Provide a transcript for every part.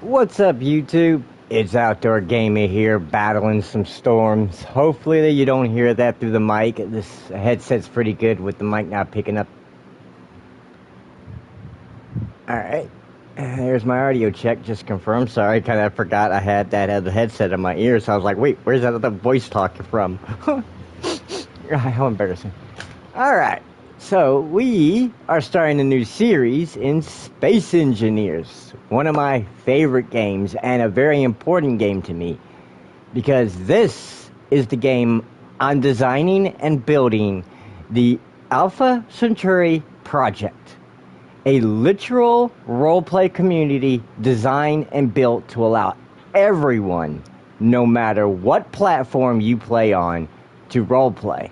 What's up, YouTube? It's Outdoor Gamer here, battling some storms. Hopefully you don't hear that through the mic. This headset's pretty good with the mic not picking up. Alright, there's my audio check, just confirmed. Sorry, kind of forgot I had the headset in my ear, so I was like, wait, where's that other voice talking from? How embarrassing. Alright. So, we are starting a new series in Space Engineers, one of my favorite games and a very important game to me, because this is the game I'm designing and building the Alpha Centauri Project, a literal roleplay community designed and built to allow everyone, no matter what platform you play on, to roleplay.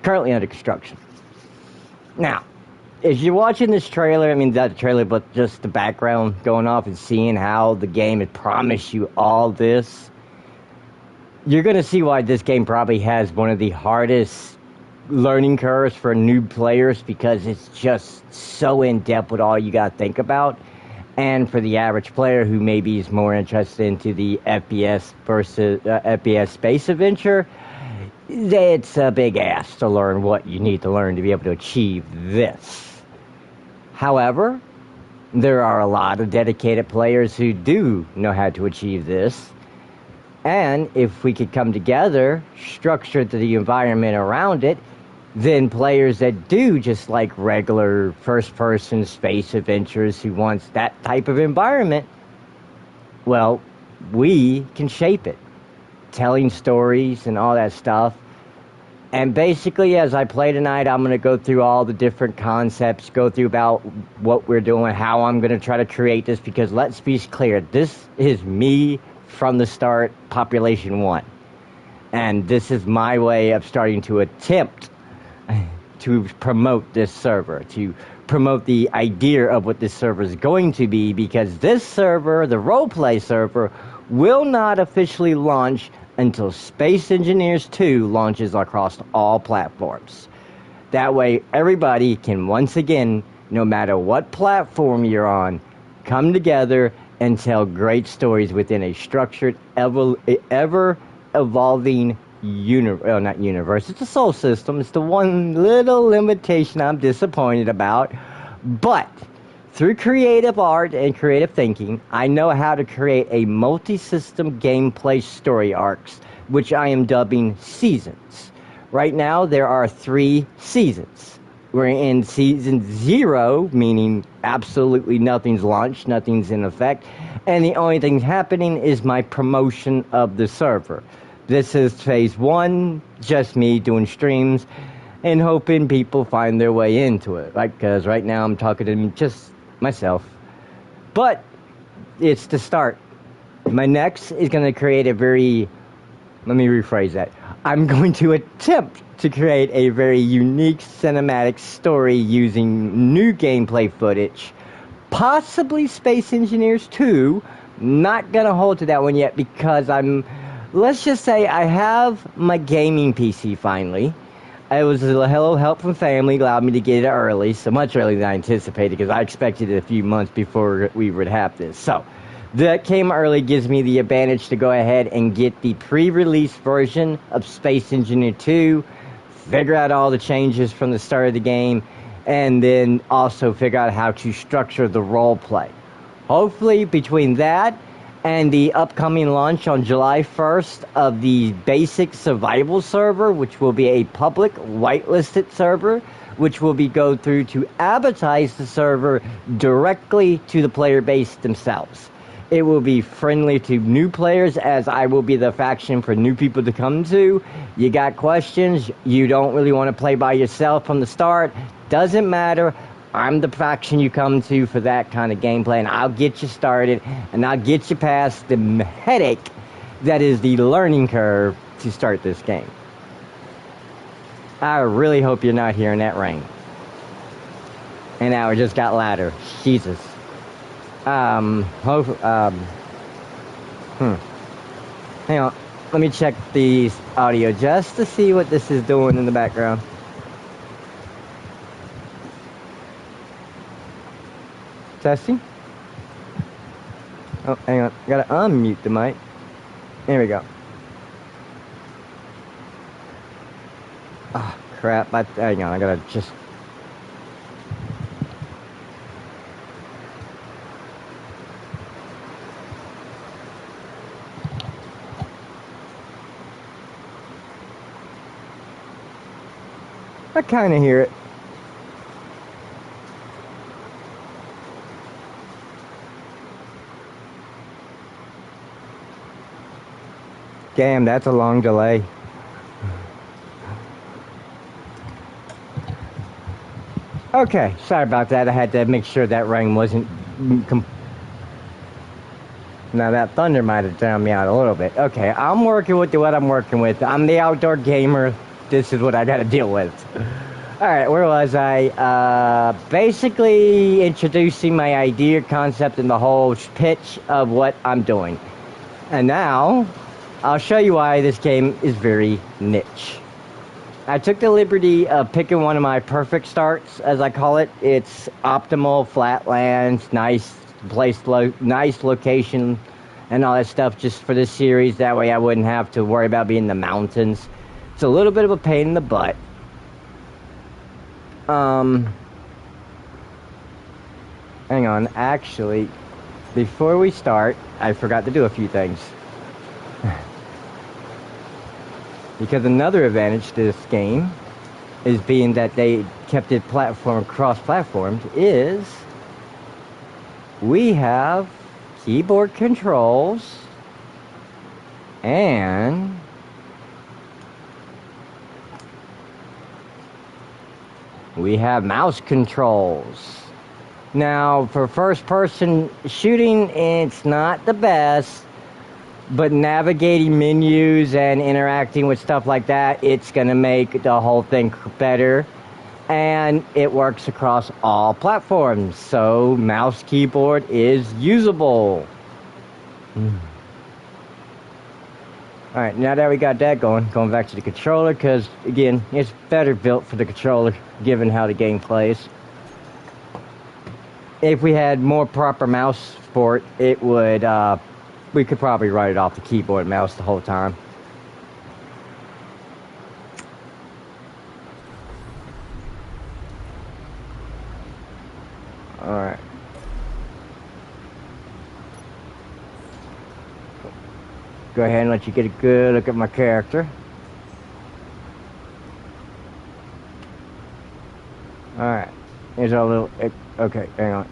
Currently under construction. Now, if you're watching this trailer, I mean not the trailer, but just the background going off and seeing how the game had promised you all this, you're going to see why this game probably has one of the hardest learning curves for new players, because it's just so in-depth with all you got to think about. And for the average player who maybe is more interested into the FPS versus FPS space adventure, it's a big ask to learn what you need to learn to be able to achieve this. However, there are a lot of dedicated players who do know how to achieve this. And if we could come together, structure the environment around it, then players that do just like regular first-person space adventures who wants that type of environment, well, we can shape it. Telling stories and all that stuff. And basically, as I play tonight, I'm going to go through all the different concepts, go through about what we're doing, how I'm going to try to create this, because let's be clear, this is me from the start, population 1. And this is my way of starting to attempt to promote this server, to promote the idea of what this server is going to be, because this server, the roleplay server, will not officially launch until Space Engineers 2 launches across all platforms. That way, everybody can once again, no matter what platform you're on, come together and tell great stories within a structured, ever-evolving not universe. It's a soul system. It's the one little limitation I'm disappointed about. But through creative art and creative thinking, I know how to create a multi-system gameplay story arcs, which I am dubbing seasons. Right now, there are 3 seasons. We're in season 0, meaning absolutely nothing's launched, nothing's in effect, and the only thing happening is my promotion of the server. This is phase 1, just me doing streams and hoping people find their way into it. Like, because right now I'm talking to just myself. But it's the start. My next is going to create a very, let me rephrase that. I'm going to attempt to create a very unique cinematic story using new gameplay footage. Possibly Space Engineers 2. Not going to hold to that one yet because let's just say I have my gaming PC finally. It was a help from family, allowed me to get it early, so much earlier than I anticipated, because I expected it a few months before we would have this. So, that came early, gives me the advantage to go ahead and get the pre-release version of Space Engineer 2, figure out all the changes from the start of the game, and then also figure out how to structure the role play. Hopefully, between that and the upcoming launch on July 1st of the basic survival server, which will be a public whitelisted server, which will go through to advertise the server directly to the player base themselves. It will be friendly to new players, as I will be the faction for new people to come to. You got questions, you don't really want to play by yourself from the start, doesn't matter. I'm the faction you come to for that kind of gameplay, and I'll get you started, and I'll get you past the headache that is the learning curve to start this game. I really hope you're not hearing that rain. And now it just got louder. Jesus. Hang on. Let me check the audio just to see what this is doing in the background. Testing. Oh, hang on. Gotta unmute the mic. There we go. Ah, oh, crap. Hang on. I gotta just... I kind of hear it. Damn, that's a long delay. Okay, sorry about that. I had to make sure that rain wasn't... Now that thunder might have drowned me out a little bit. Okay, I'm working with what I'm working with. I'm the outdoor gamer. This is what I gotta deal with. Alright, where was I? Basically introducing my idea, concept, and the whole pitch of what I'm doing. And now, I'll show you why this game is very niche. I took the liberty of picking one of my perfect starts, as I call it. It's optimal, flatlands, nice place, nice location, and all that stuff just for this series. That way I wouldn't have to worry about being in the mountains. It's a little bit of a pain in the butt. Hang on, actually, before we start, I forgot to do a few things. Because another advantage to this game is being that they kept it cross-platformed is we have keyboard controls and we have mouse controls. Now, for first-person shooting, it's not the best, but navigating menus and interacting with stuff like that, it's going to make the whole thing better. And it works across all platforms, so mouse keyboard is usable. Alright, now that we got that going back to the controller, because, again, it's better built for the controller, given how the game plays. If we had more proper mouse support, it would, we could probably write it off the keyboard and mouse the whole time. Alright. Go ahead and let you get a good look at my character. Alright. Here's our little... Okay, hang on.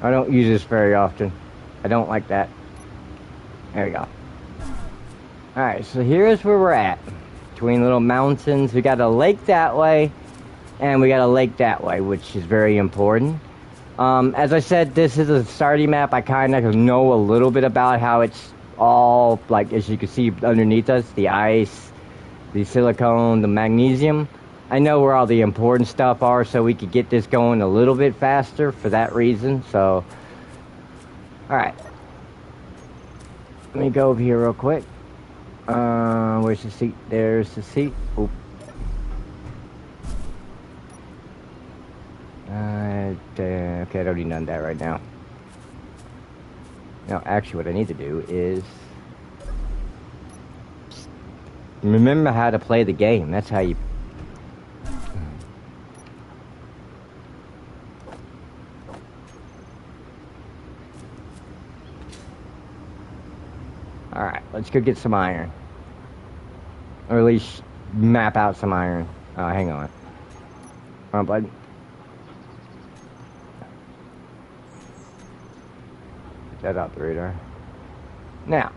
I don't use this very often. I don't like that. There we go. Alright, so here's where we're at. Between little mountains. We got a lake that way, and we got a lake that way, which is very important. As I said, this is a starting map. I kind of know a little bit about how it's all, like, as you can see underneath us, the ice, the silicone, the magnesium. I know where all the important stuff are, so we could get this going a little bit faster for that reason, so... Alright. Let me go over here real quick. Where's the seat? There's the seat. Oop. Okay, I don't need none of that right now. Now, actually, what I need to do is... remember how to play the game. That's how you... Alright, let's go get some iron. Or at least map out some iron. Oh, hang on. Come on, bud. Get that out the radar. Now,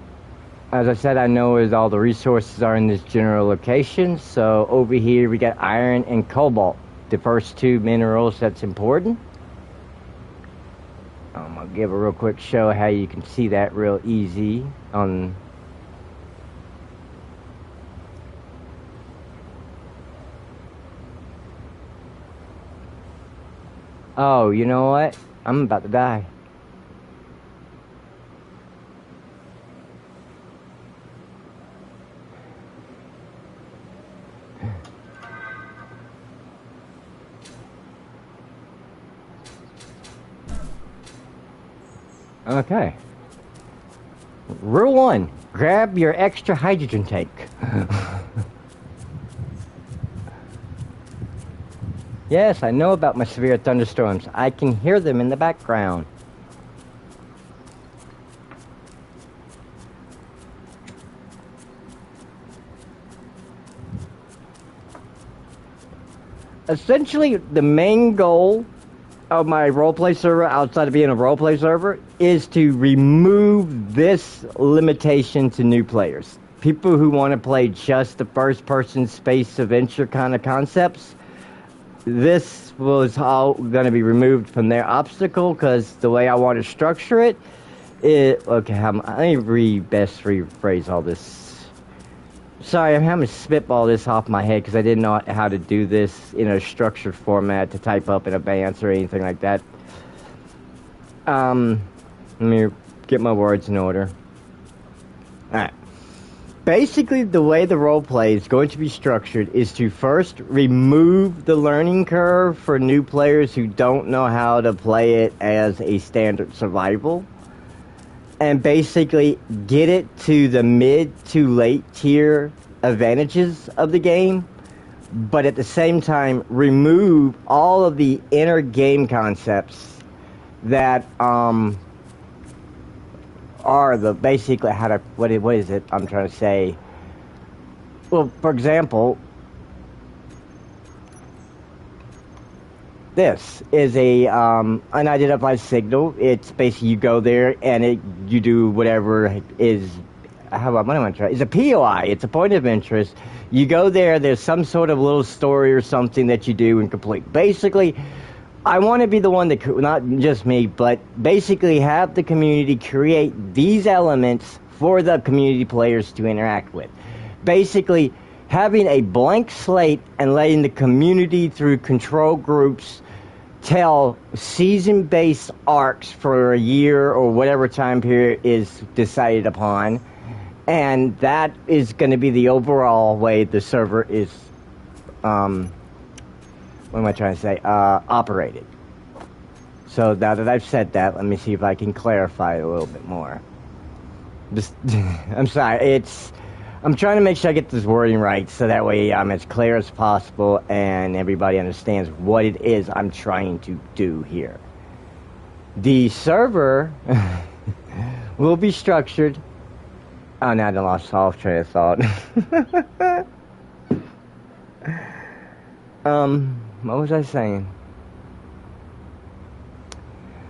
as I said, I know where all the resources are in this general location. So over here we got iron and cobalt. The first two minerals that's important. I'll give a real quick show how you can see that real easy on... Oh, you know what? I'm about to die. Okay. Rule 1, grab your extra hydrogen tank. Yes, I know about my severe thunderstorms. I can hear them in the background. Essentially, the main goal of my roleplay server, outside of being a roleplay server, is to remove this limitation to new players. People who want to play just the first-person space adventure kind of concepts, this was all going to be removed from their obstacle, because the way I want to structure it, okay, let me best rephrase all this. Sorry, I'm having to spitball this off my head because I didn't know how to do this in a structured format to type up in advance or anything like that. Let me get my words in order. Alright. Basically, the way the roleplay is going to be structured is to first remove the learning curve for new players who don't know how to play it as a standard survival. And basically get it to the mid to late tier advantages of the game, but at the same time remove all of the inner game concepts that are the basically how to what is it I'm trying to say. Well, for example, this is a unidentified signal. It's basically you go there and you do whatever is what am I trying? It's a POI. It's a point of interest. You go there. There's some sort of little story or something that you do and complete. Basically, I want to be the one that, not just me, but basically have the community create these elements for the community players to interact with. Basically, having a blank slate and letting the community through control groups tell season-based arcs for a year or whatever time period is decided upon, and that is going to be the overall way the server is, what am I trying to say, operated. So now that I've said that, let me see if I can clarify it a little bit more. I'm sorry, I'm trying to make sure I get this wording right, so that way I'm as clear as possible and everybody understands what it is I'm trying to do here. The server will be structured... Oh, now I lost all train of thought. What was I saying?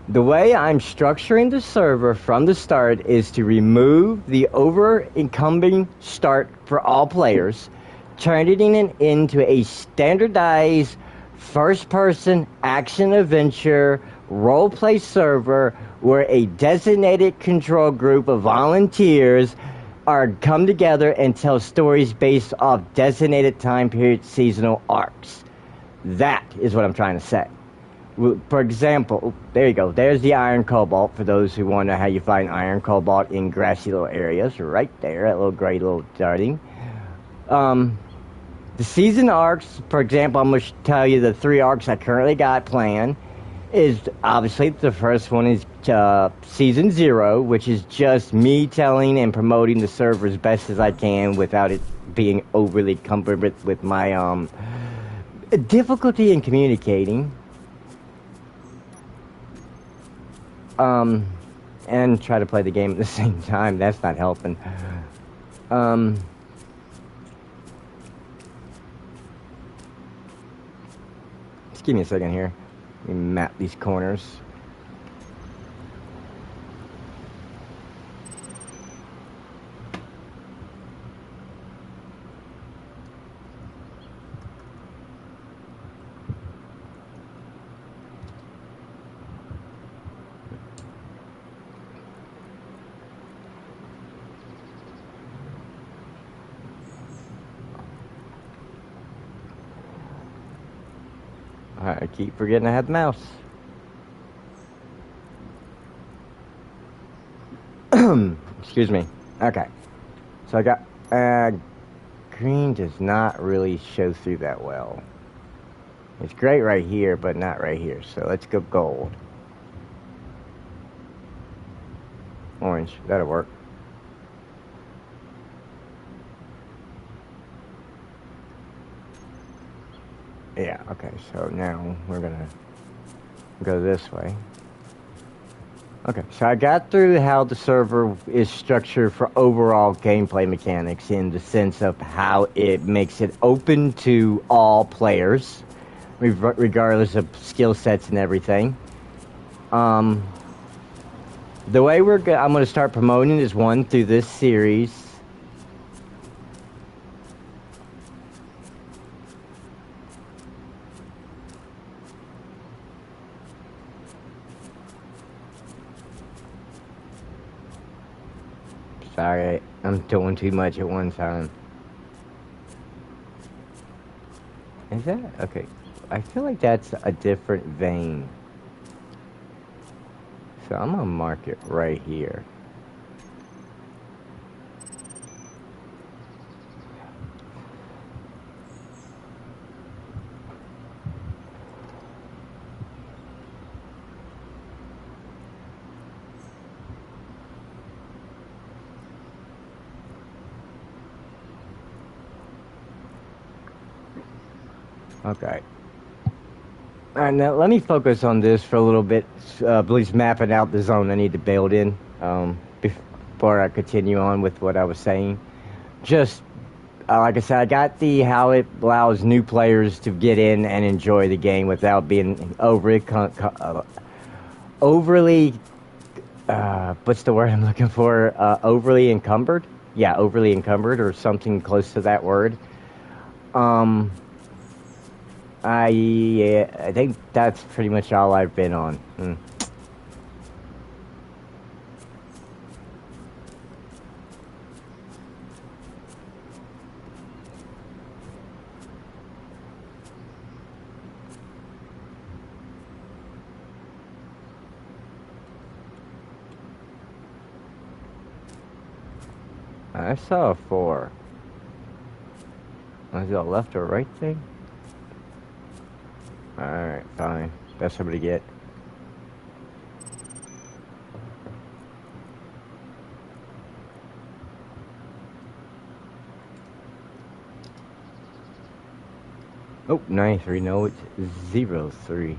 The way I'm structuring the server from the start is to remove the over-encumbering start for all players, turning it into a standardized first-person action-adventure role-play server where a designated control group of volunteers are come together and tell stories based off designated time period seasonal arcs. That is what I'm trying to say. For example, there you go. There's the iron cobalt, for those who wonder how you find iron cobalt in grassy little areas. Right there, that little gray little darting. The season arcs, for example, I'm going to tell you the 3 arcs I currently got planned. Is obviously the first one is Season 0, which is just me telling and promoting the server as best as I can without it being overly cumbered with my difficulty in communicating. And try to play the game at the same time. That's not helping. Just give me a second here. Let me map these corners. I keep forgetting I had the mouse. Excuse me. Okay. So I got... green does not really show through that well. It's great right here, but not right here. So let's go gold. Orange. That'll work. Yeah, okay, so now we're gonna go this way. Okay, so I got through how the server is structured for overall gameplay mechanics in the sense of how it makes it open to all players, regardless of skill sets and everything. The way I'm going to start promoting is one through this series. Sorry, I'm doing too much at one time. Is that? Okay. I feel like that's a different vein. So I'm going to mark it right here. Okay. Alright, now let me focus on this for a little bit, at least mapping out the zone I need to build in, before I continue on with what I was saying. Just, like I said, I got how it allows new players to get in and enjoy the game without being overly, what's the word I'm looking for? Overly encumbered? Yeah, overly encumbered or something close to that word. I think that's pretty much all I've been on. I saw a 4. Is it a left or right thing? Alright, fine. That's somebody get. Oh, 93. No, it's 03.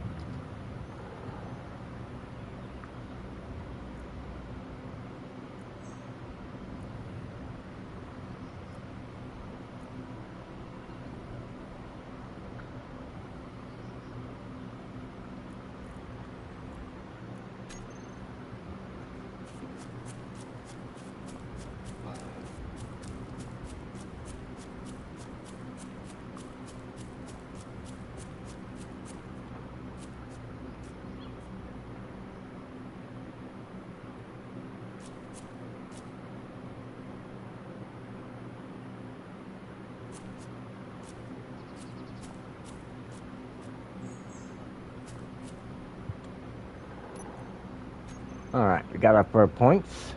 Alright, we got our points.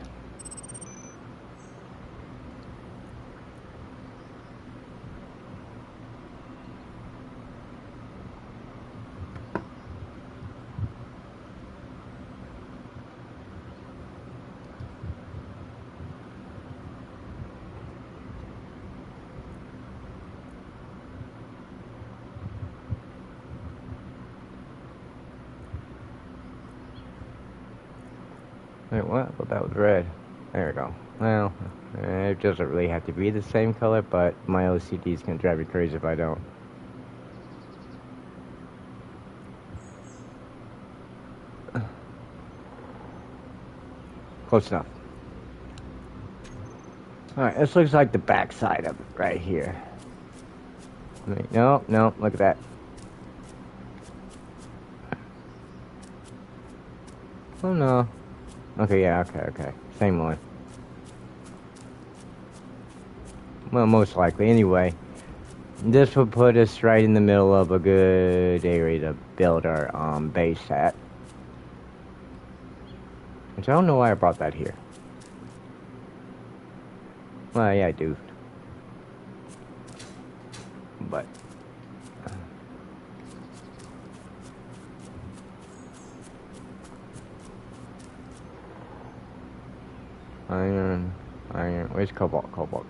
Wait, what? I thought that was red. There we go. Well, it doesn't really have to be the same color, but my OCD is going to drive me crazy if I don't. Close enough. Alright, this looks like the back side of it right here. Wait, no, look at that. Oh no. Okay, yeah, okay. Same one. Well, most likely. Anyway, this will put us right in the middle of a good area to build our base at. Which I don't know why I brought that here. Well, yeah, I do. But... Iron. Where's cobalt? Cobalt.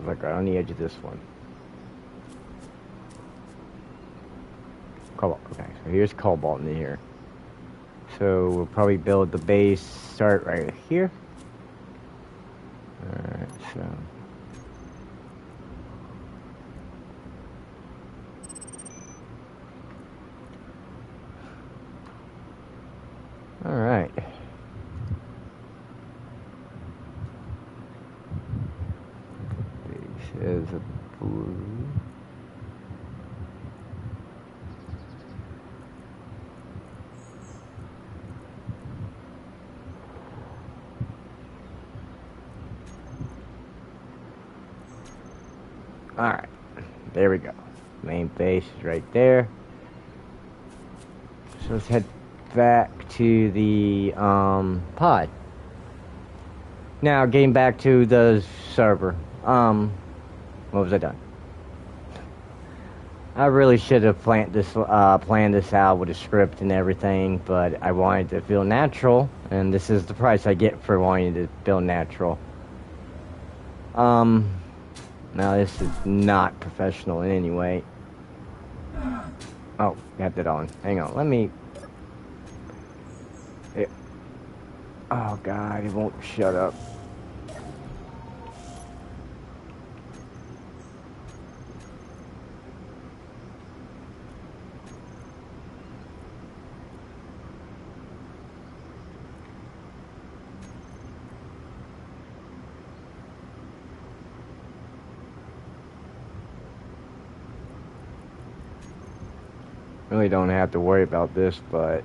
Like right on the edge of this one. Cobalt. Okay, so here's cobalt in here. So we'll probably build the base. Start right here. All right. So. All right. Base is a blue. All right. There we go. Main base is right there. So let's head back to the pod. Now getting back to the server. What was I done? I really should have planned this out with a script and everything, but I wanted to feel natural, and this is the price I get for wanting to feel natural. Now this is not professional in any way. Oh, got that on. Hang on, let me... Oh God, it won't shut up. Really don't have to worry about this, but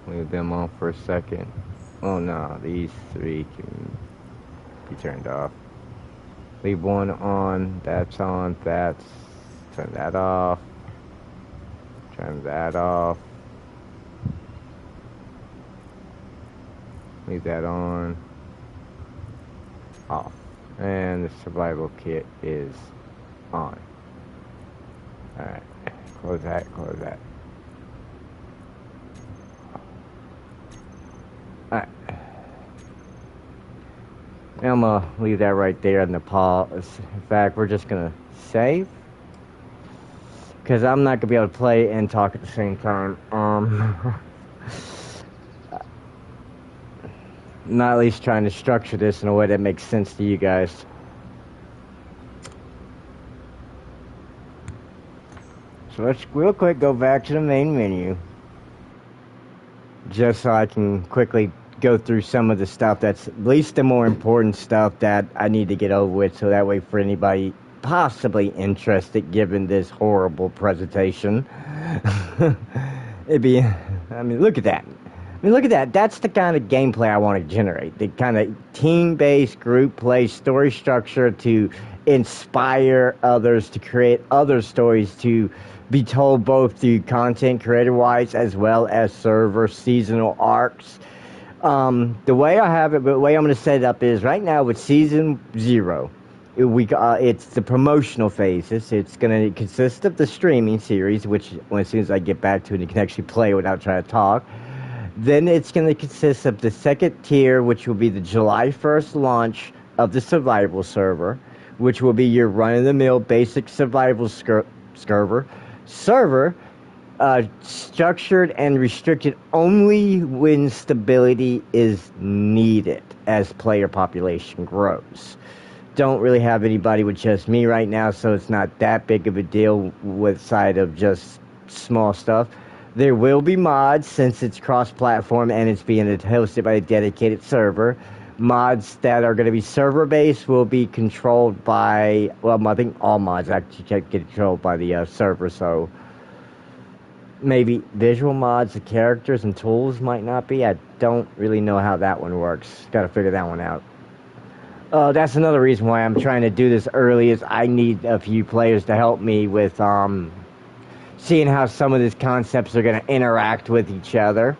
leave them on for a second. Oh no, these three can be turned off. Leave one on, that's on, that's... Turn that off. Turn that off. Leave that on. Off. And the survival kit is on. Alright. Close that, close that. Alright. Now I'm gonna leave that right there in the pause. In fact, we're just gonna save. Because I'm not gonna be able to play and talk at the same time. Not at least trying to structure this in a way that makes sense to you guys. So let's real quick go back to the main menu. Just so I can quickly go through some of the stuff that's at least the more important stuff that I need to get over with, so that way for anybody possibly interested, given this horrible presentation. It'd be, I mean, look at that. I mean, look at that. That's the kind of gameplay I want to generate. The kind of team-based group play story structure to inspire others, to create other stories, to be told both through content creator-wise as well as server seasonal arcs. The way I have it, the way I'm going to set it up is right now with Season 0. It's the promotional phases. It's going to consist of the streaming series, which as soon as I get back to it, you can actually play without trying to talk. Then it's going to consist of the second tier, which will be the July 1st launch of the survival server, which will be your run-of-the-mill basic survival server, structured and restricted only when stability is needed as player population grows. Don't really have anybody with just me right now, so it's not that big of a deal with side of just small stuff. There will be mods since it's cross-platform and it's being hosted by a dedicated server. Mods that are going to be server-based will be controlled by, well, I think all mods actually get controlled by the server, so maybe visual mods, the characters and tools might not be. I don't really know how that one works. Got to figure that one out. That's another reason why I'm trying to do this early, is I need a few players to help me with seeing how some of these concepts are going to interact with each other.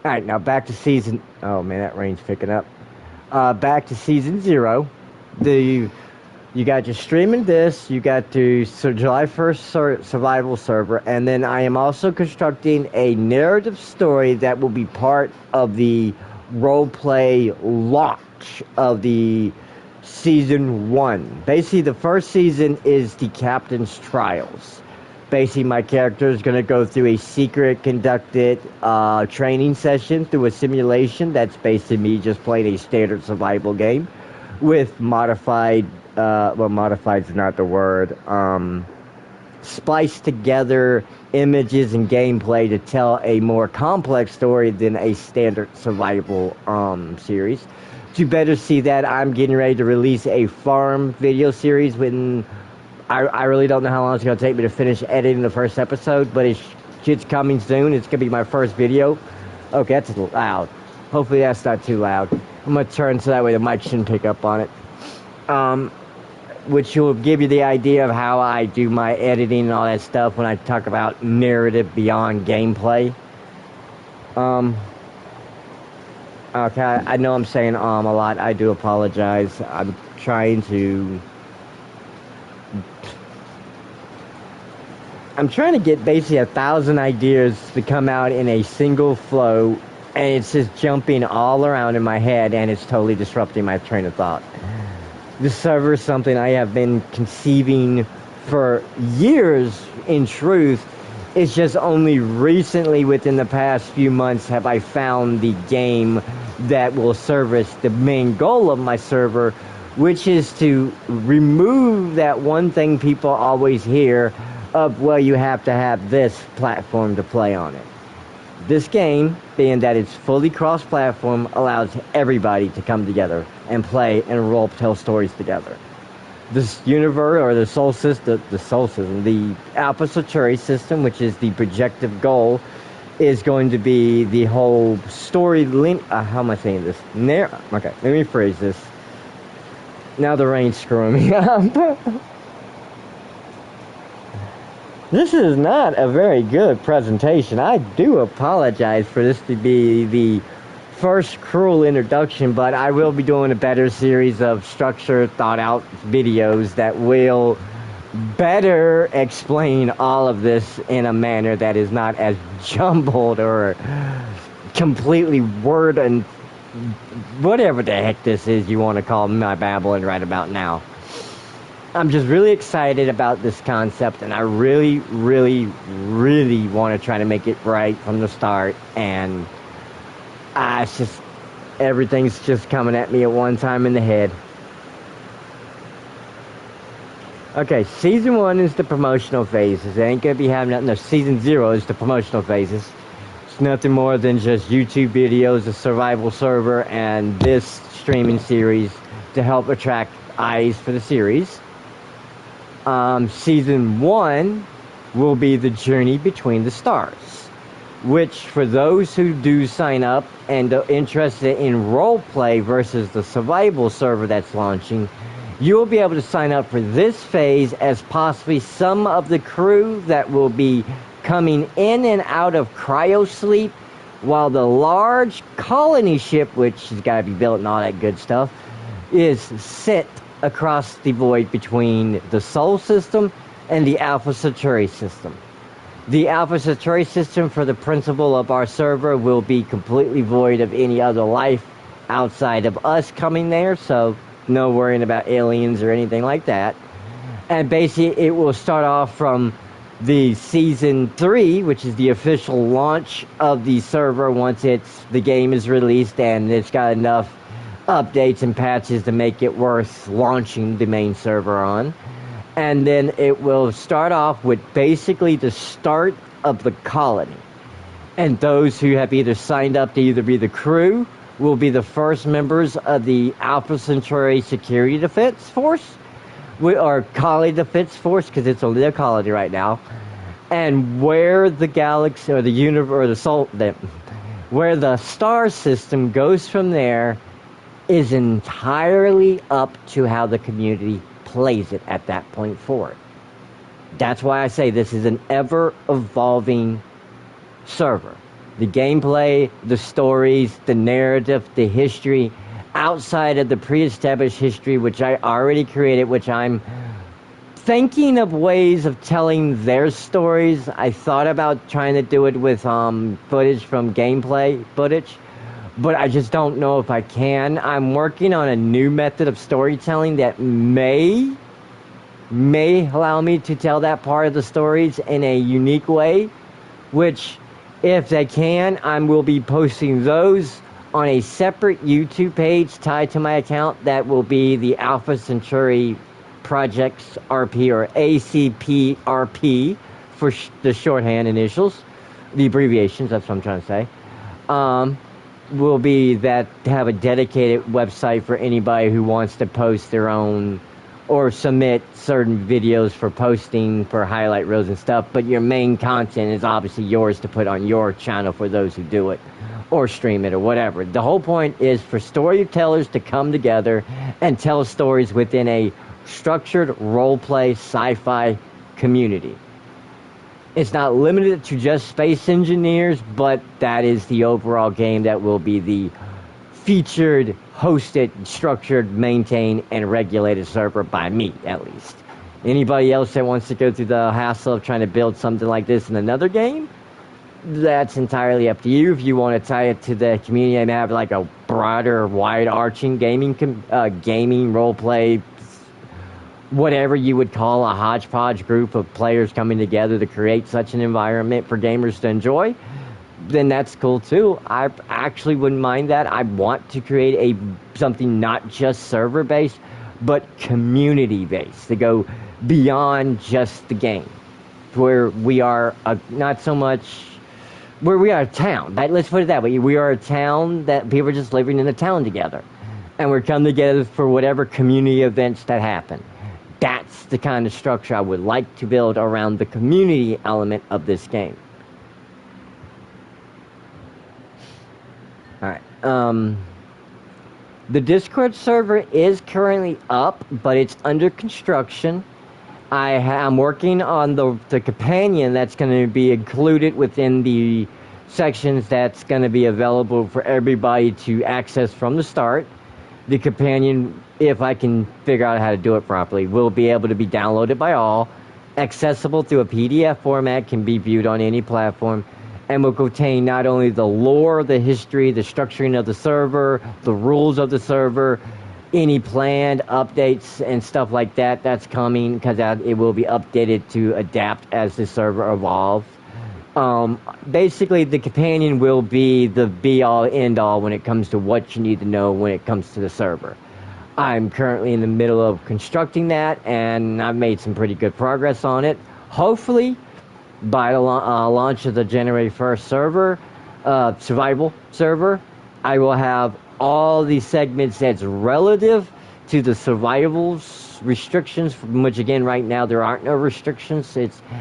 Alright, now back to season... Oh man, that rain's picking up. back to season 0. You got your streaming this, you got to July 1st survival server, and then I am also constructing a narrative story that will be part of the roleplay launch of the season 1. Basically, the first season is the captain's trials. Basically, my character is going to go through a secret conducted training session through a simulation that's basically me just playing a standard survival game with modified, well, modified's not the word, spliced together images and gameplay to tell a more complex story than a standard survival series. To better see that, I'm getting ready to release a farm video series when I really don't know how long it's going to take me to finish editing the first episode, but it's coming soon. It's going to be my first video. Okay, that's loud. Hopefully that's not too loud. I'm going to turn so that way the mic shouldn't pick up on it. Which will give you the idea of how I do my editing and all that stuff when I talk about narrative beyond gameplay. Okay, I know I'm saying a lot. I do apologize. I'm trying to get basically 1,000 ideas to come out in a single flow, and it's just jumping all around in my head, and it's totally disrupting my train of thought. This server is something I have been conceiving for years, in truth. It's just only recently, within the past few months, have I found the game that will service the main goal of my server, which is to remove that one thing people always hear of, well, you have to have this platform to play on it. This game, being that it's fully cross-platform, allows everybody to come together and play and role-tell stories together. This universe, or the Alpha Centauri system, which is the projective goal, is going to be the whole story link. How am I saying this? Okay, let me phrase this. Now the rain's screwing me up. This is not a very good presentation. I do apologize for this to be the first cruel introduction, but I will be doing a better series of structured, thought-out videos that will better explain all of this in a manner that is not as jumbled or completely word and whatever the heck this is you want to call my babbling right about now. I'm just really excited about this concept, and I really, really, really want to try to make it right from the start, and it's just, everything's just coming at me at one time in the head. Okay, season 1 is the promotional phases. It ain't gonna be having nothing. No, season 0 is the promotional phases. It's nothing more than just YouTube videos, a survival server, and this streaming series to help attract eyes for the series. Season 1 will be the journey between the stars, which for those who do sign up and are interested in roleplay versus the survival server that's launching, you will be able to sign up for this phase as possibly some of the crew that will be coming in and out of cryosleep, while the large colony ship, which has got to be built and all that good stuff, is set across the void between the Sol system and the Alpha Centauri system. The Alpha Centauri system, for the principle of our server, will be completely void of any other life outside of us coming there, so no worrying about aliens or anything like that. And basically, it will start off from the Season 3, which is the official launch of the server once the game is released and it's got enough updates and patches to make it worth launching the main server on. And then it will start off with basically the start of the colony. And those who have either signed up to either be the crew will be the first members of the Alpha Centauri Security Defense Force, or Colony Defense Force, because it's only a colony right now. And where the galaxy, or the universe, or where the star system goes from there is entirely up to how the community plays it at that point forward. That's why I say this is an ever-evolving server. The gameplay, the stories, the narrative, the history, outside of the pre-established history, which I already created, which I'm thinking of ways of telling their stories. I thought about trying to do it with footage from gameplay footage, but I just don't know if I can. I'm working on a new method of storytelling that may allow me to tell that part of the stories in a unique way, which, if they can, I will be posting those on a separate YouTube page tied to my account. That will be the Alpha Centauri Projects RP, or ACPRP for the shorthand initials, the abbreviations, that's what I'm trying to say. Will be that have a dedicated website for anybody who wants to post their own or submit certain videos for posting for highlight reels and stuff, but your main content is obviously yours to put on your channel for those who do it or stream it or whatever. The whole point is for storytellers to come together and tell stories within a structured roleplay sci-fi community. It's not limited to just Space Engineers, but that is the overall game that will be the featured, hosted, structured, maintained, and regulated server by me, at least. Anybody else that wants to go through the hassle of trying to build something like this in another game, that's entirely up to you. If you want to tie it to the community and have like a broader, wide-arching gaming roleplay, whatever you would call a hodgepodge group of players coming together to create such an environment for gamers to enjoy, then that's cool too. I actually wouldn't mind that. I want to create something not just server based, but community based, to go beyond just the game, where we are not so much where we are a town. Let's put it that way. We are a town that people are just living in a town together, and we're coming together for whatever community events that happen. That's the kind of structure I would like to build around the community element of this game. Alright, the Discord server is currently up, but it's under construction. I'm working on the companion that's going to be included within the sections that's going to be available for everybody to access from the start. The companion, if I can figure out how to do it properly, will be able to be downloaded by all, accessible through a PDF format, can be viewed on any platform, and will contain not only the lore, the history, the structuring of the server, the rules of the server, any planned updates and stuff like that that's coming, because it will be updated to adapt as the server evolves. Basically, the companion will be the be-all, end-all when it comes to what you need to know when it comes to the server. I'm currently in the middle of constructing that, and I've made some pretty good progress on it. Hopefully, by the launch of the January 1st server, survival server, I will have all these segments that's relative to the survival's restrictions, from which again right now there aren't no restrictions,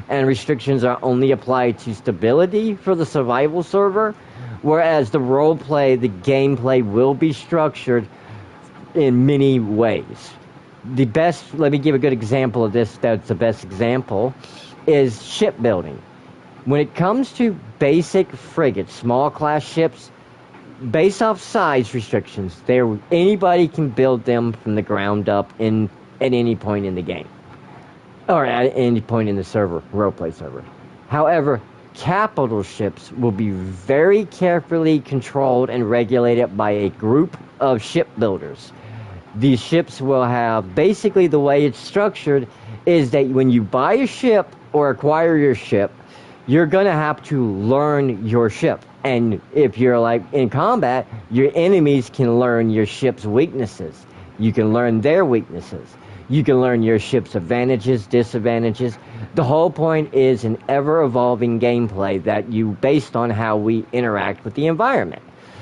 and restrictions are only applied to stability for the survival server, whereas the roleplay, the gameplay will be structured in many ways. Let me give a good example of this, that's the best example, is shipbuilding. When it comes to basic frigates, small class ships, based off size restrictions, anybody can build them from the ground up at any point in the game, or at any point in the server, roleplay server. However, capital ships will be very carefully controlled and regulated by a group of shipbuilders. These ships will have, basically the way it's structured is that when you buy a ship or acquire your ship, you're going to have to learn your ship. And if you're like in combat, your enemies can learn your ship's weaknesses. You can learn their weaknesses. You can learn your ship's advantages, disadvantages. The whole point is an ever-evolving gameplay that based on how we interact with the environment.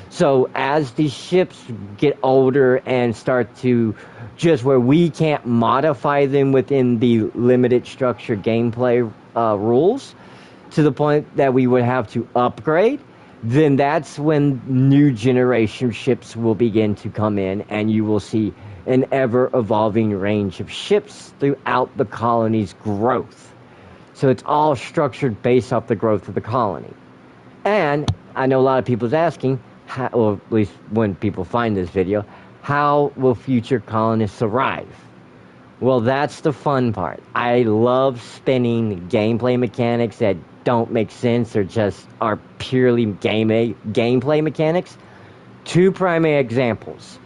So as these ships get older and start to just where we can't modify them within the limited structured gameplay rules, to the point that we would have to upgrade, then that's when new generation ships will begin to come in, and you will see an ever-evolving range of ships throughout the colony's growth. So it's all structured based off the growth of the colony. And I know a lot of people's asking, or at least when people find this video, How will future colonists survive? Well, that's the fun part. I love spinning gameplay mechanics that don't make sense or just are purely gameplay mechanics. Two primary examples.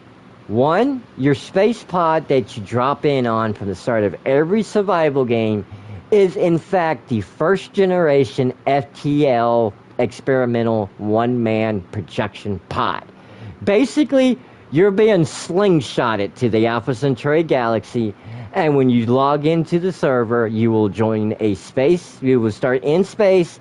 One, your space pod that you drop in on from the start of every survival game is in fact the first generation FTL experimental one-man projection pod. Basically, you're being slingshotted to the Alpha Centauri galaxy, and when you log into the server, you will start in space,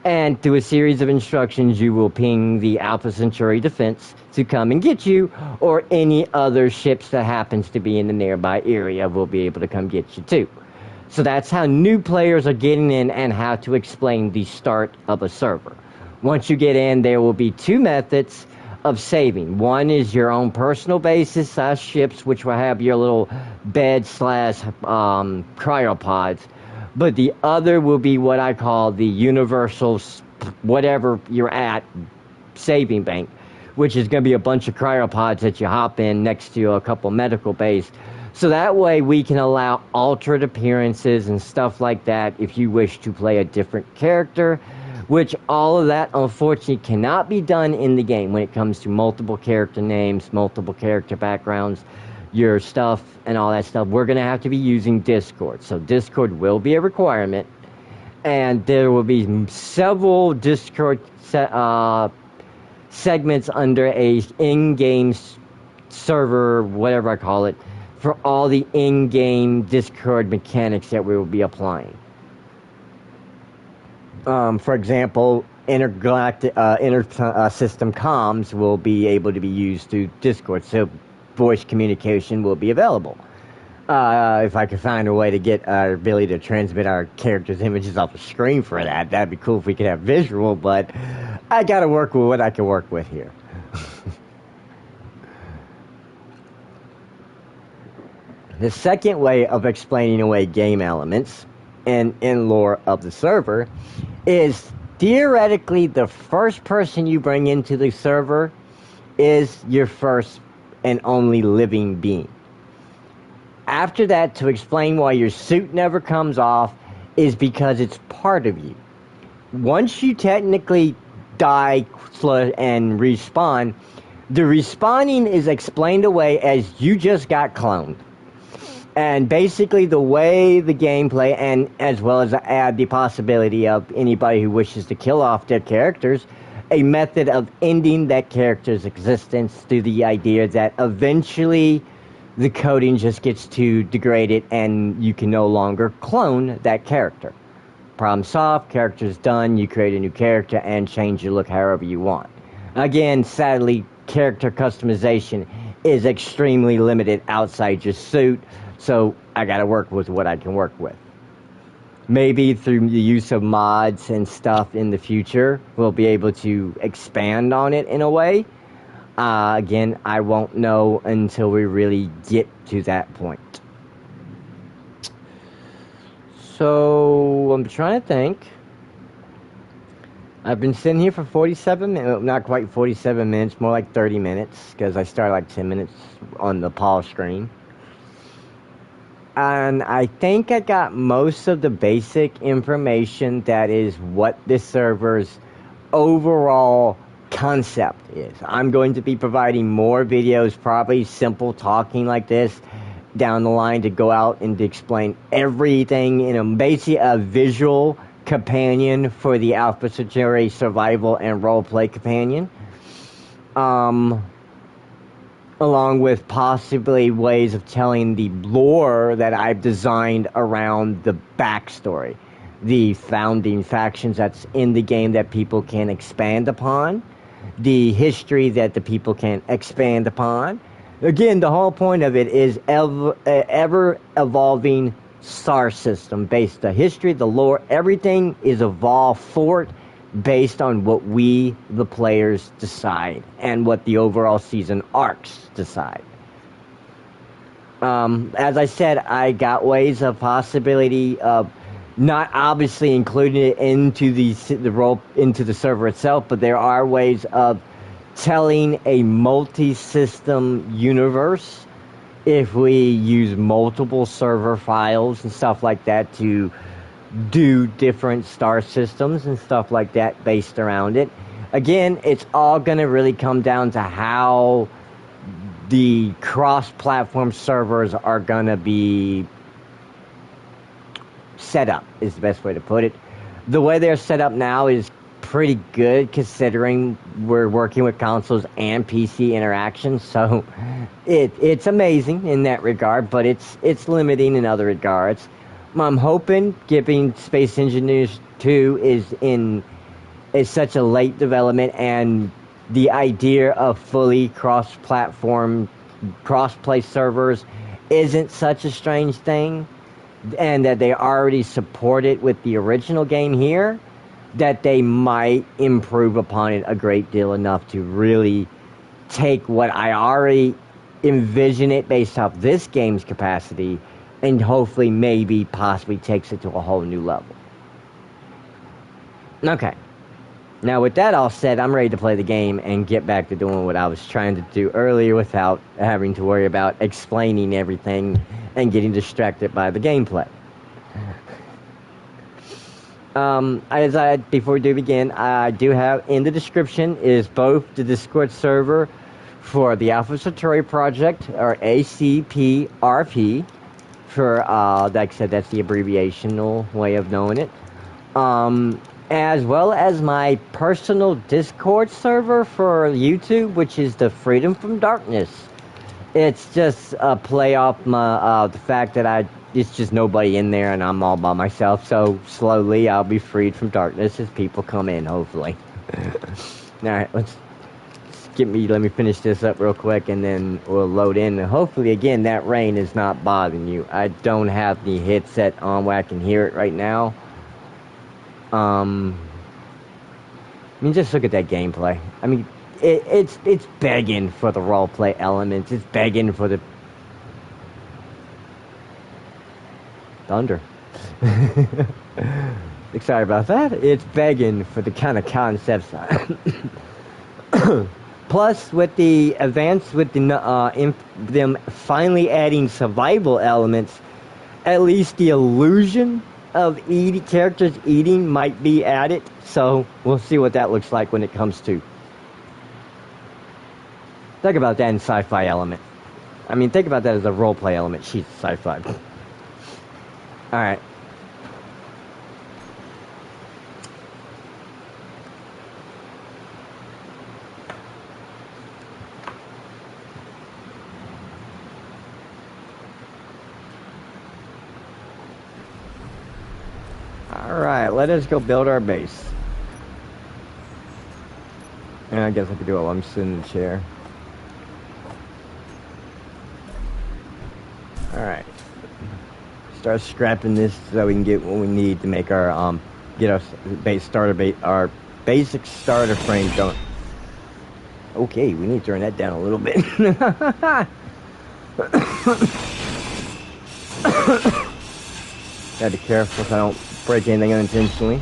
and through a series of instructions, you will ping the Alpha Centauri defense to come and get you, or any other ships that happens to be in the nearby area will be able to come get you too. So that's how new players are getting in and how to explain the start of a server. Once you get in, there will be two methods of saving. One is your own personal bases / ships, which will have your little bed / cryopods. But the other will be what I call the universal, whatever you're at, saving bank, which is going to be a bunch of cryopods that you hop in next to a couple medical bays. So that way we can allow altered appearances and stuff like that if you wish to play a different character, which all of that unfortunately cannot be done in the game when it comes to multiple character names, multiple character backgrounds, your stuff and all that stuff. We're going to have to be using Discord. So Discord will be a requirement, and there will be several Discord segments under a in-game server, whatever I call it, for all the in-game Discord mechanics that we will be applying. For example, intergalactic inter-system comms will be able to be used through Discord, so voice communication will be available. If I could find a way to get our ability to transmit our characters' images off the screen for that, that'd be cool if we could have visual, but I gotta work with what I can work with here. The second way of explaining away game elements and in lore of the server is theoretically the first person you bring into the server is your first and only living being. After that, to explain why your suit never comes off is because it's part of you. Once you technically die and respawn, the respawning is explained away as you just got cloned. And basically the way the gameplay, and as well as add the possibility of anybody who wishes to kill off their characters, a method of ending that character's existence through the idea that eventually the coding just gets too degraded and you can no longer clone that character. Problem solved, character's done, you create a new character and change your look however you want. Again, sadly, character customization is extremely limited outside your suit, so I gotta work with what I can work with. Maybe through the use of mods and stuff in the future, we'll be able to expand on it in a way. Again, I won't know until we really get to that point. So, I'm trying to think. I've been sitting here for 47 minutes, not quite 47 minutes, more like 30 minutes, because I started like 10 minutes on the pause screen. And I think I got most of the basic information that is what this server's overall concept is. I'm going to be providing more videos, probably simple talking like this, down the line to go out and to explain everything in a visual companion for the Alpha Centauri Survival and Roleplay companion. Along with possibly ways of telling the lore that I've designed around the backstory. The founding factions that's in the game that people can expand upon. The history that the people can expand upon. Again, the whole point of it is ever-evolving star system based the history, the lore, everything is evolved forward based on what we, the players, decide and what the overall season arcs decide. As I said, I got ways of possibility of not obviously including it into the server itself, but there are ways of telling a multi-system universe if we use multiple server files and stuff like that to do different star systems and stuff like that based around it. Again, it's all going to really come down to how the cross-platform servers are going to be set up, is the best way to put it. The way they're set up now is pretty good considering we're working with consoles and PC interactions, so it's amazing in that regard, but it's limiting in other regards. I'm hoping, given Space Engineers 2 is such a late development, and the idea of fully cross-platform, cross-play servers isn't such a strange thing, and that they already support it with the original game here, that they might improve upon it a great deal enough to really take what I already envision it based off this game's capacity and hopefully maybe possibly takes it to a whole new level. Okay. Now with that all said, I'm ready to play the game and get back to doing what I was trying to do earlier without having to worry about explaining everything and getting distracted by the gameplay. Before we do begin, I do have in the description is both the Discord server for the Alpha Centauri project, or ACPRP, for, like I said, that's the abbreviational way of knowing it, as well as my personal Discord server for YouTube, which is the Freedom from Darkness. It's just a play off my, the fact that it's just nobody in there and I'm all by myself, so slowly I'll be freed from darkness as people come in, hopefully. Alright, let me finish this up real quick and then we'll load in, and hopefully again that rain is not bothering you. I don't have the headset on where I can hear it right now. I mean, just look at that gameplay. I mean, it's begging for the roleplay elements. It's begging for the thunder. Sorry about that. It's begging for the kind of concepts. Plus, with the advance, with them finally adding survival elements, at least the illusion of characters eating might be added. So we'll see what that looks like when it comes to. Think about that in sci-fi element. I mean, think about that as a roleplay element. She's sci-fi. Alright. Alright, let us go build our base. And I guess I could do it while I'm sitting in the chair. Alright. Start scrapping this so we can get what we need to make our get our our basic starter frame going. Okay, we need to turn that down a little bit. Gotta be careful so I don't break anything unintentionally.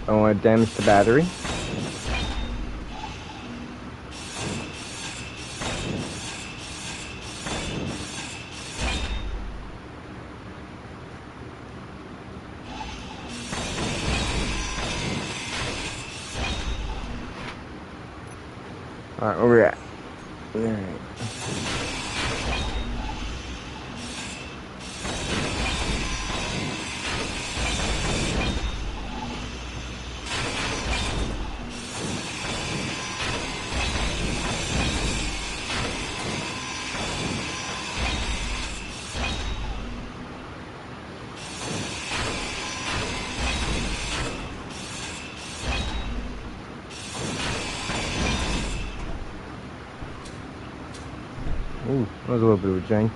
I don't want to damage the battery. Alright, where we at? Alright. Ooh, that was a little bit of a jank.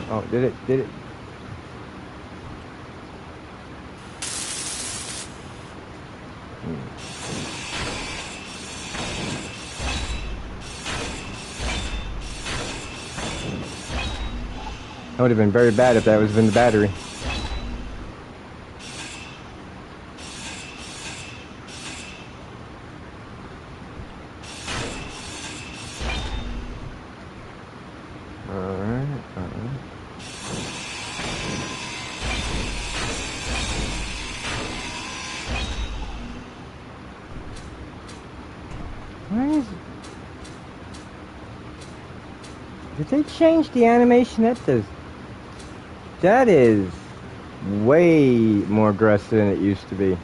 Oh, did it? Did it? That would have been very bad if that was in the battery. Did they change the animation? That is way more aggressive than it used to be.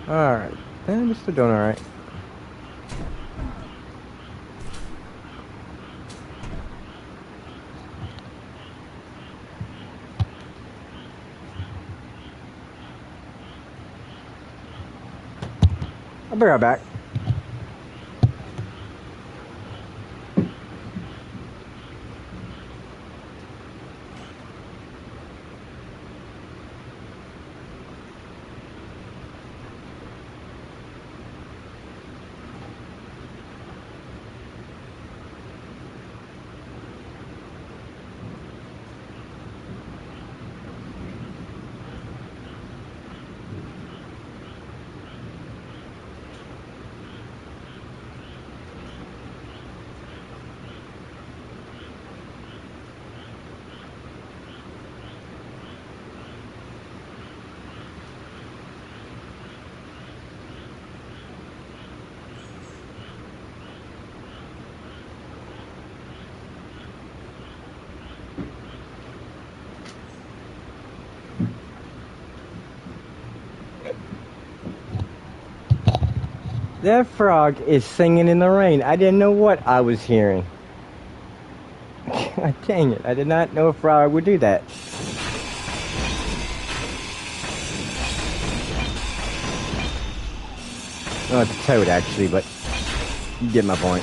Alright, I'm still doing alright. I'll be right back. That frog is singing in the rain. I didn't know what I was hearing. Dang it, I did not know a frog would do that. Oh, it's a toad actually, but you get my point.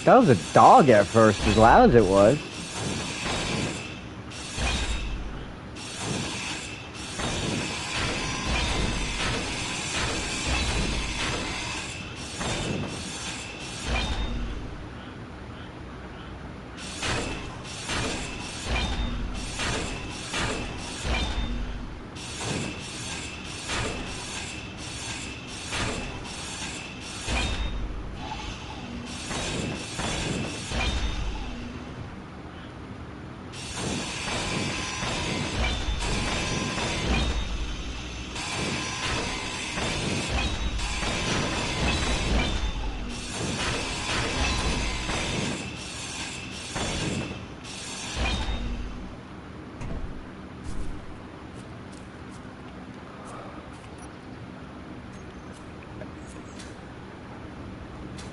That was a dog at first, as loud as it was.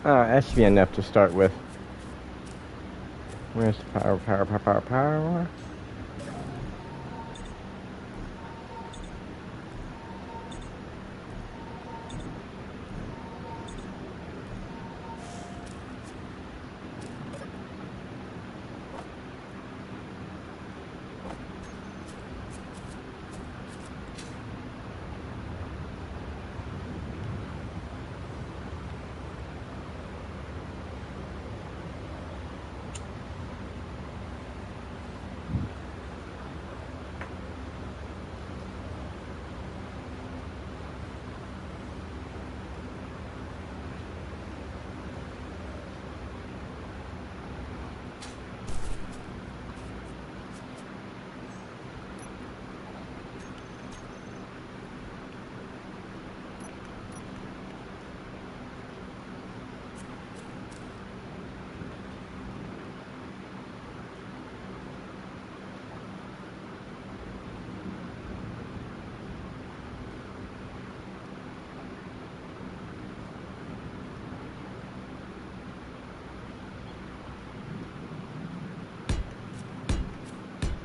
That should be enough to start with. Where's the power?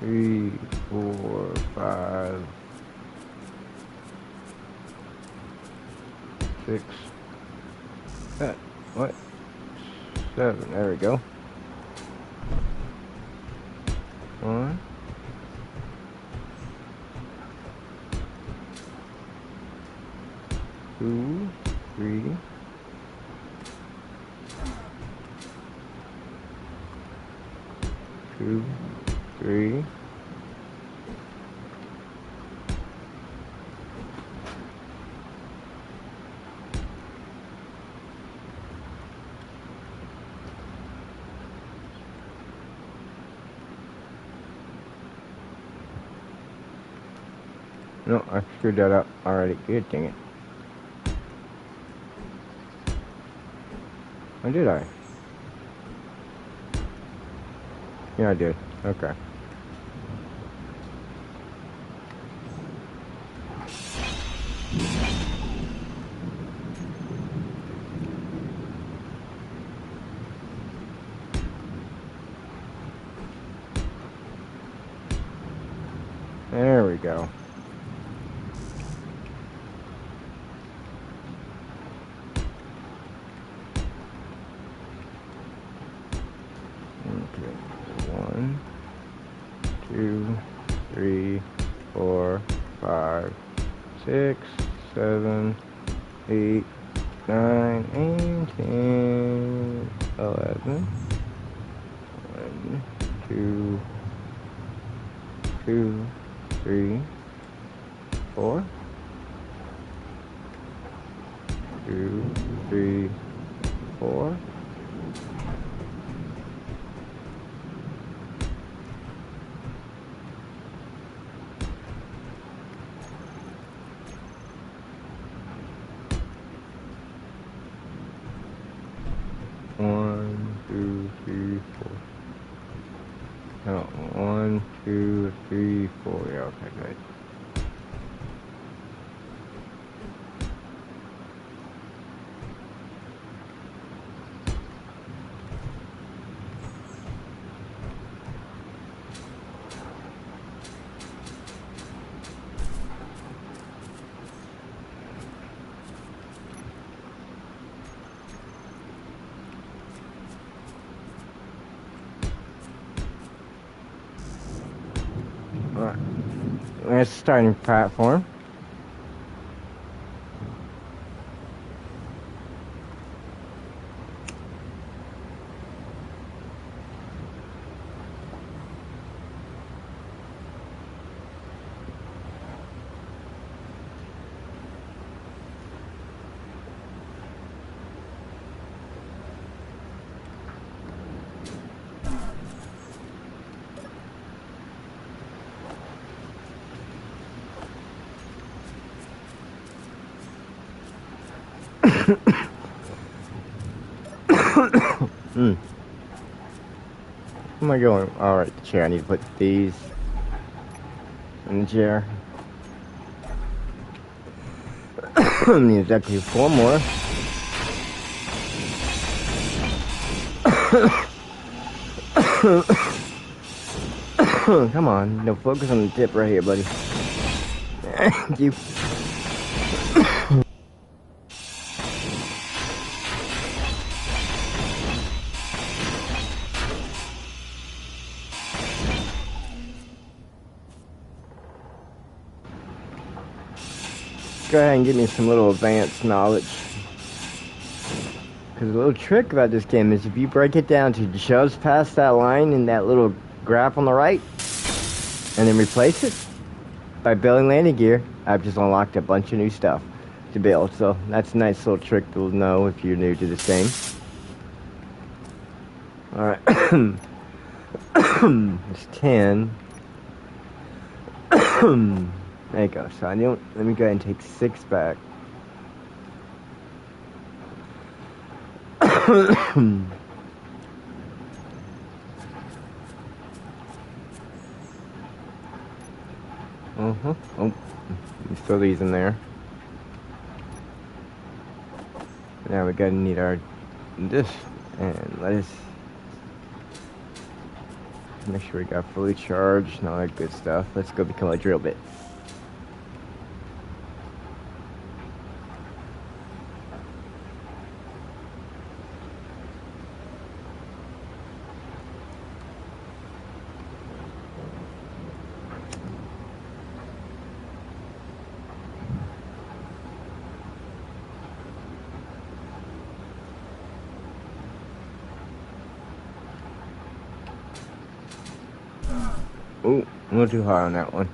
3, 4, 5, 6. What? 7. There we go. 1, 2, 3. 2, 3. No, I screwed that up already. Good, dang it. Or did I? Yeah, I did. Okay. There we go. Okay. 1, 2, 3, 4, 5, 6, 7, 8, 9, and 10, 11. 1, 2, 2, 3, 4. 2, 3, 4. One, two, three, four. No, 1, 2, 3, 4. Yeah, okay, good. Alright. That's the starting platform. Where am I going? Alright, the chair. I need to put these in the chair. Need exactly 4 more. Come on, no, focus on the tip right here, buddy. Thank you. Go ahead and give me some little advanced knowledge. Because the little trick about this game is if you break it down to just past that line in that little graph on the right, and then replace it by building landing gear, I've just unlocked a bunch of new stuff to build. So that's a nice little trick to know if you're new to this game. Alright. It's 10. There you go. So I don't. Let me go ahead and take 6 back. Oh, let's throw these in there. Now we gotta need our this and lettuce. Make sure we got fully charged and all that good stuff. Let's go become a drill bit. Ooh, a little too high on that one.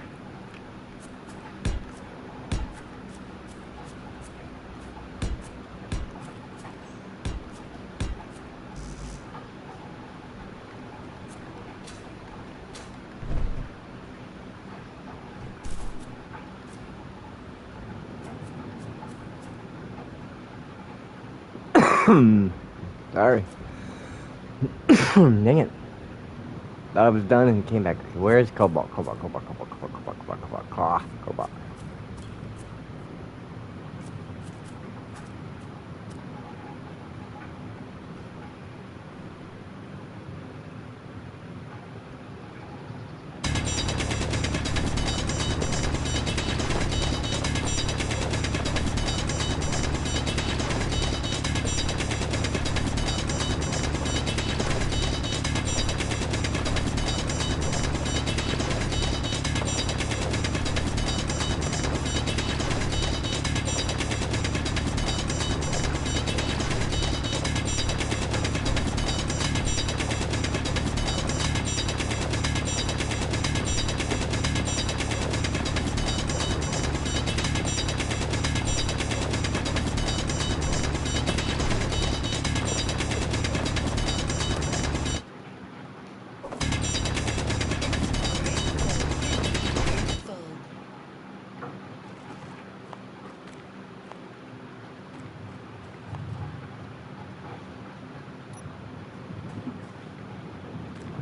Sorry. Dang it. Thought I was done and came back. Where's Cobalt? Cobalt.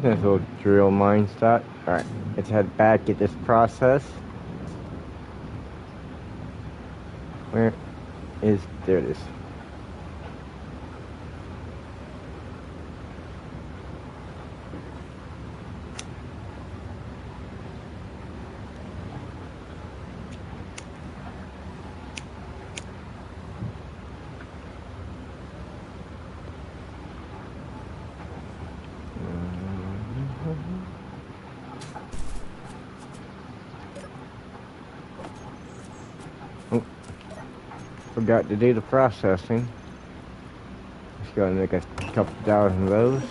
This little drill mine stop. Alright, let's head back, get this process. Where is, there it is. Oh, forgot to do the processing. Just gotta make a couple thousand of those.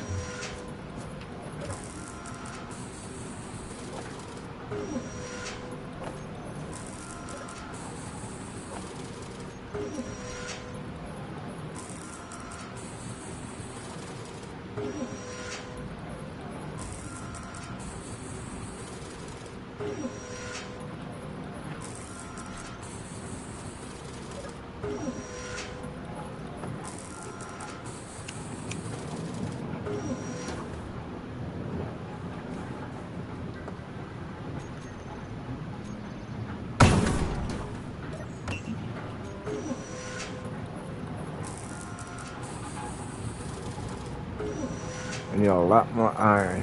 I need a lot more iron.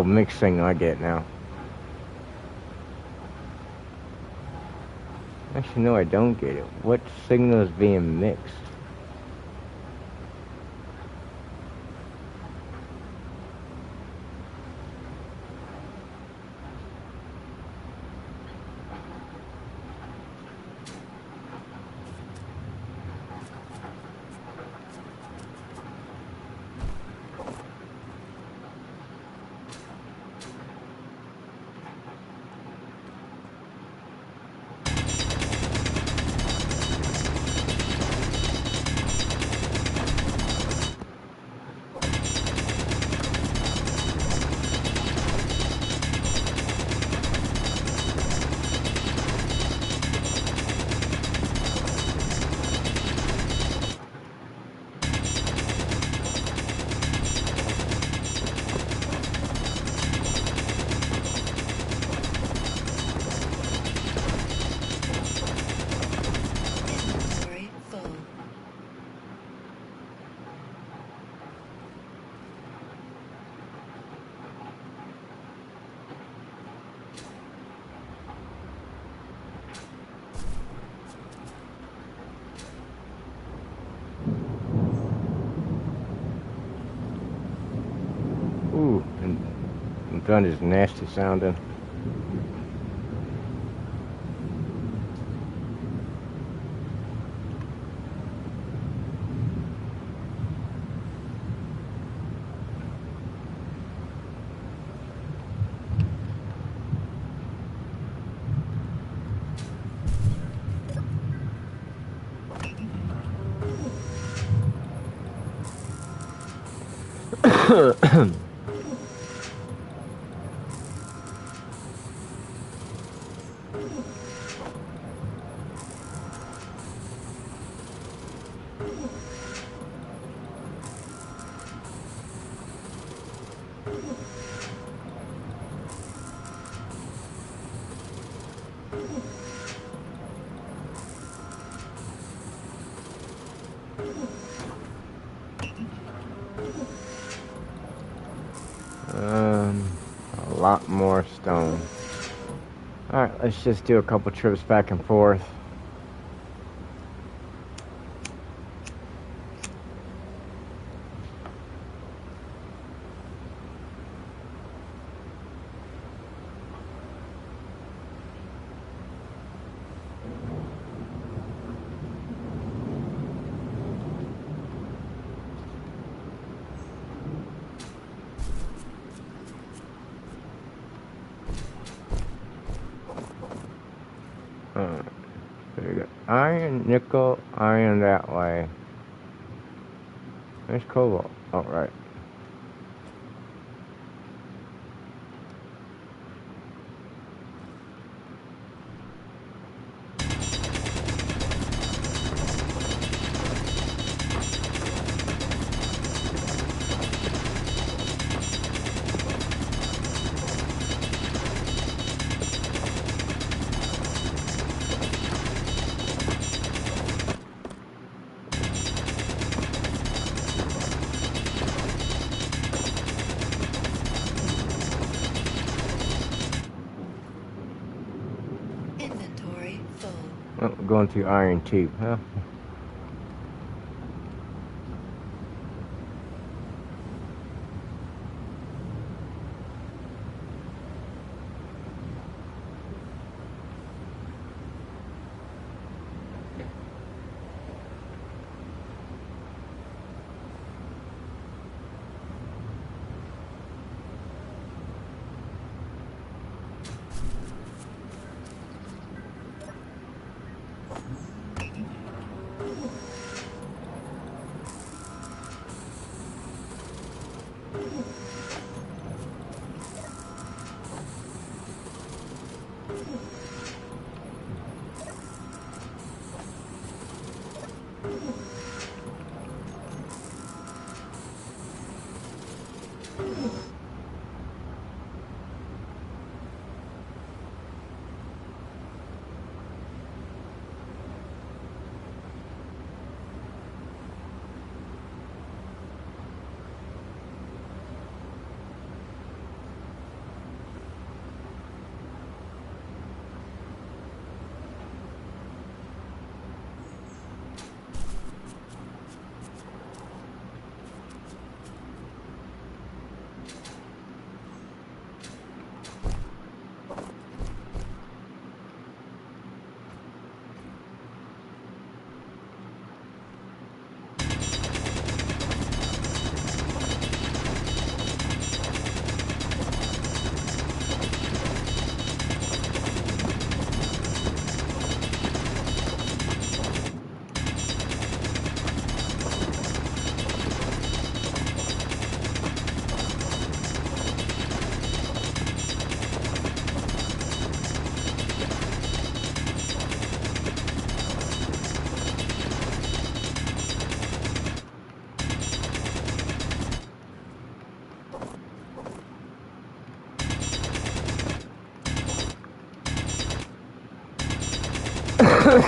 Mixing, I get now. Actually, no, I don't get it. What signal is being mixed? Ooh, and the gun is nasty sounding. A lot more stone. Alright, let's just do a couple trips back and forth. There you go. Iron, nickel, iron that way. There's cobalt. Oh, right. Inventory full. Oh, we're going through iron tube, huh?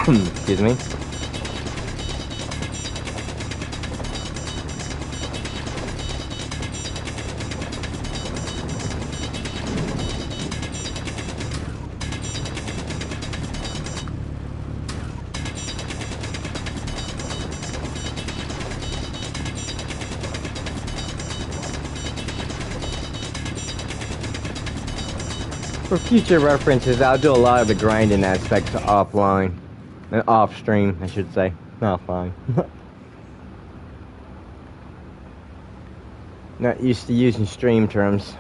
Excuse me. For future references, I'll do a lot of the grinding aspects offline. Off stream, I should say. Not offline. Not used to using stream terms.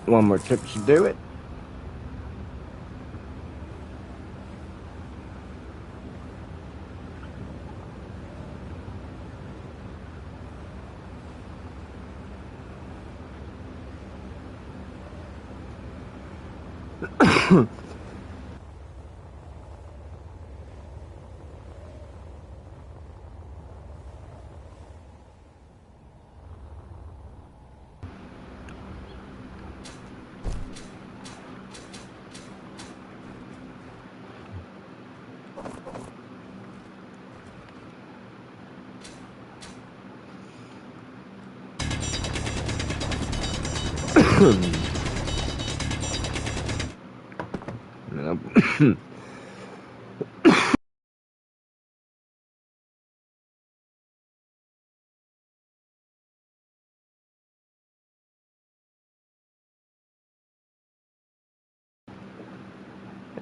One more trip should do it.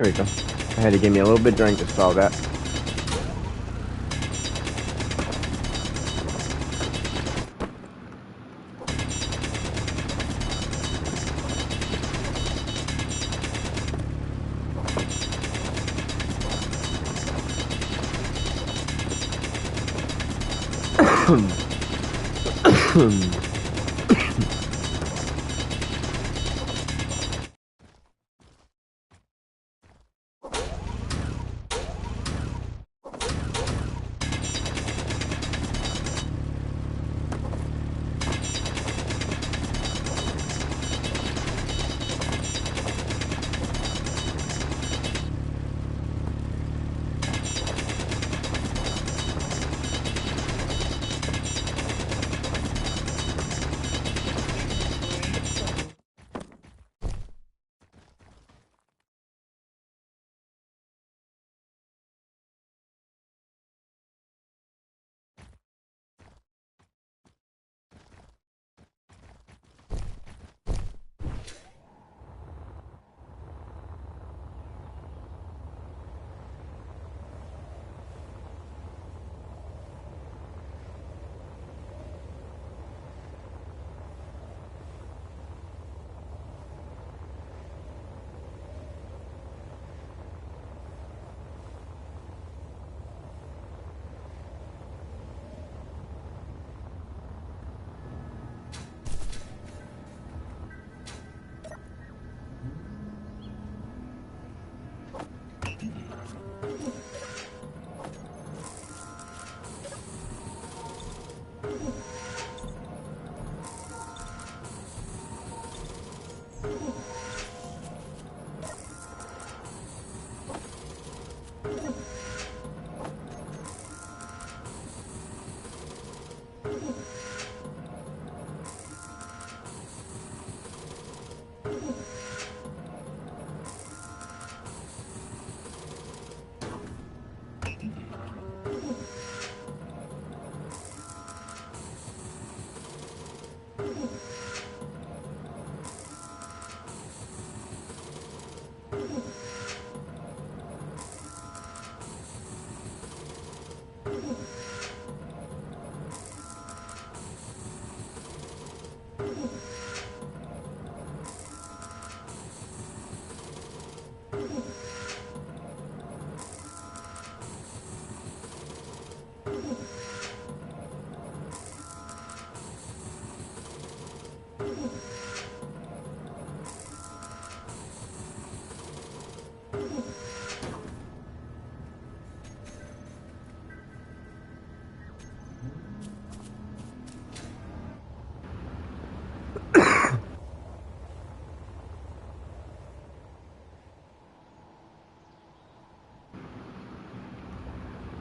There we go. I had to give me a little bit of drink to solve that.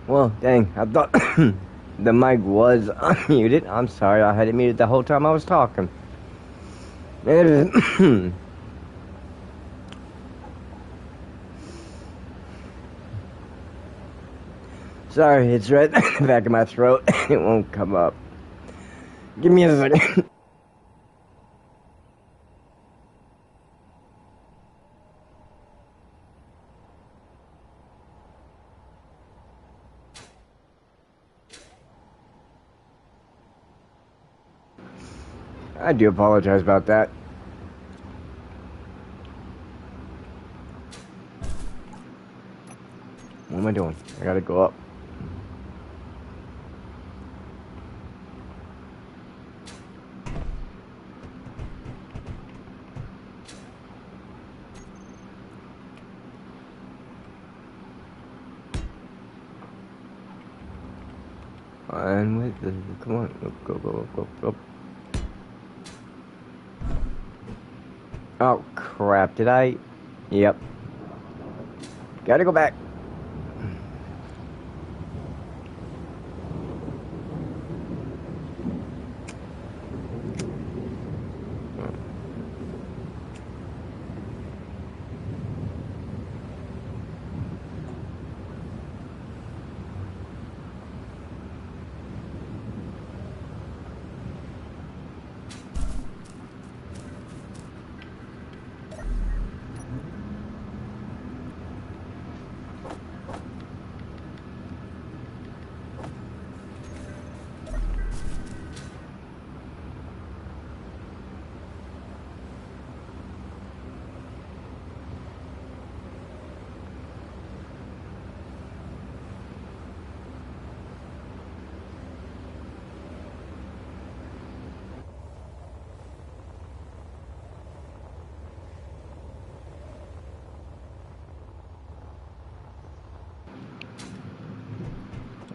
Well, dang, I thought the mic was unmuted. I'm sorry, I had it muted the whole time I was talking. Sorry, it's right in the back of my throat. It won't come up. Give me a second. I do apologize about that. What am I doing? I gotta go up. And with the, come on, go. Oh crap, did I? Yep. Gotta go back.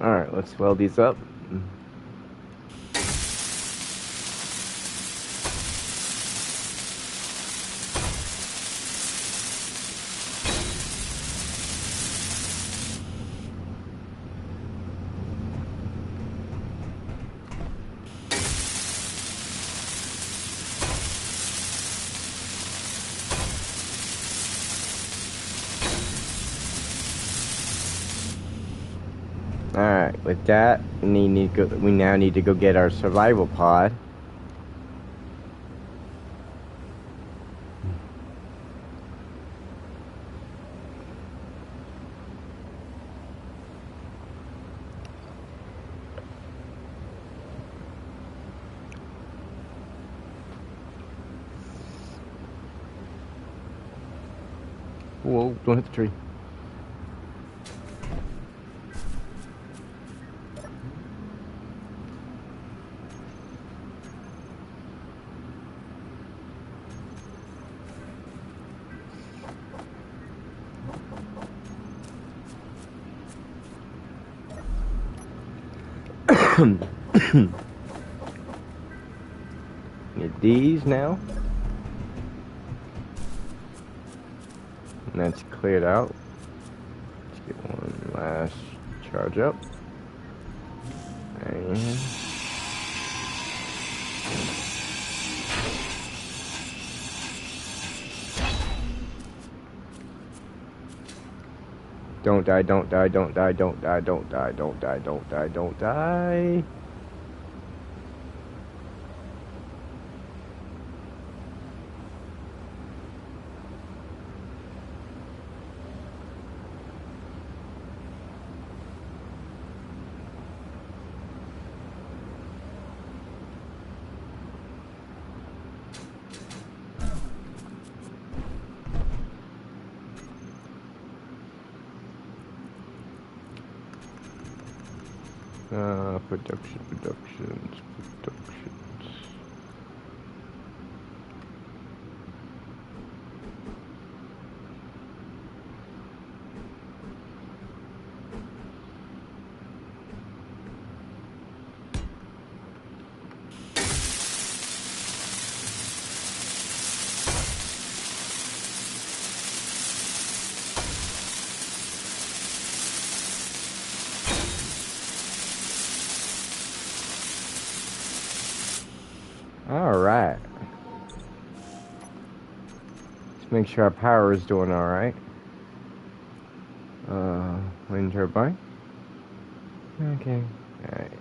Alright, let's weld these up. Alright, with that, we now need to go get our survival pod. Whoa, don't hit the tree. Get these now. And that's cleared out. Let's get one last charge up. And don't die, don't die, don't die, don't die, don't die, don't die, don't die, don't die. Productions. Alright. Let's make sure our power is doing alright. Wind turbine. Okay. Alright.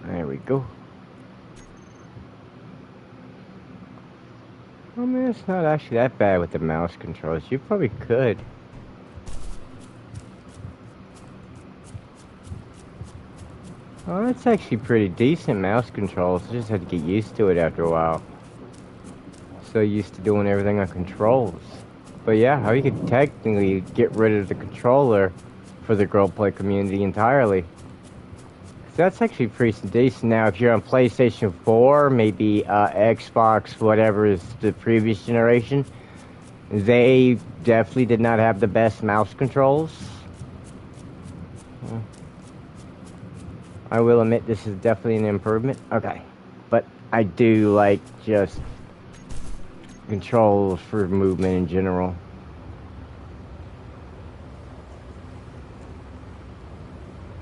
There we go. I mean, it's not actually that bad with the mouse controls. You probably could. Oh, that's actually pretty decent mouse controls. I just had to get used to it after a while. So used to doing everything on controls. But yeah, how you could technically get rid of the controller for the roleplay community entirely. That's actually pretty decent. Now, if you're on PlayStation 4, maybe Xbox, whatever is the previous generation, they definitely did not have the best mouse controls. I will admit this is definitely an improvement. Okay. But I do like just controls for movement in general.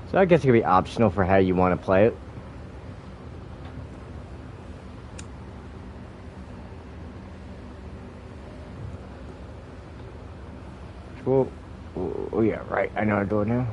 So I guess it could be optional for how you want to play it. Well, oh yeah, right. I know how to do it now.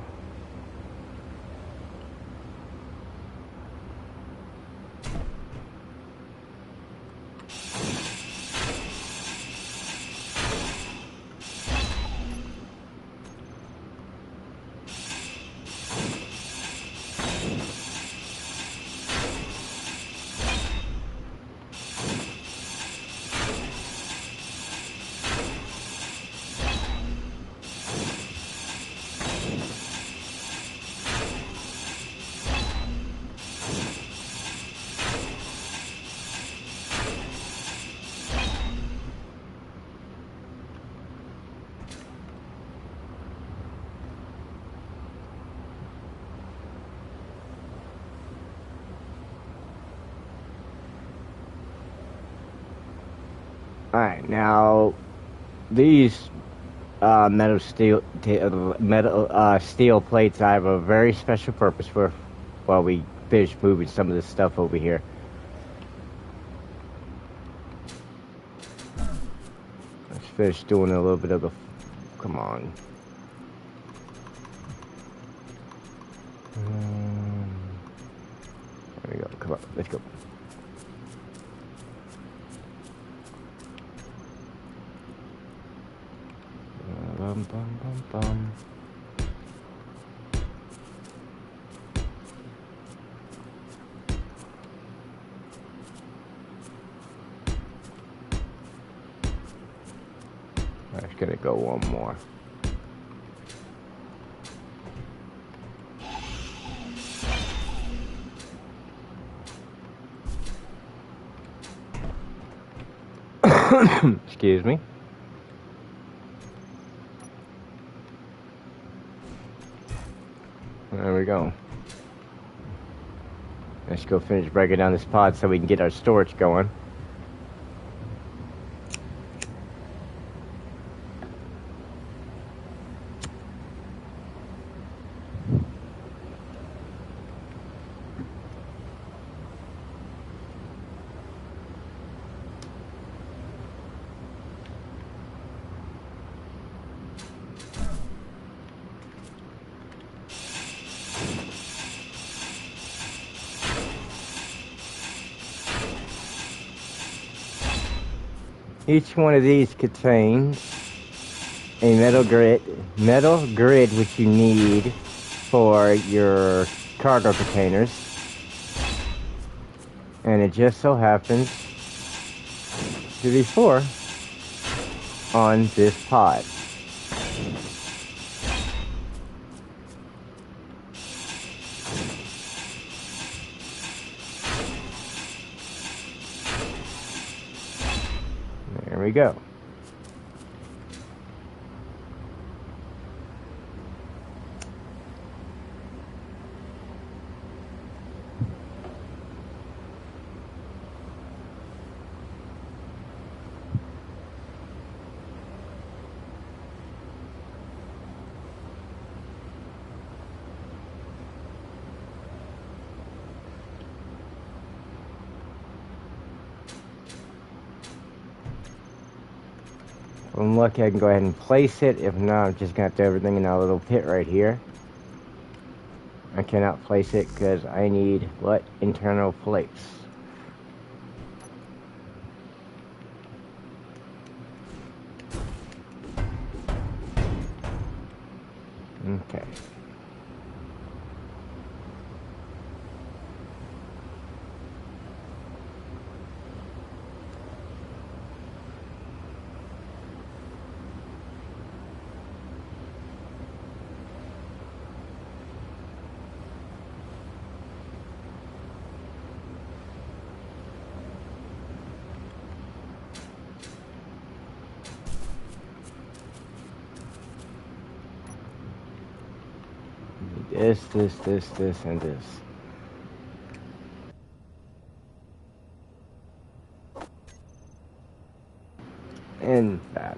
Alright, now these steel plates I have a very special purpose for while we finish moving some of this stuff over here. Let's finish doing a little bit of the... Come on. There we go. Come on, let's go. Bum, bum, bum, bum. I'm just gonna go one more. Excuse me. There we go. Let's go finish breaking down this pod so we can get our storage going. Each one of these contains a metal grid which you need for your cargo containers, and it just so happens to be 4 on this pod. we go. If I'm lucky, I can go ahead and place it. If not, I'm just going to throw everything in that little pit right here. I cannot place it because I need, what? Internal plates. Okay. This, and this. And that.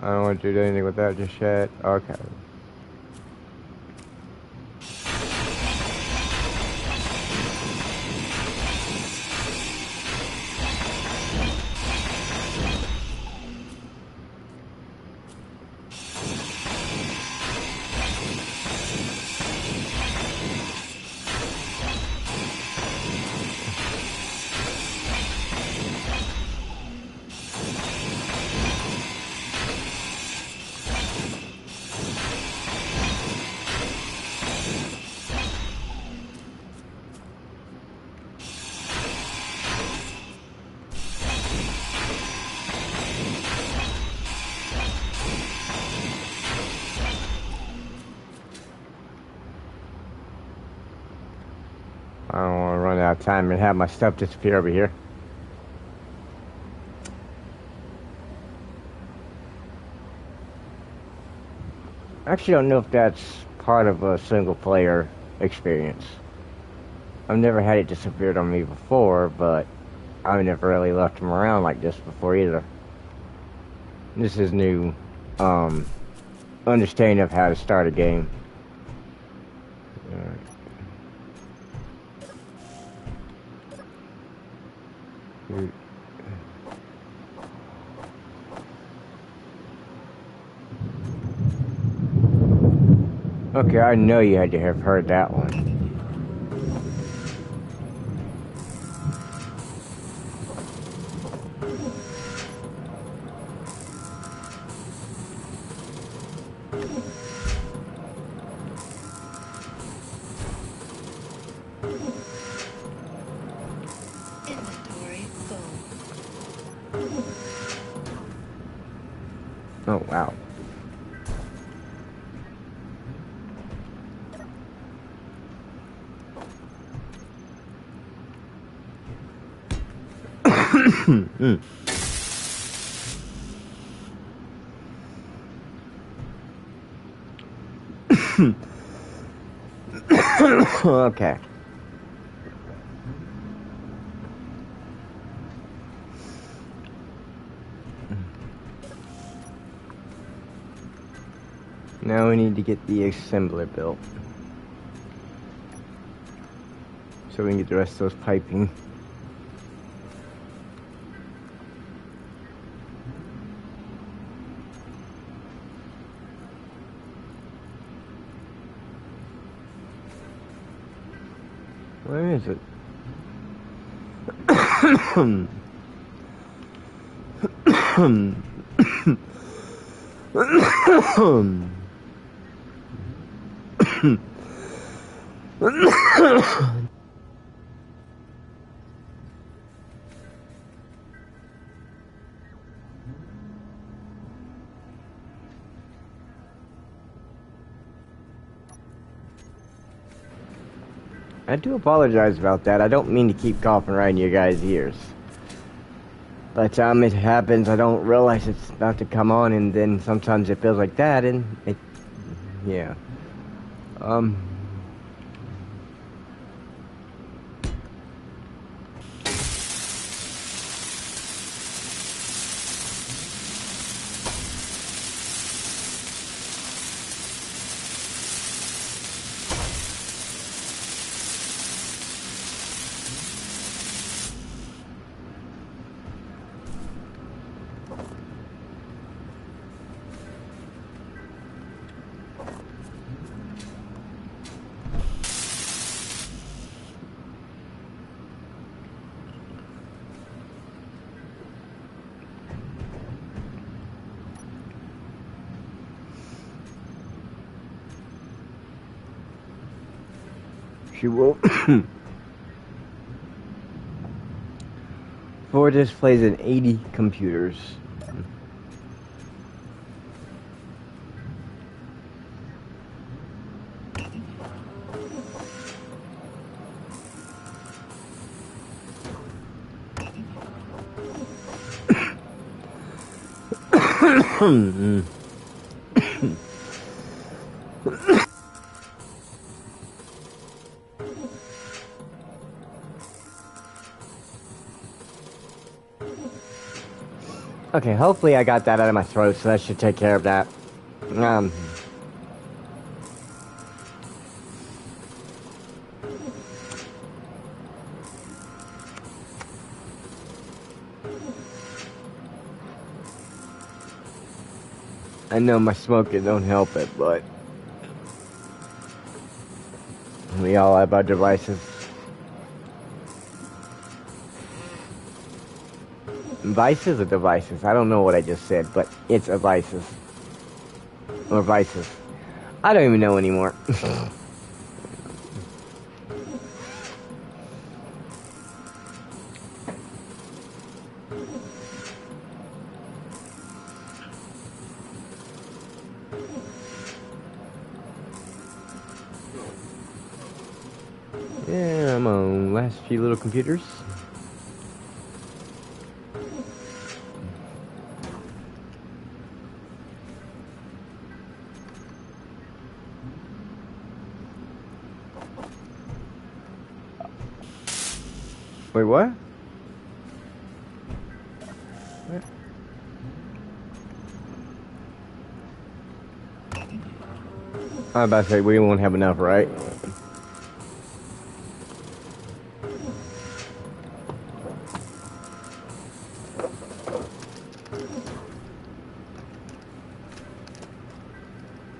I don't want to do anything with that just yet. Okay. I don't want to run out of time and have my stuff disappear over here. I actually don't know if that's part of a single player experience. I've never had it disappeared on me before, but I've never really left them around like this before either. This is new understanding of how to start a game. Okay, I know you had to have heard that one. Inventory full. Oh, wow. Mm. Okay. Now we need to get the assembler built, so we can get the rest of those piping. Where is it? I do apologize about that. I don't mean to keep coughing right in your guys' ears. By the time it happens, I don't realize it's about to come on, and then sometimes it feels like that, and it... Yeah. She will... Four displays and 80 computers. Okay, hopefully I got that out of my throat, so that should take care of that. I know my smoking don't help it, but we all have our devices. Vices or devices? I don't know what I just said, but it's a vices. Or vices. I don't even know anymore. Yeah, I'm on last few little computers. Wait, what? I'm about to say, we won't have enough, right?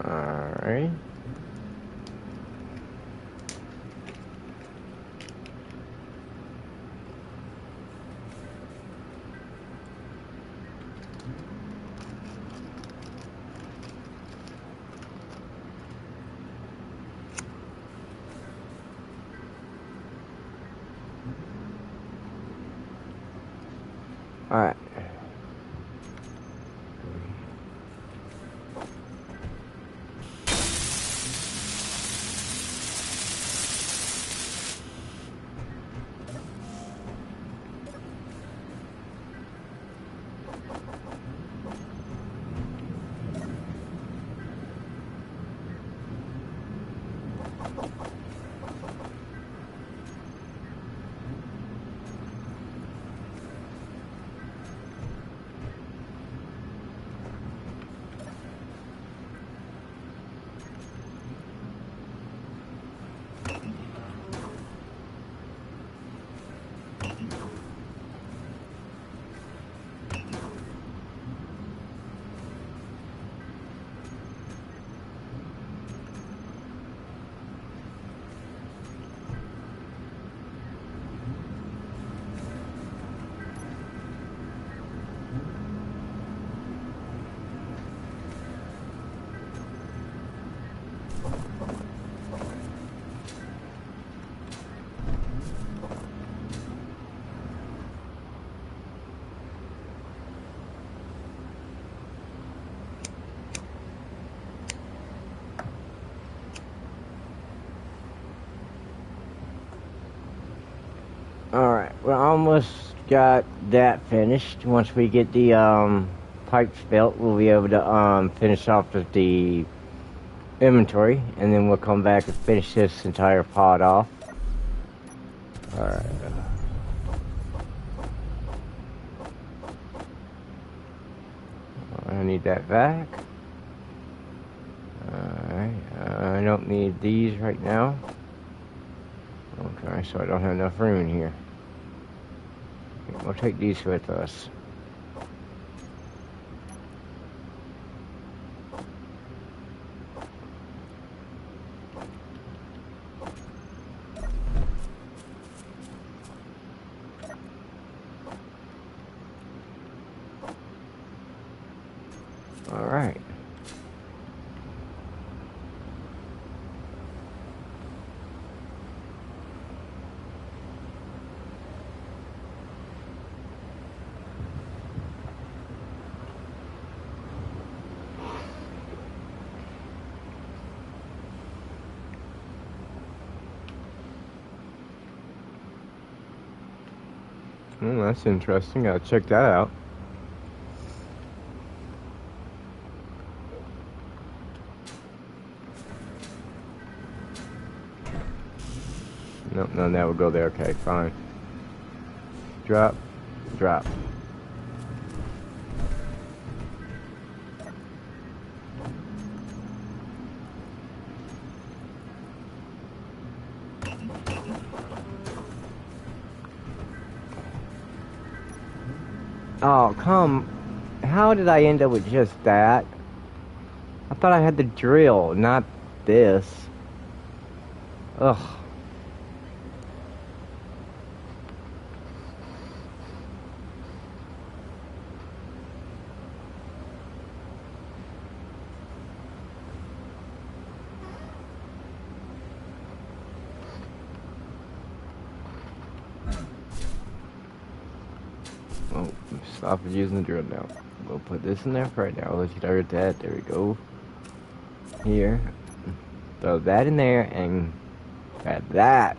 Alright. Alright. Alright, we almost got that finished. Once we get the pipes built, we'll be able to finish off with the inventory, and then we'll come back and finish this entire pod off. Alright. I need that back. Alright, I don't need these right now. Okay, so I don't have enough room in here. We'll take these with us. All right. That's interesting. I'll check that out. Nope, none of that will go there. Okay, fine. Drop, drop. Oh, how did I end up with just that? I thought I had the drill, not this. Ugh. Oh, stop using the drill now. We'll put this in there for right now. Let's start that. There we go. Here. Throw that in there and add that.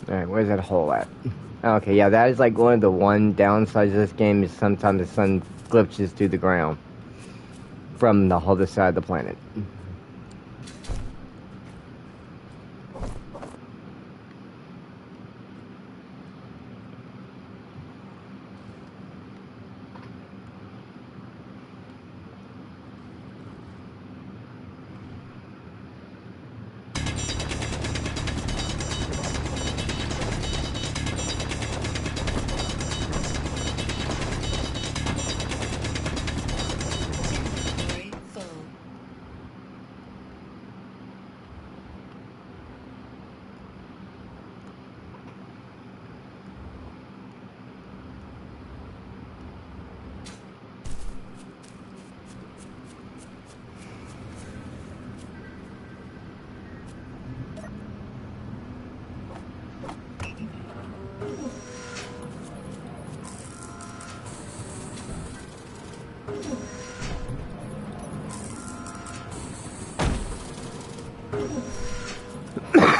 Alright, where's that hole at? Okay, yeah, that is like one of the downsides of this game is sometimes the sun glitches through the ground from the other side of the planet.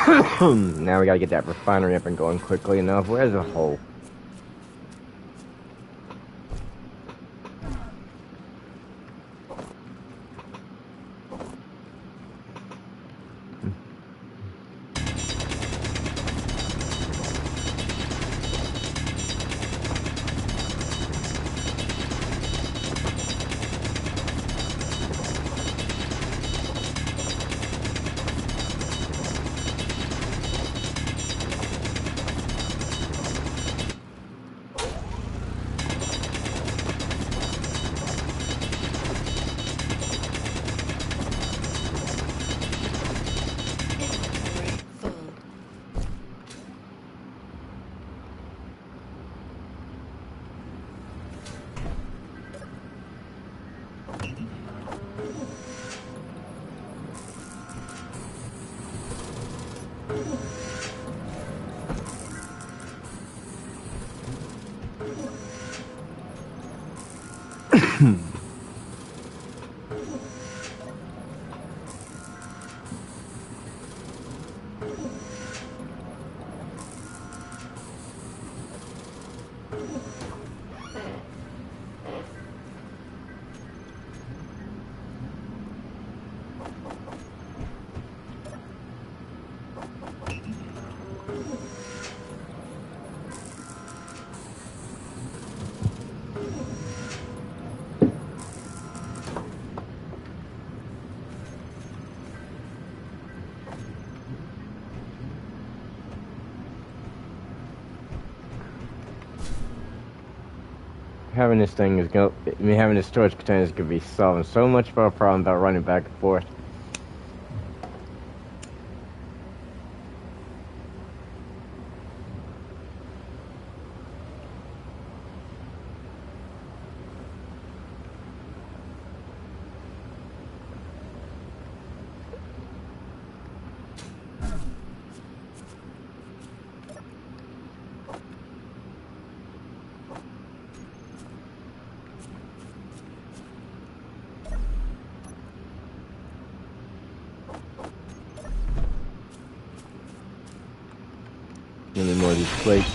Now we gotta get that refinery up and going quickly enough. Where's the hole? Inventory full. Having this thing is going having this storage container is gonna be solving so much of our problem about running back and forth. Any more of these plates.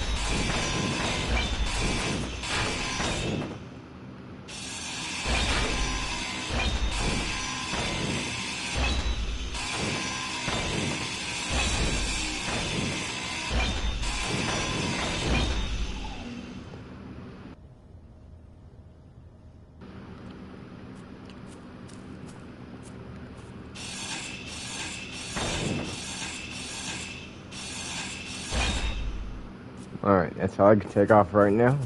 Alright, that's all I can take off right now.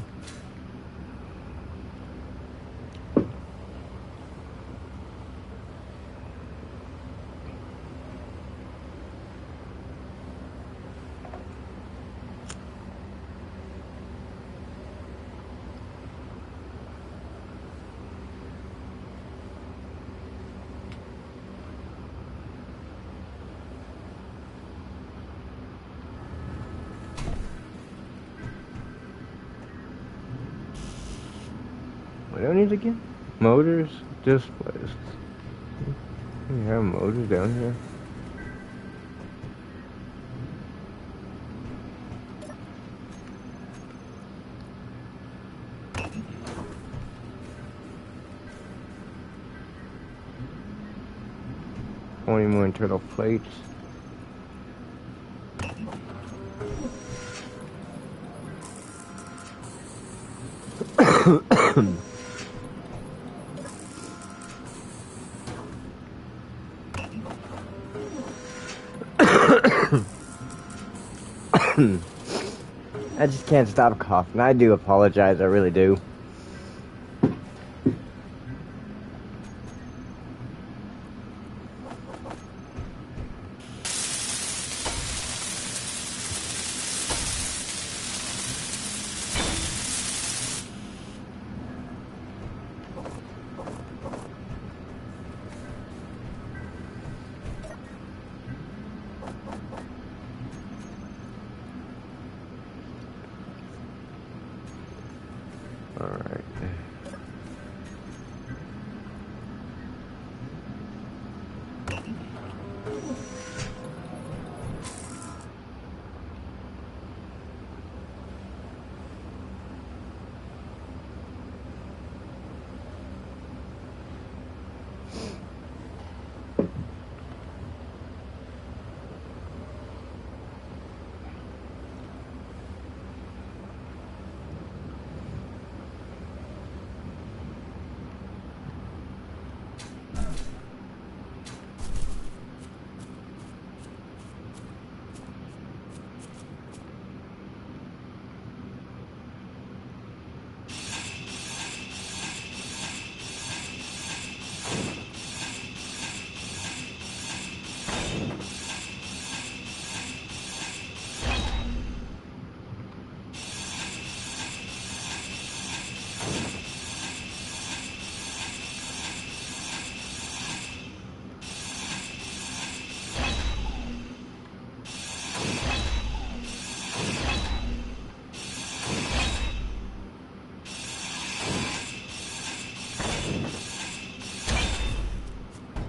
What do I need again? Motors displaced. We have motors down here. Twenty more internal plates. I just can't stop coughing. I do apologize, I really do.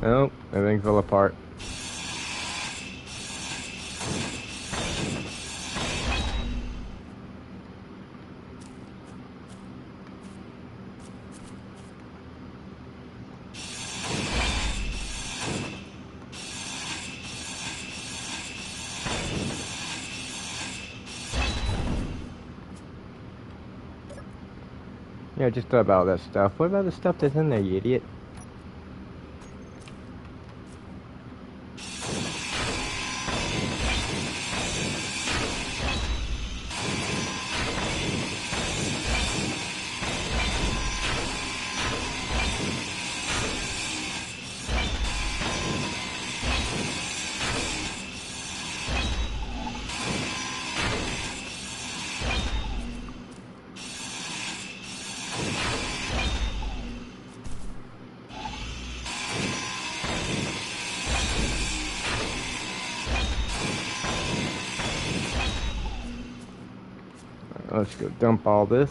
Oh, everything fell apart. Yeah, just thought about that stuff. What about the stuff that's in there, you idiot? Let's go dump all this.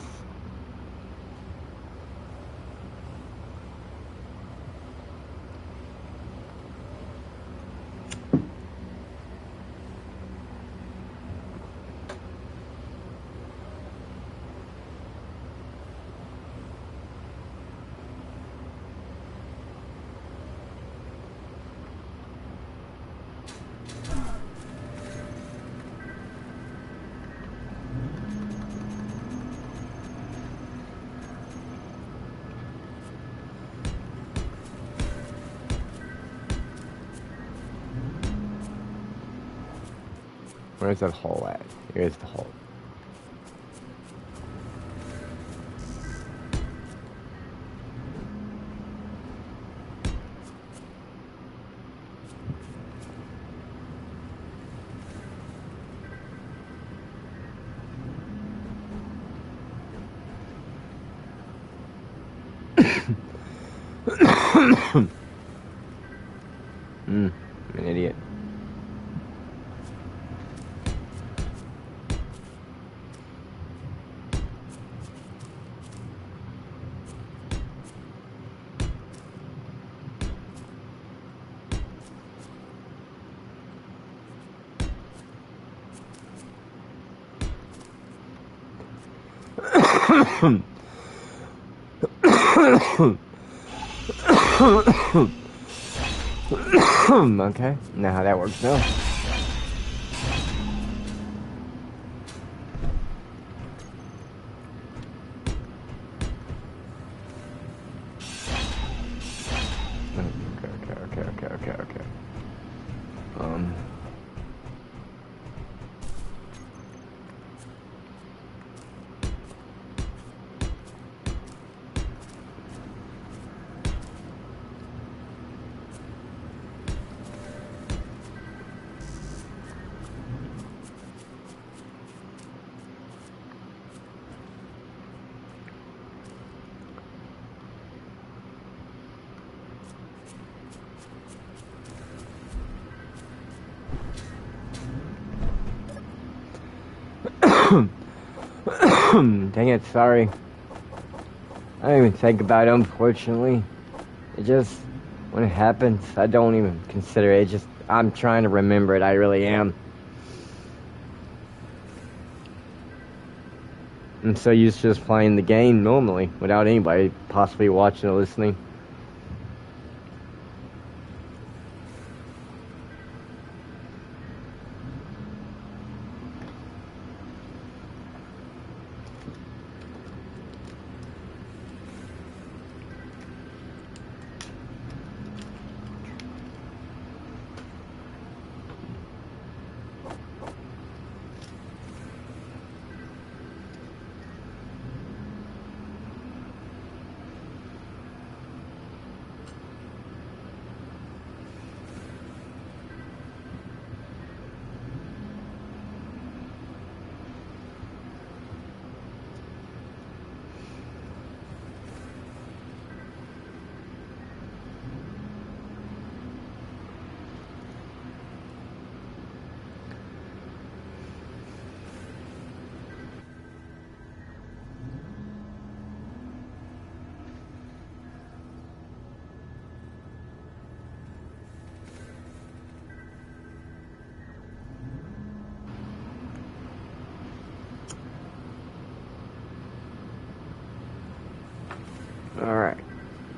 Where's that hole at? Here's the hole. I'm an idiot. Okay, now how that works now. Okay. Dang it, sorry. I don't even think about it, unfortunately. It just, when it happens, I don't even consider it. I'm trying to remember it, I really am. I'm so used to just playing the game normally, without anybody possibly watching or listening.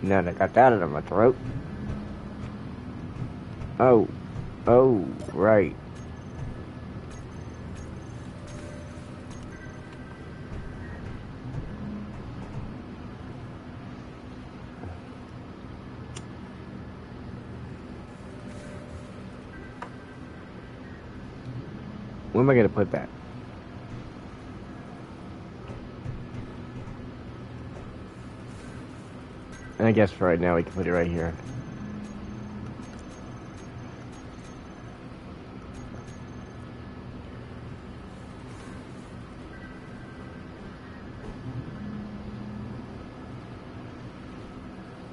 Now that I got that out of my throat. Oh, right. Where am I gonna put that? And I guess for right now we can put it right here.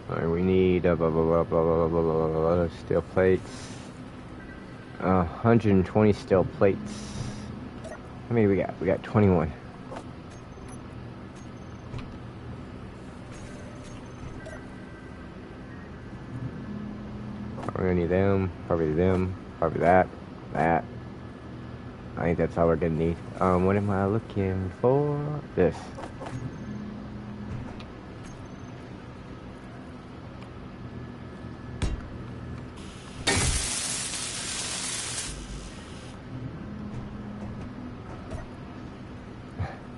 Alright, we need blah, blah, blah, blah, blah, blah, blah, blah, blah, steel plates. 120 steel plates. How many we got? We got 21. We're gonna need them, probably that. I think that's all we're gonna need. What am I looking for? This.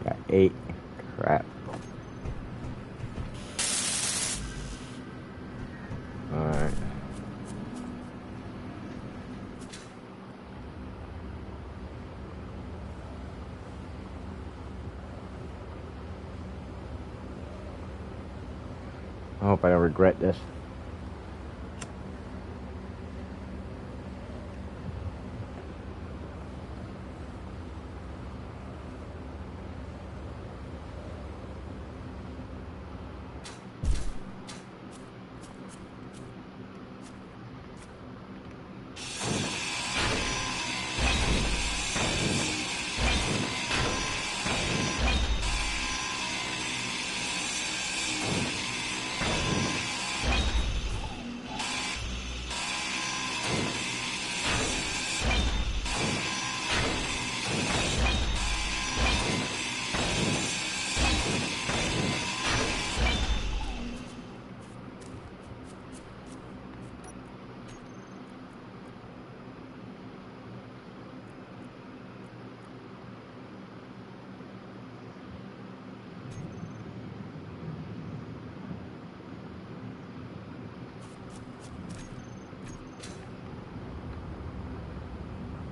Got 8. Crap. Alright. I hope I don't regret this.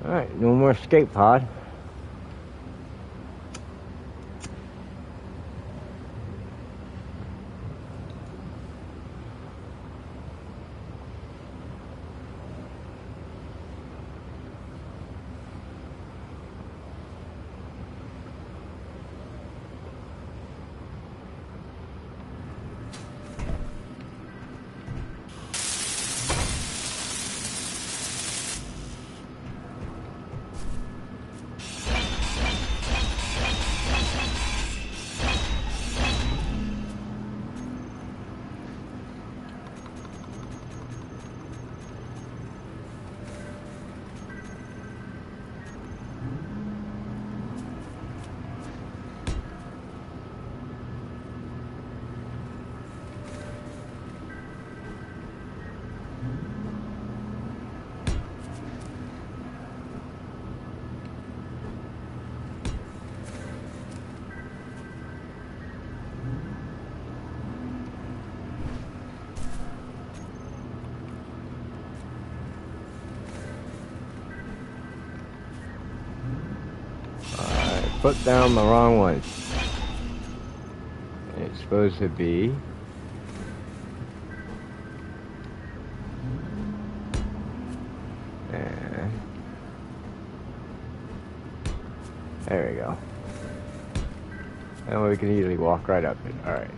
Alright, no more escape pod. Put down the wrong one. It's supposed to be there we go. And we can easily walk right up it. Alright.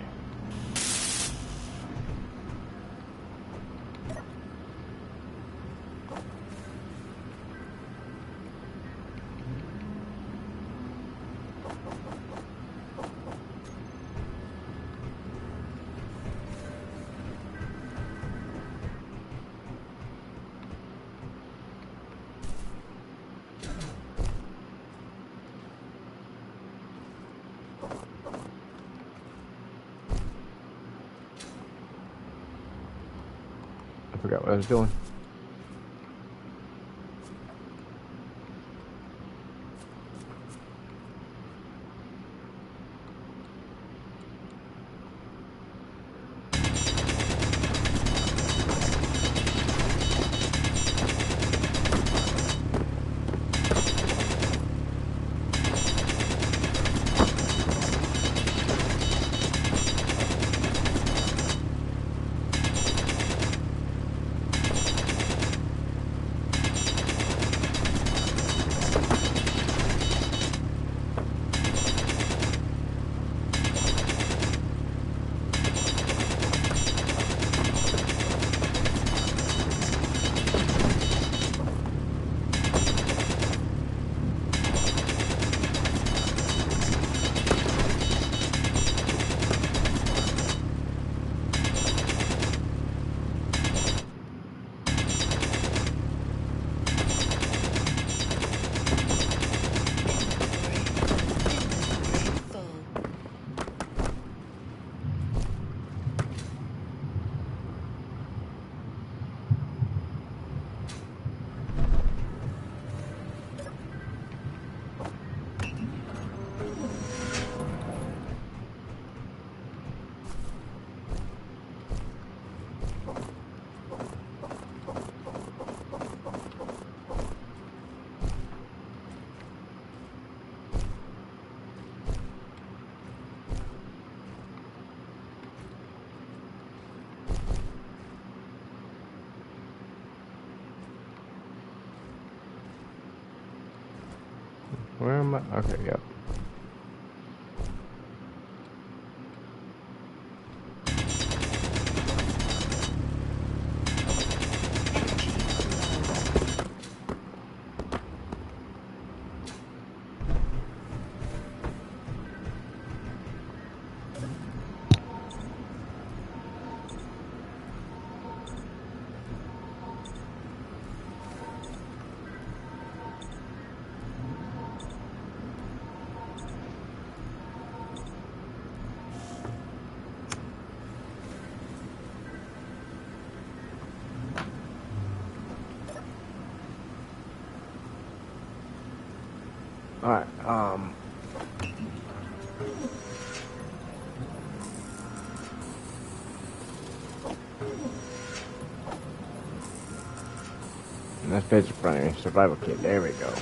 forgot what I was doing. Inventory full. Where am I? Okay, yep. Alright, and that's basic primary survival kit. There we go.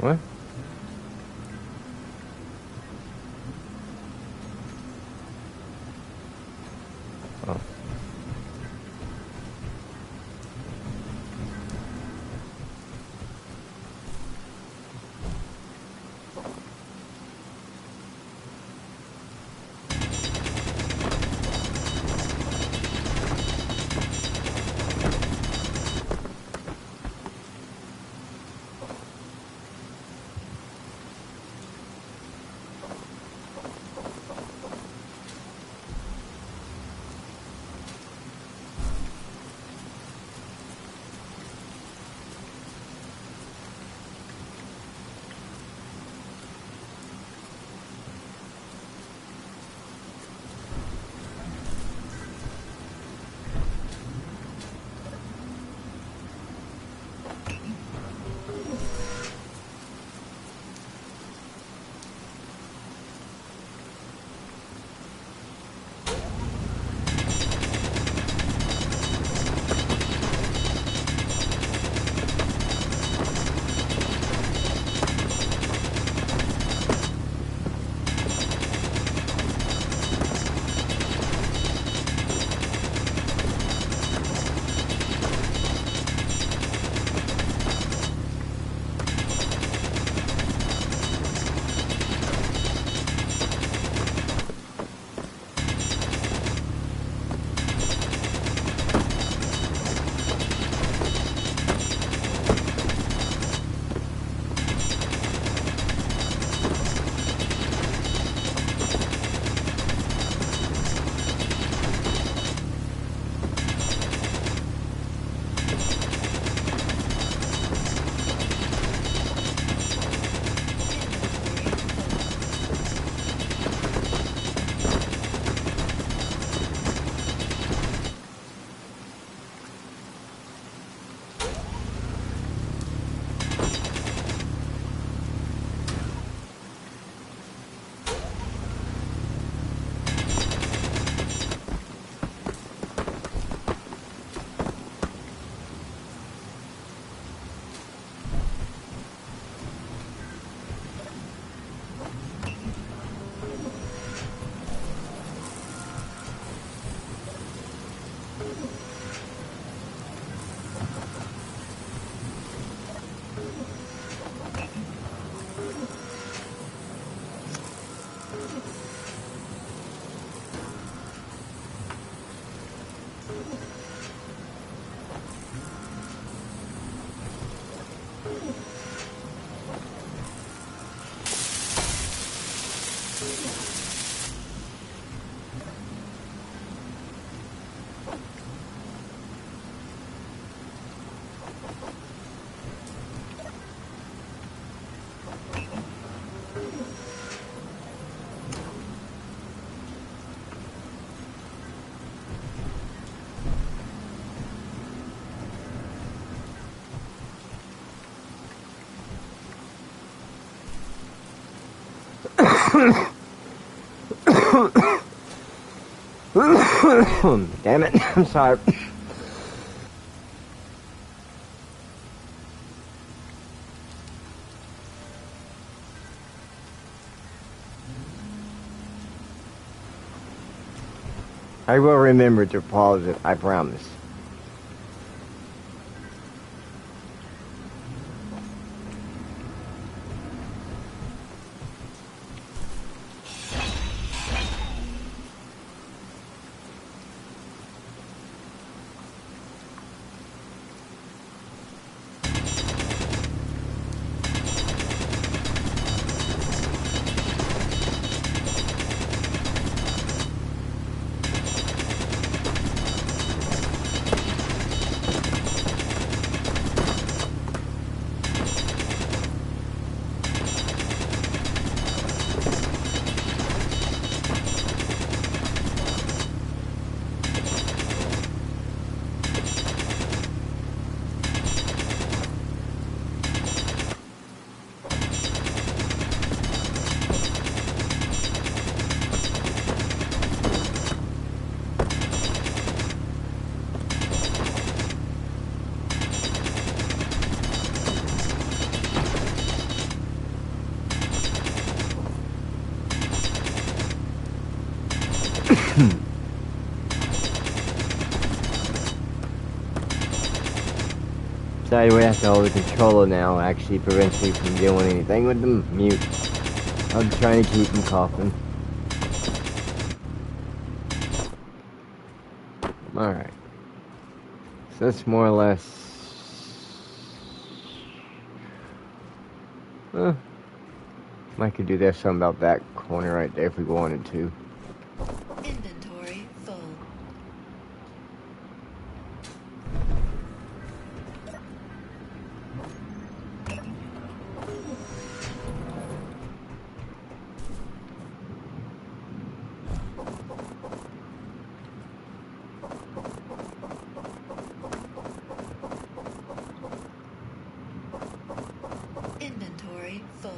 What? Oh. Damn it, I'm sorry. I will remember to pause it, I promise. Sorry, we have to hold the controller now. Actually prevents me from doing anything with them. Mute. I'm trying to keep him coughing. Alright. So that's more or less... I could do that, something about that corner right there if we wanted to. Inventory full. Inventory full.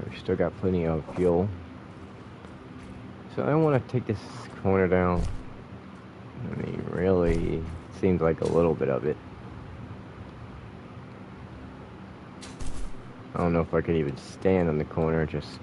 We still got plenty of fuel. So I want to take this corner down. I mean, really, seems like a little bit of it. I don't know if I could even stand on the corner, just...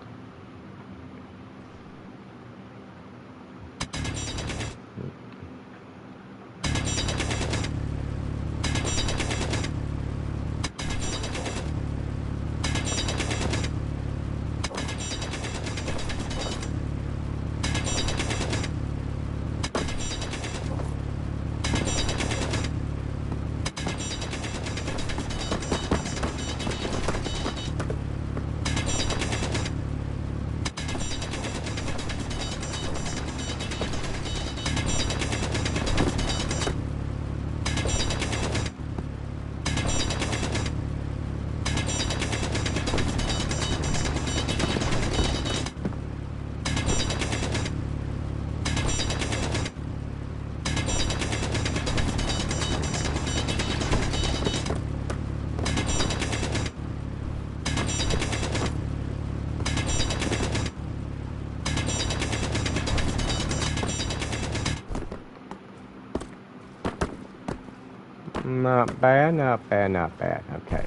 Not bad, not bad, not bad. Okay.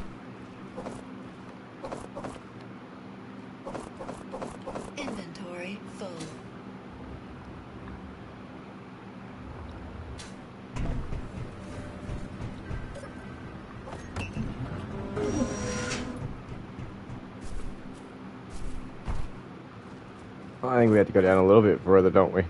Inventory full. I think we have to go down a little bit further, don't we?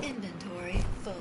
Inventory full.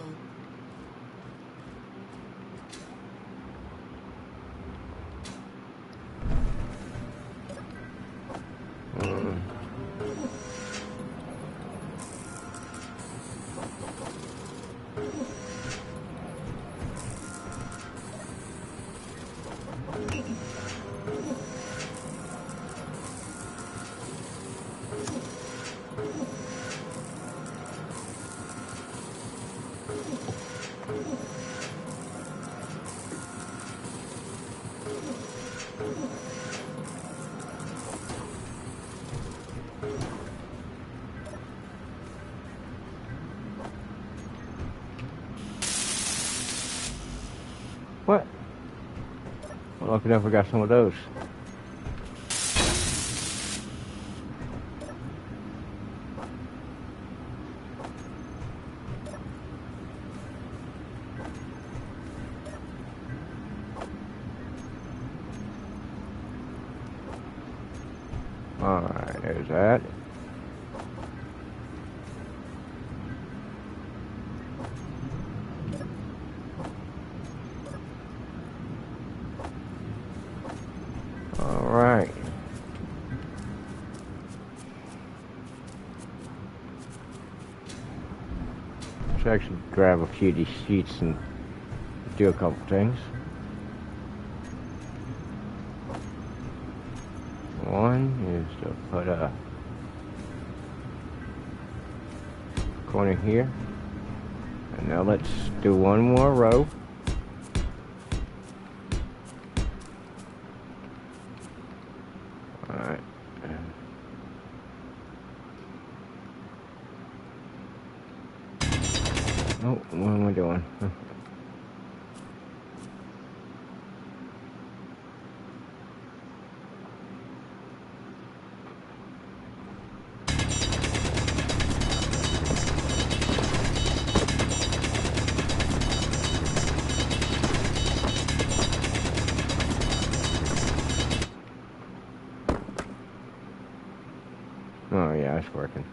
What? Well, lucky enough, we got some of those. Alright, there's that. Alright. Let's actually grab a few of these sheets and do a couple things. One is to put a corner here. And now let's do one more row. Alright. Oh, what am I doing? Oh yeah, it's working.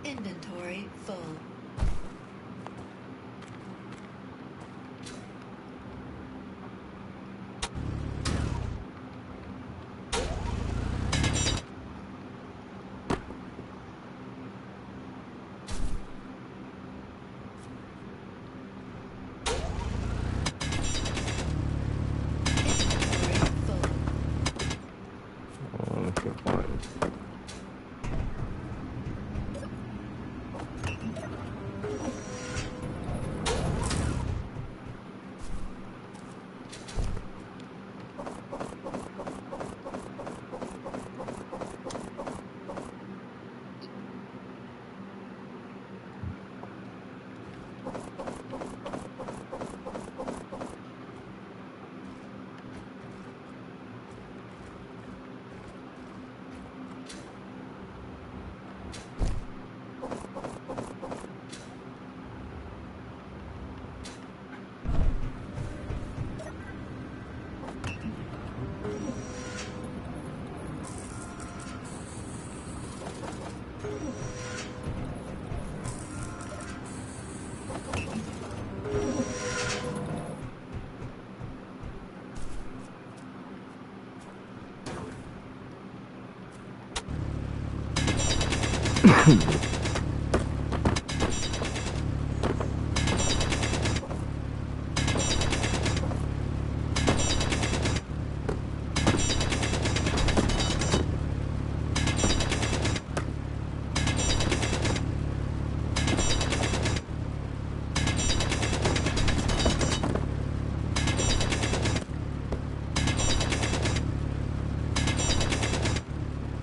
Inventory full. Inventory full. Oh, good one.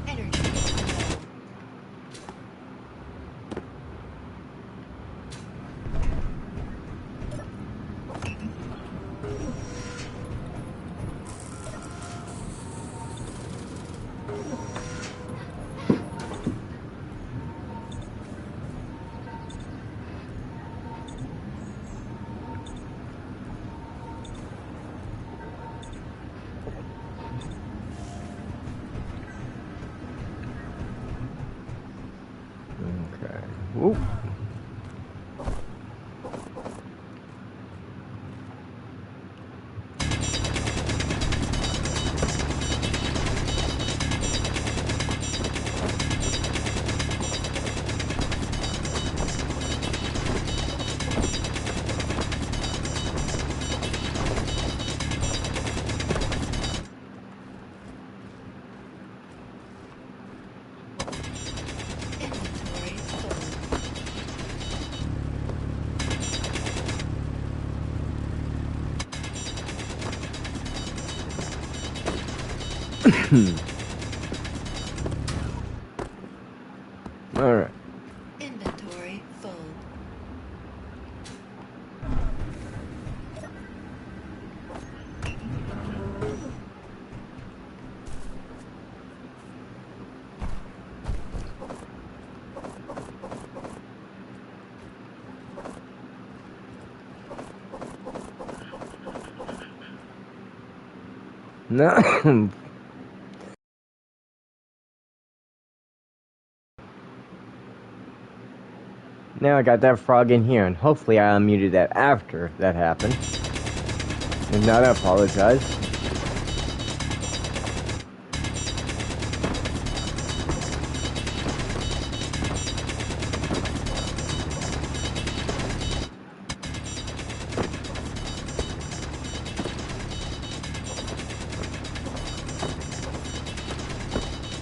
Energy low. Okay. Whoop. Inventory full. All right. Inventory full. No. Now I got that frog in here, and hopefully I unmuted that after that happened. If not, I apologize.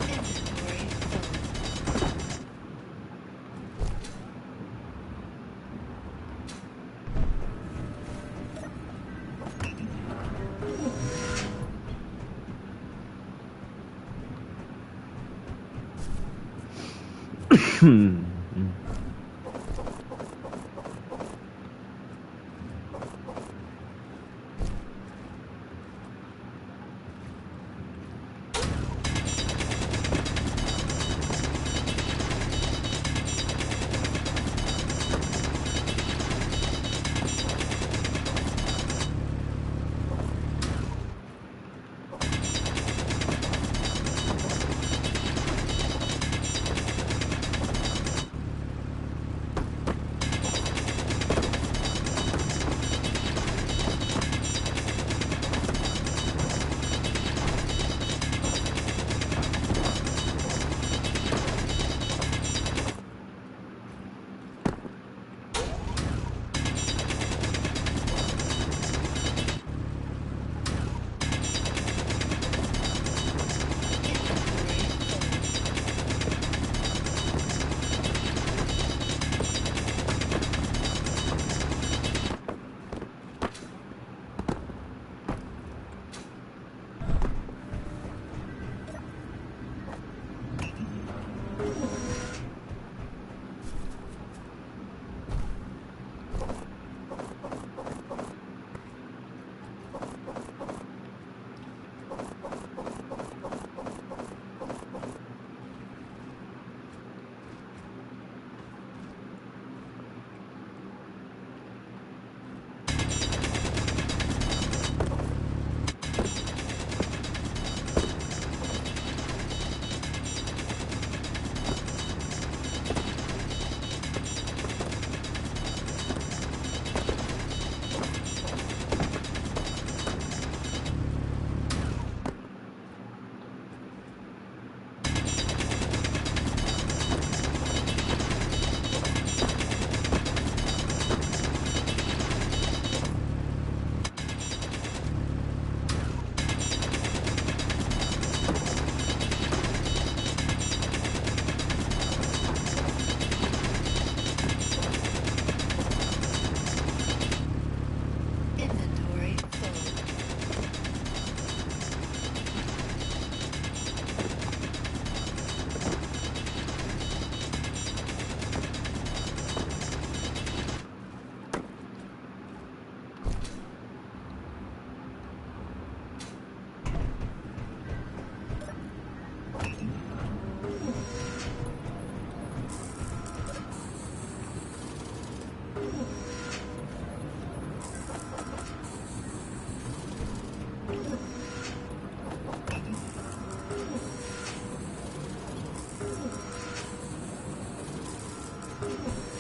Inventory full.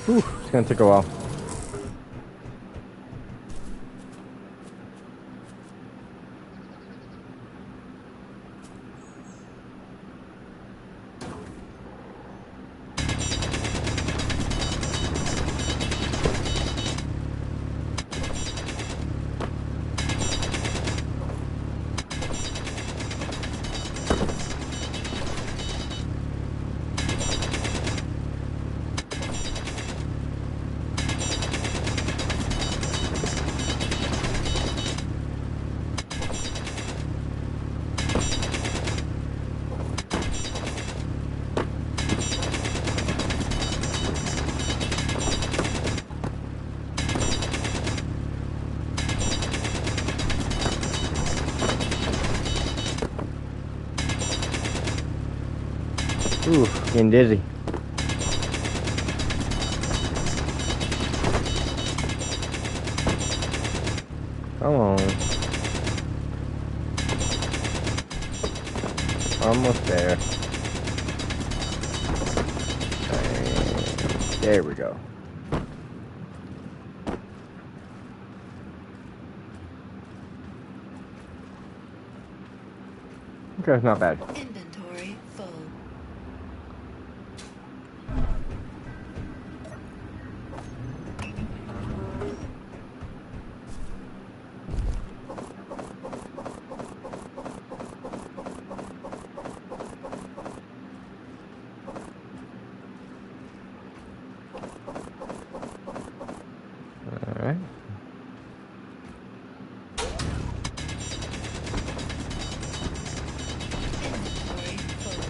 Whew, it's gonna take a while. Ooh, getting dizzy. Come on. Almost there. And there we go. Okay, not bad. Inventory full. Alright. Inventory full.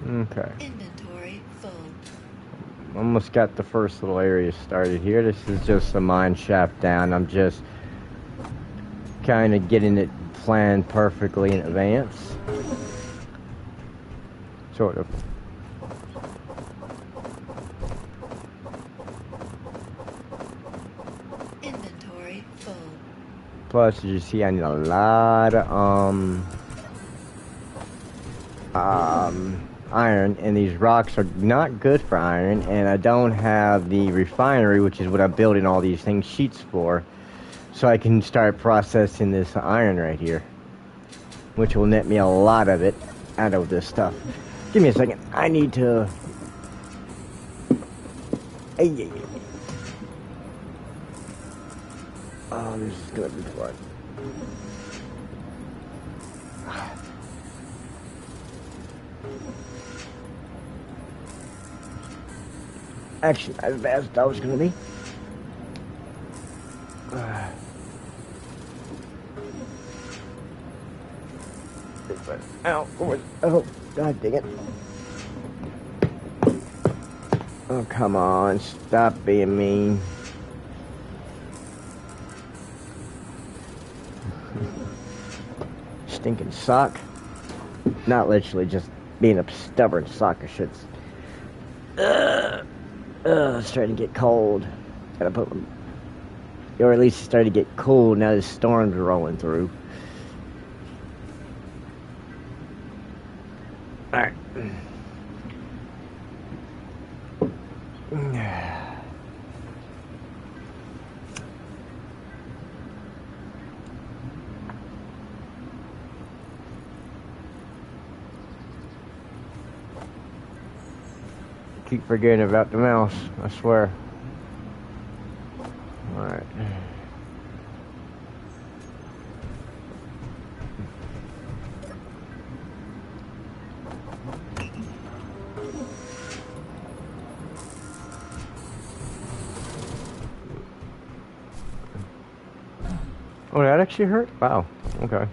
Okay. Inventory full. Almost got the first little area started here. This is just a mine shaft down. I'm just kind of getting it planned perfectly in advance. Sort of. Inventory full. Plus, as you see, I need a lot of iron, and these rocks are not good for iron, and I don't have the refinery, which is what I'm building all these things sheets for, so I can start processing this iron right here, which will net me a lot of it out of this stuff. Give me a second. I need to... Hey. Oh, this is gonna be fun. Actually, as fast as I was gonna be. Ow, oh, god dang it. Oh, come on, stop being mean. Stinking sock. Not literally, just being a stubborn sock of shits. It's starting to get cold. Gotta put them. Or at least it's starting to get cool now the storm's rolling through. Alright. Keep forgetting about the mouse, I swear. Alright. Oh, that actually hurt? Wow. Okay.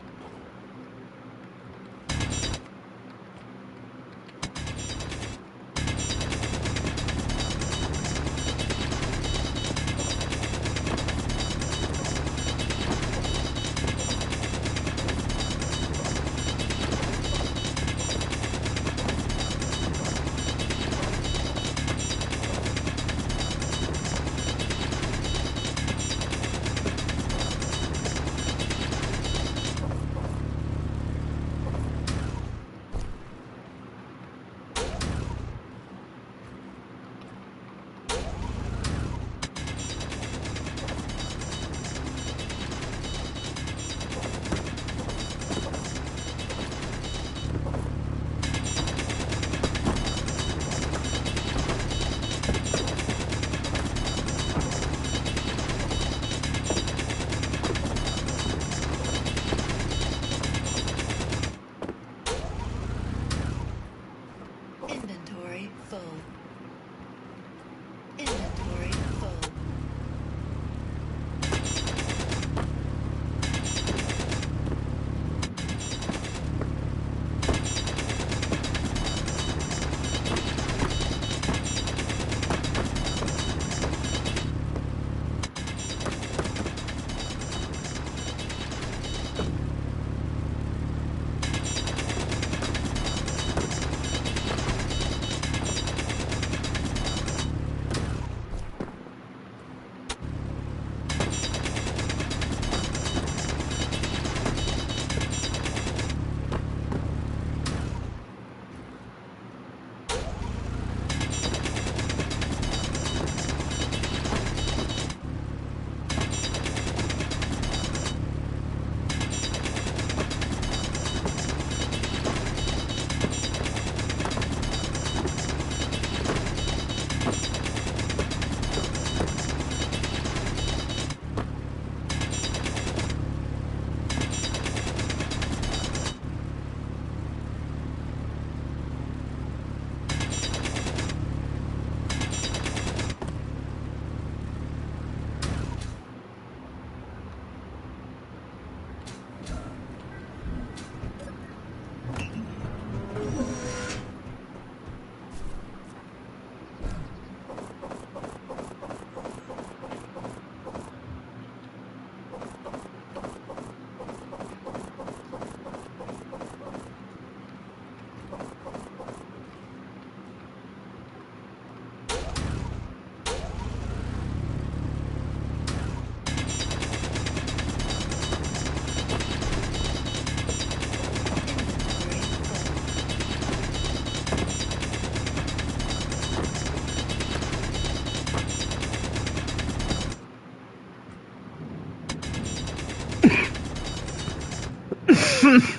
Inventory full. Inventory full. Inventory full.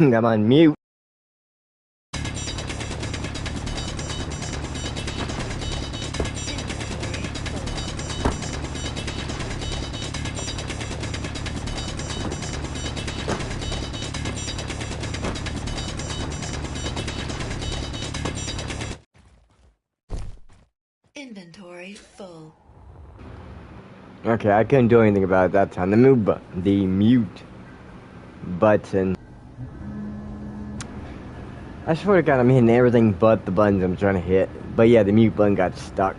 I'm on mute. Inventory full. Inventory full. Okay, I couldn't do anything about it that time. The mute button. I swear to God, I'm hitting everything but the buttons I'm trying to hit. But yeah, the mute button got stuck.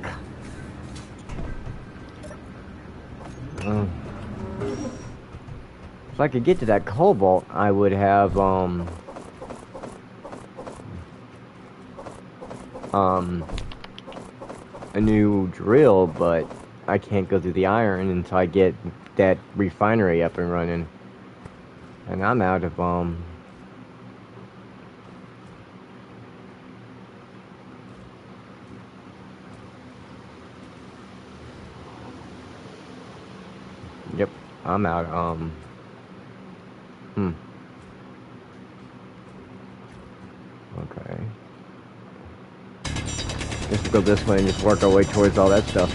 If I could get to that cobalt, I would have a new drill, but I can't go through the iron until I get that refinery up and running. And I'm out of yep, I'm out. Okay. Guess we'll go this way and just work our way towards all that stuff.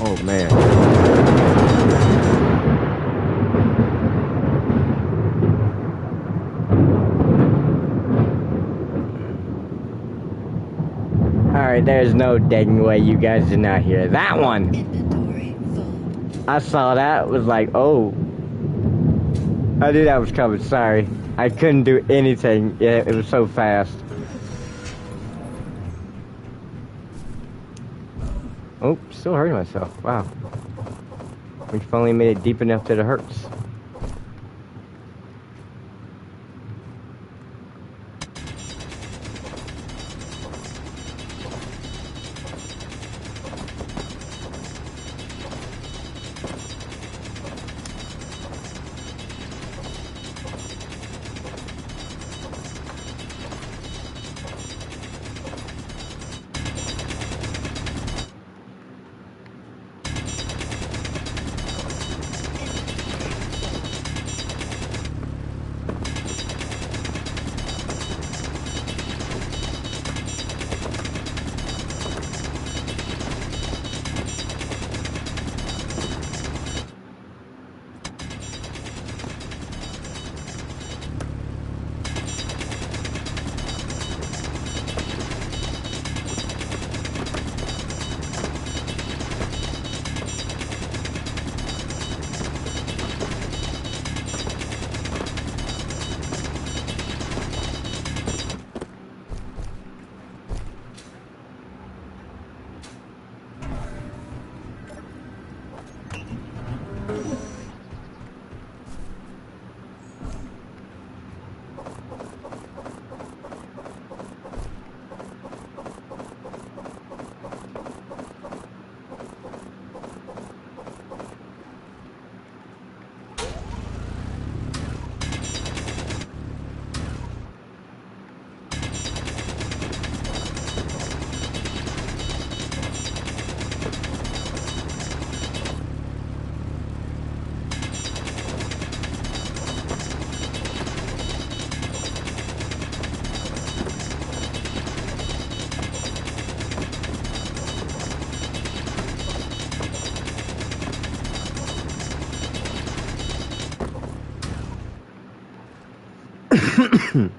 Oh man. Alright, there's no dang way you guys did not hear that one. Inventory full. I saw that, was like, oh. I knew that was coming, sorry. I couldn't do anything. Yeah, it was so fast. Oh, still hurting myself. Wow. We finally made it deep enough that it hurts.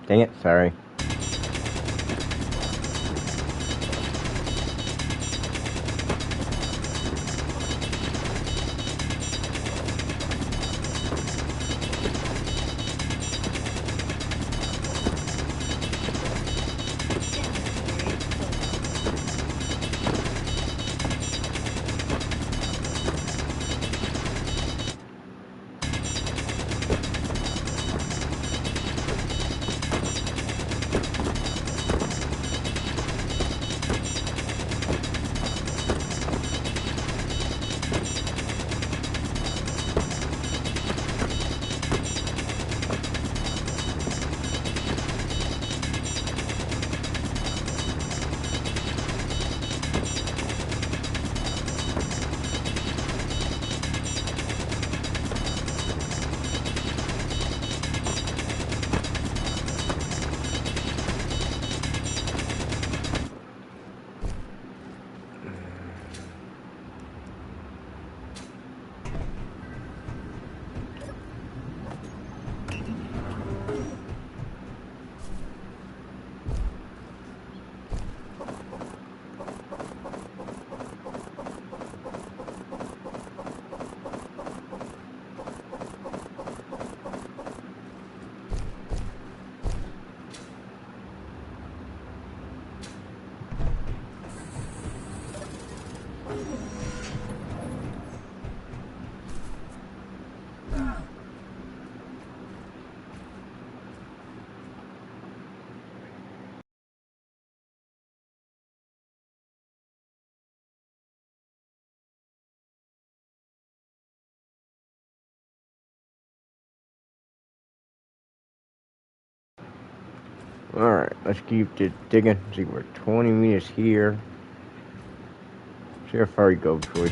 Dang it, sorry. Alright, let's keep digging. See, we're 20 meters here. See how far you go, Troy.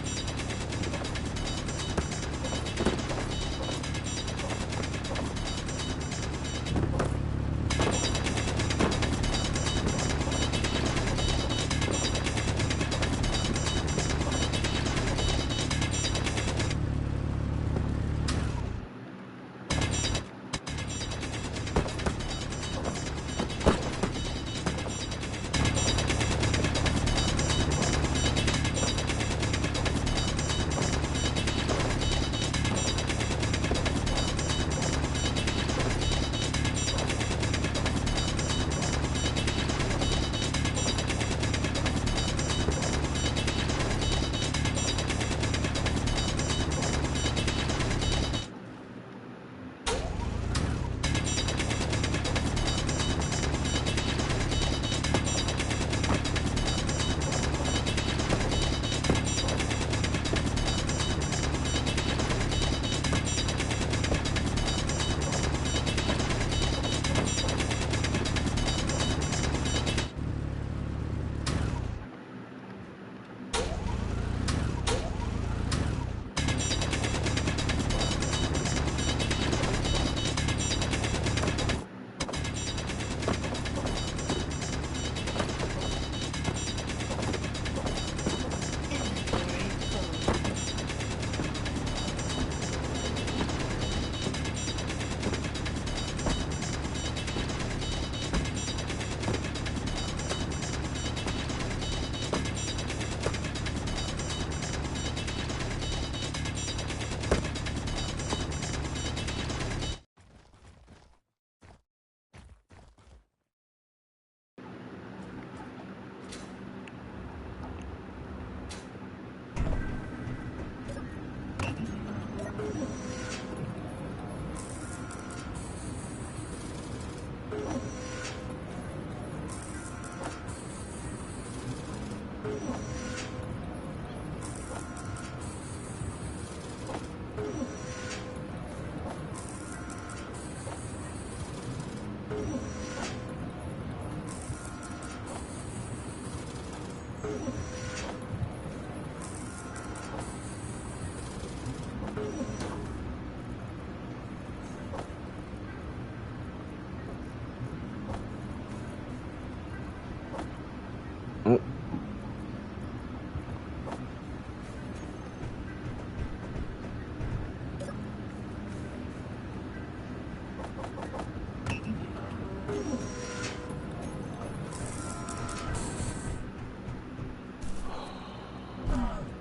Oh.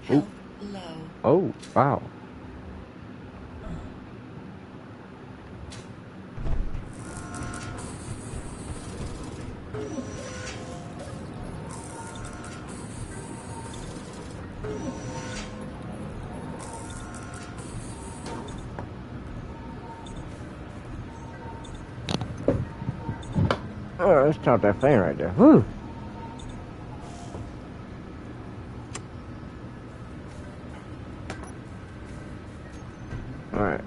Health low. Oh, wow. Oh, let's count that thing right there. Whew. Alright.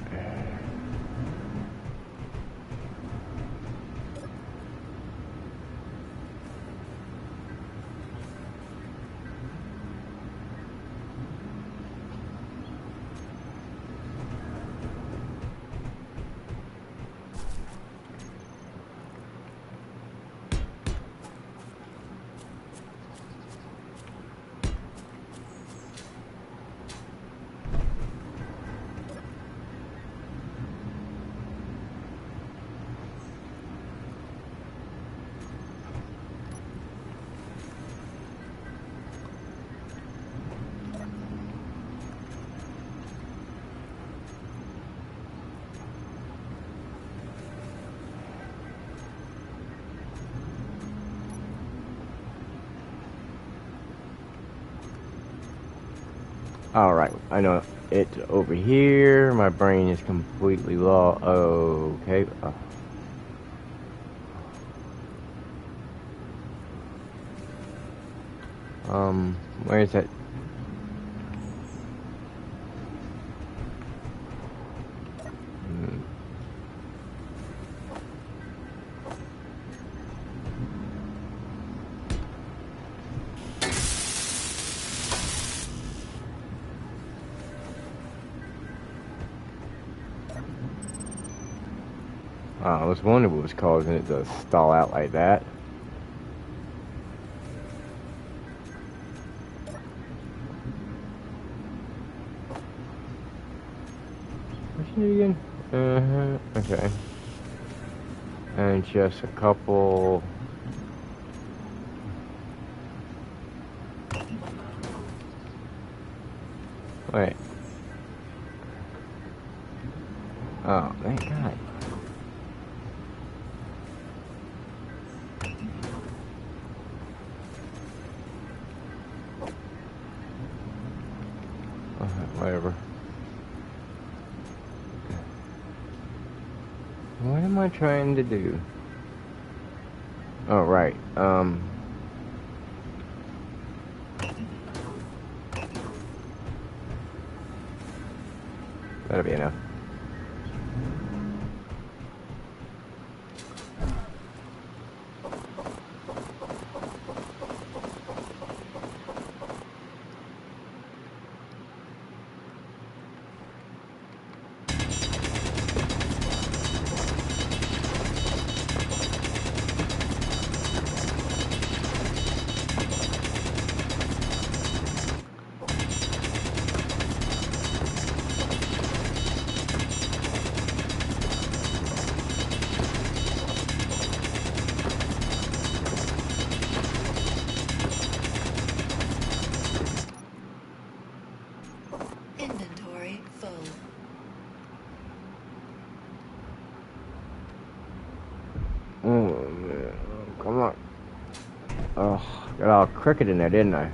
Alright, I know it's over here. My brain is completely lost. Okay. Where is that? I was wondering what was causing it to stall out like that. What's it again? Okay. And just a couple. Wait. Oh, thank God. Whatever. What am I trying to do? Oh, right. That'll be enough. Inventory full. Oh, man. Come on. Oh, got all crooked in there, didn't I?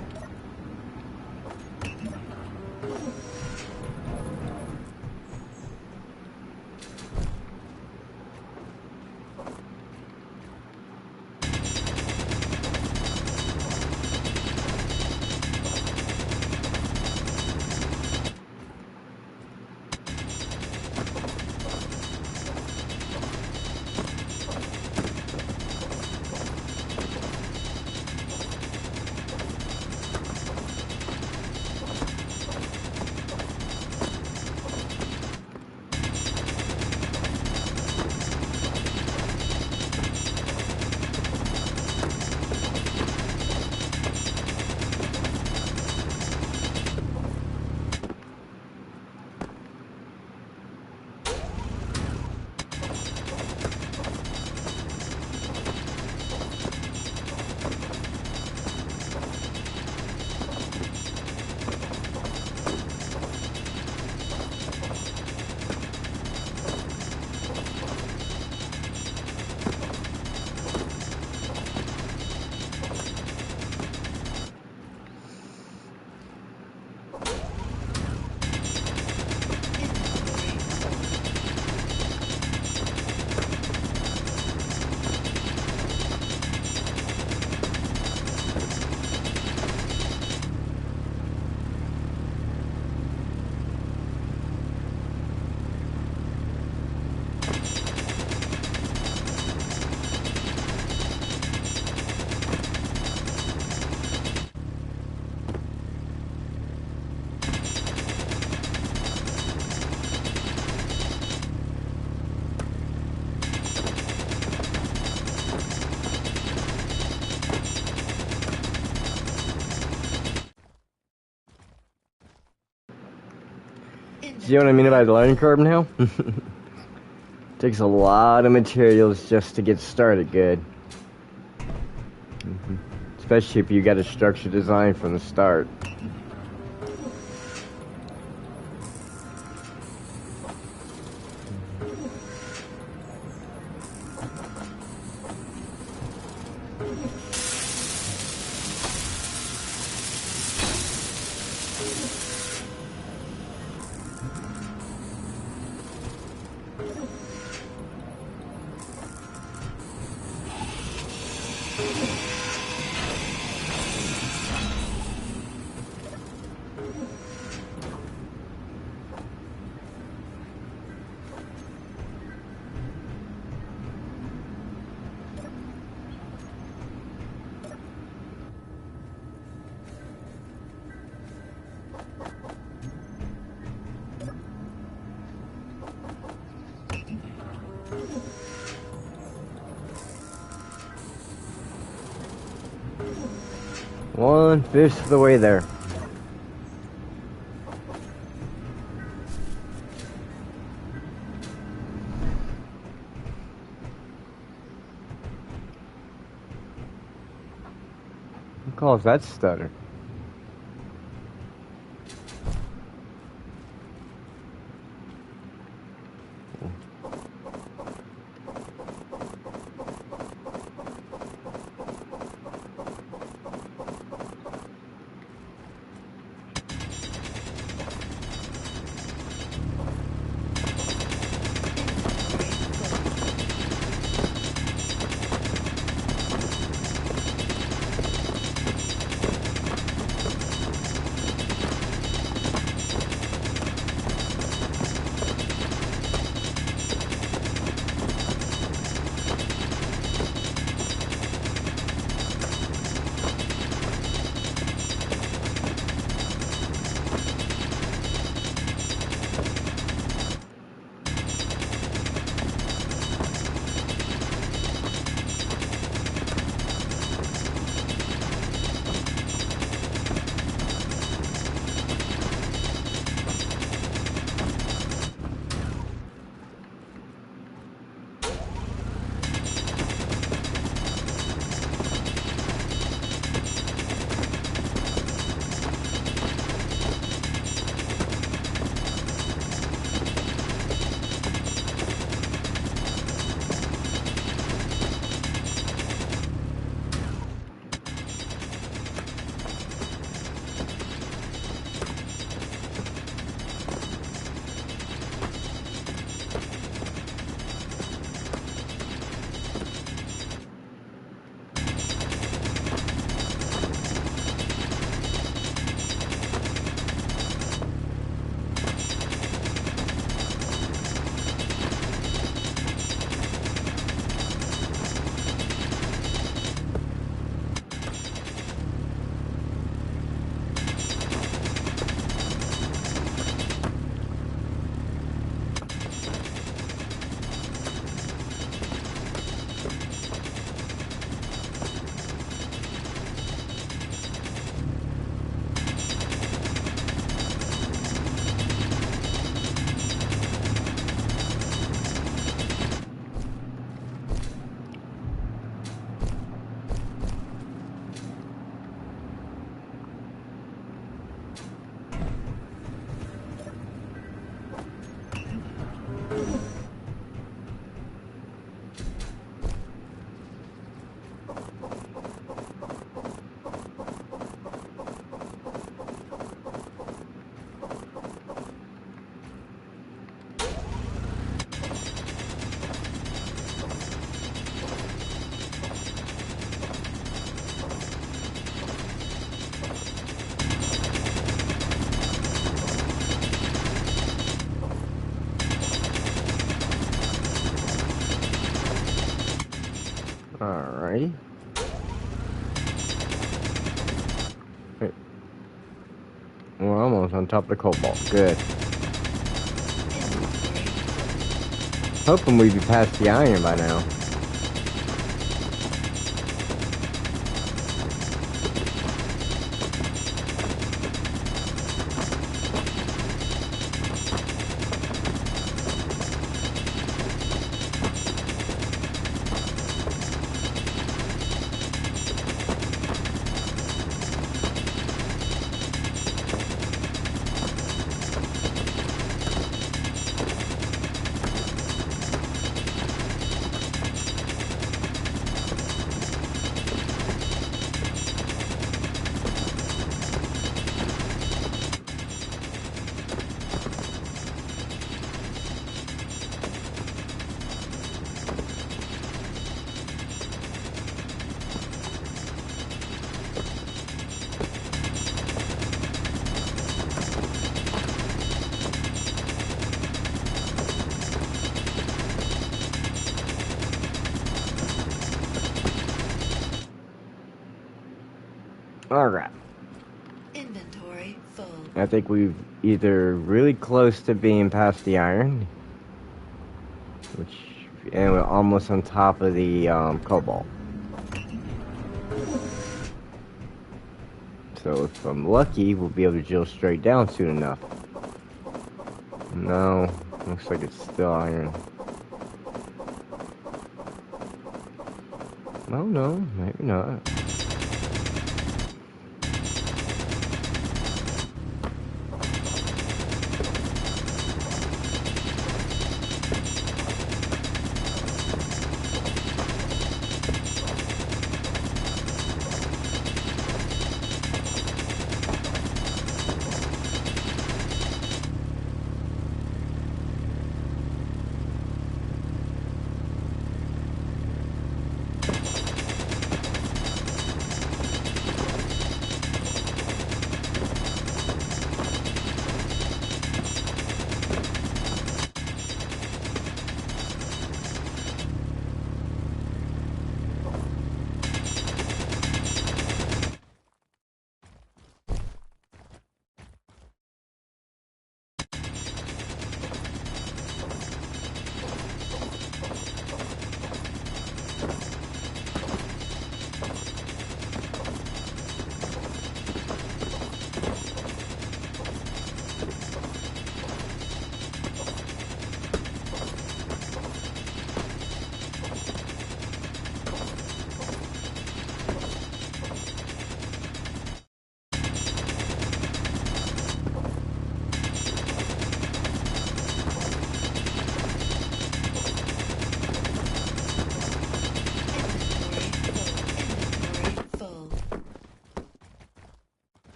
See what I mean about the learning curve now? Takes a lot of materials just to get started good. Especially if you got a structure design from the start. One-fifth of the way there. Who calls that stutter? Alrighty. Wait. We're almost on top of the cobalt. Good. Hoping we'd be past the iron by now. Alright. Inventory full. I think we've either really close to being past the iron, and we're almost on top of the cobalt. So if I'm lucky, we'll be able to drill straight down soon enough. No, looks like it's still iron. Oh no, maybe not. Inventory full.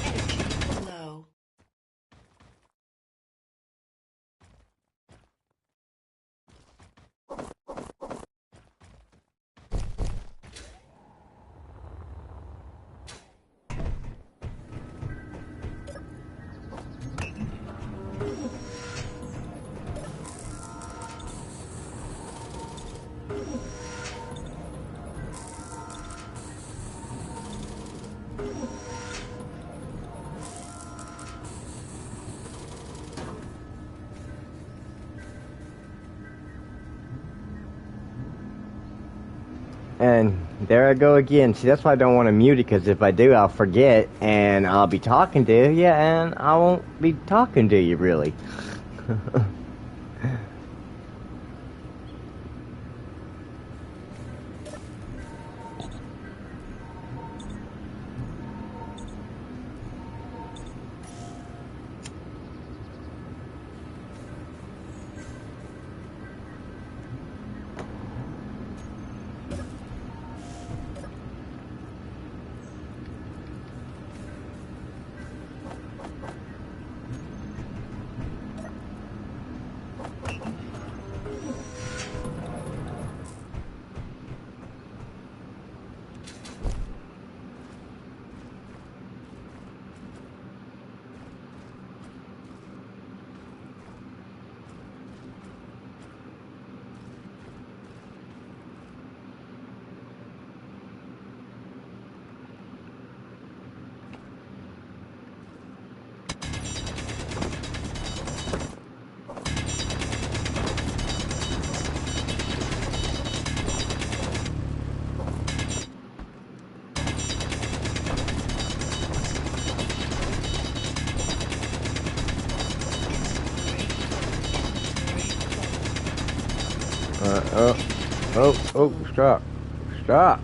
Energy low. And there I go again. See, that's why I don't want to mute it, because if I do, I'll forget, and I'll be talking to you, and I won't be talking to you, really. Stop. Stop.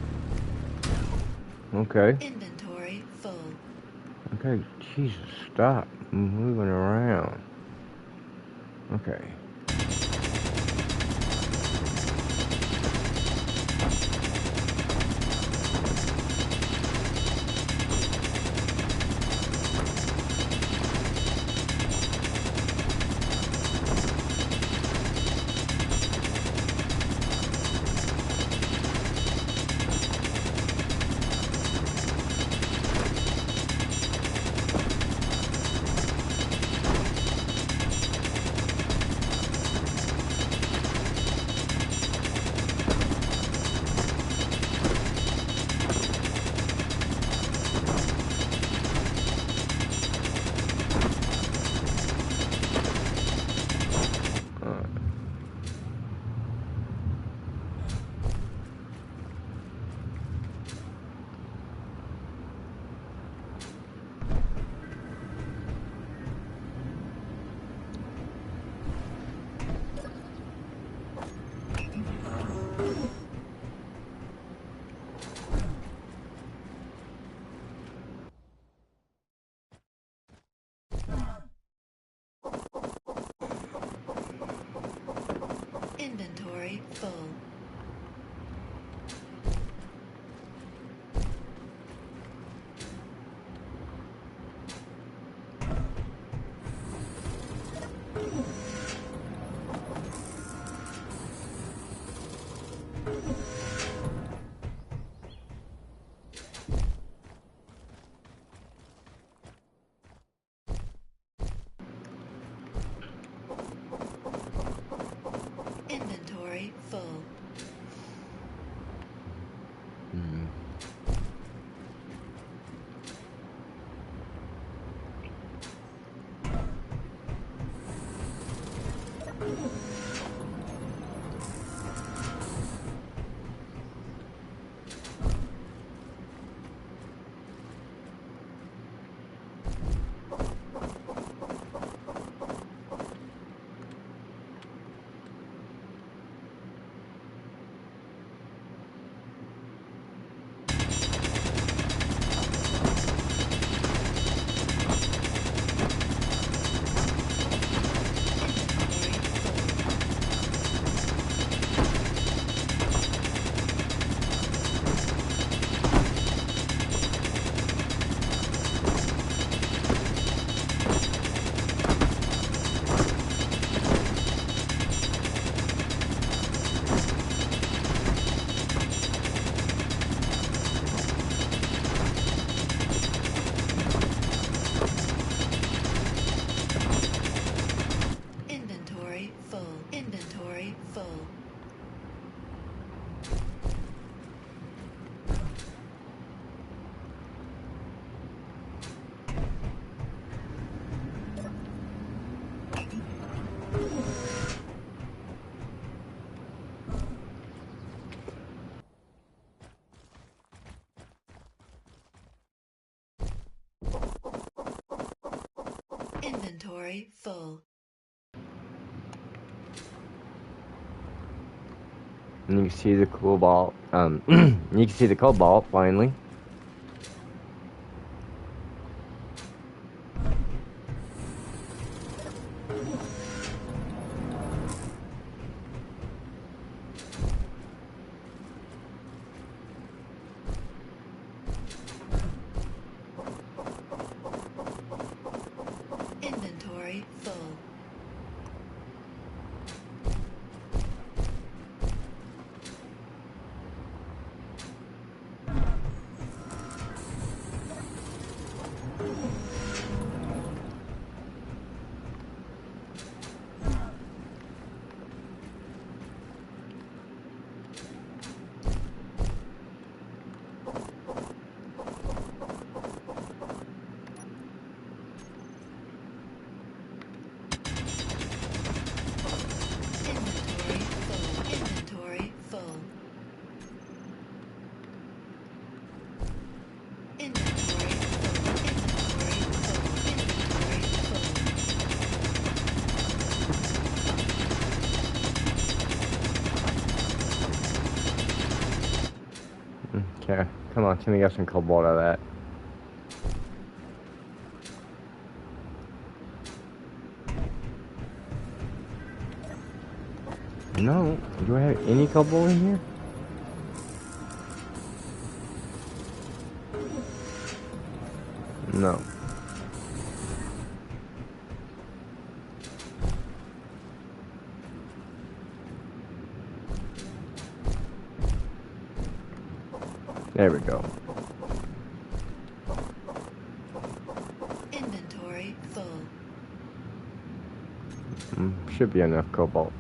Okay. Inventory full. Okay, Jesus, stop moving around. Okay. Inventory full. Inventory full. Inventory full. Inventory full. Inventory full. And you can see the cobalt. You can see the cobalt finally. Inventory full. Inventory full. Inventory full. Inventory Okay, come on, tell me you got some cobalt out of that. No, do I have any cobalt in here? No. There we go. Inventory full. Should be enough cobalt.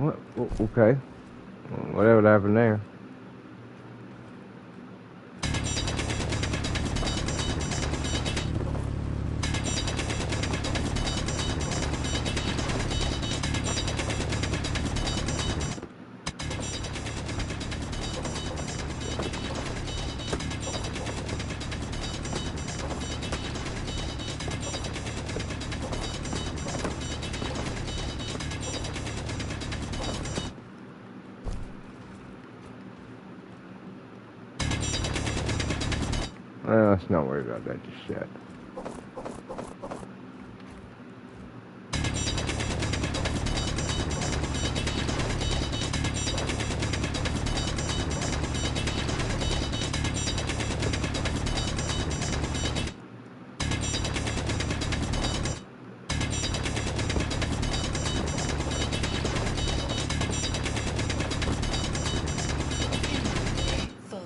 What? Okay. Whatever happened there. Let's not worry about that just yet. Inventory full.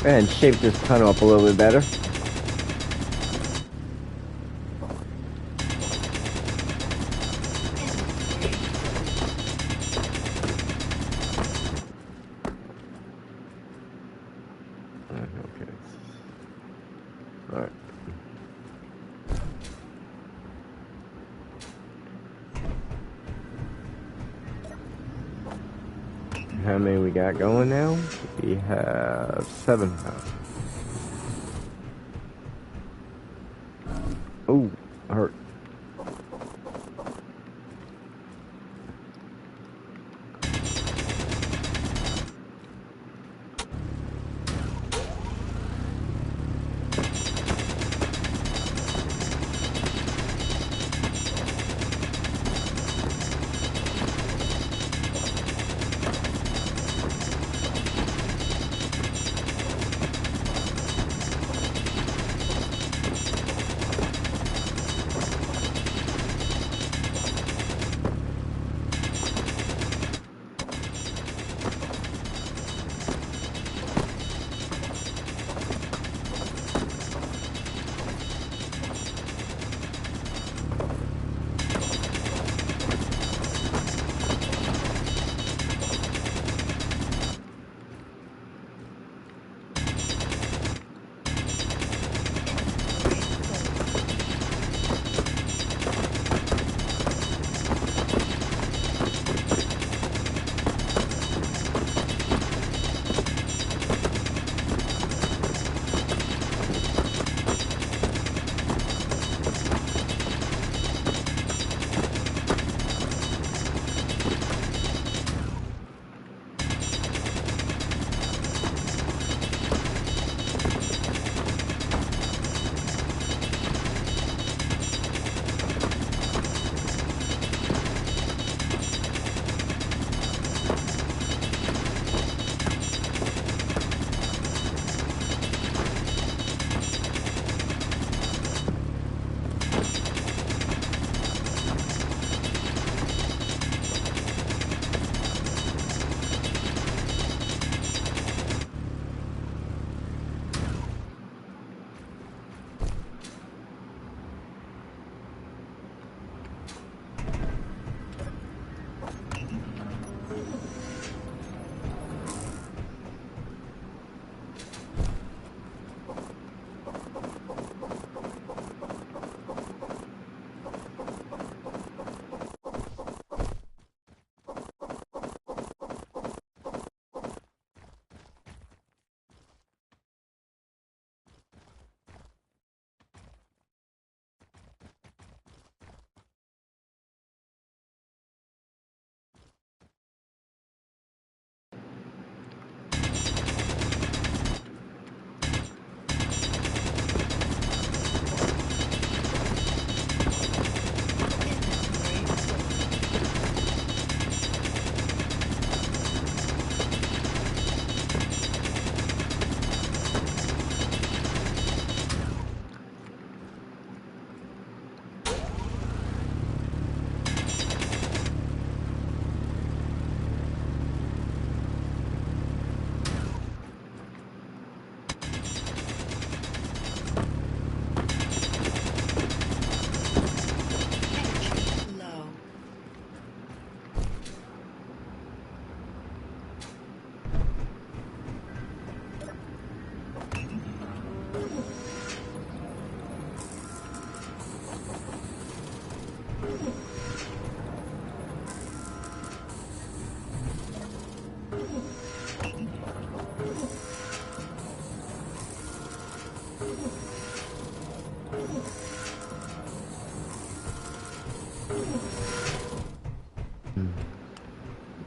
And shape this tunnel up a little bit better. Inventory full. Okay. Alright. How many we got going now? We have 7 now. Ooh, hurt.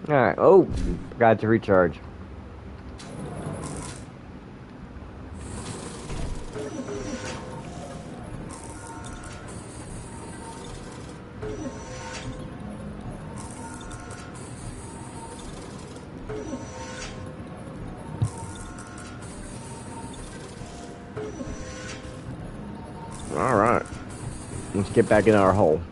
Alright, oh, got to recharge. Alright, let's get back in our hole.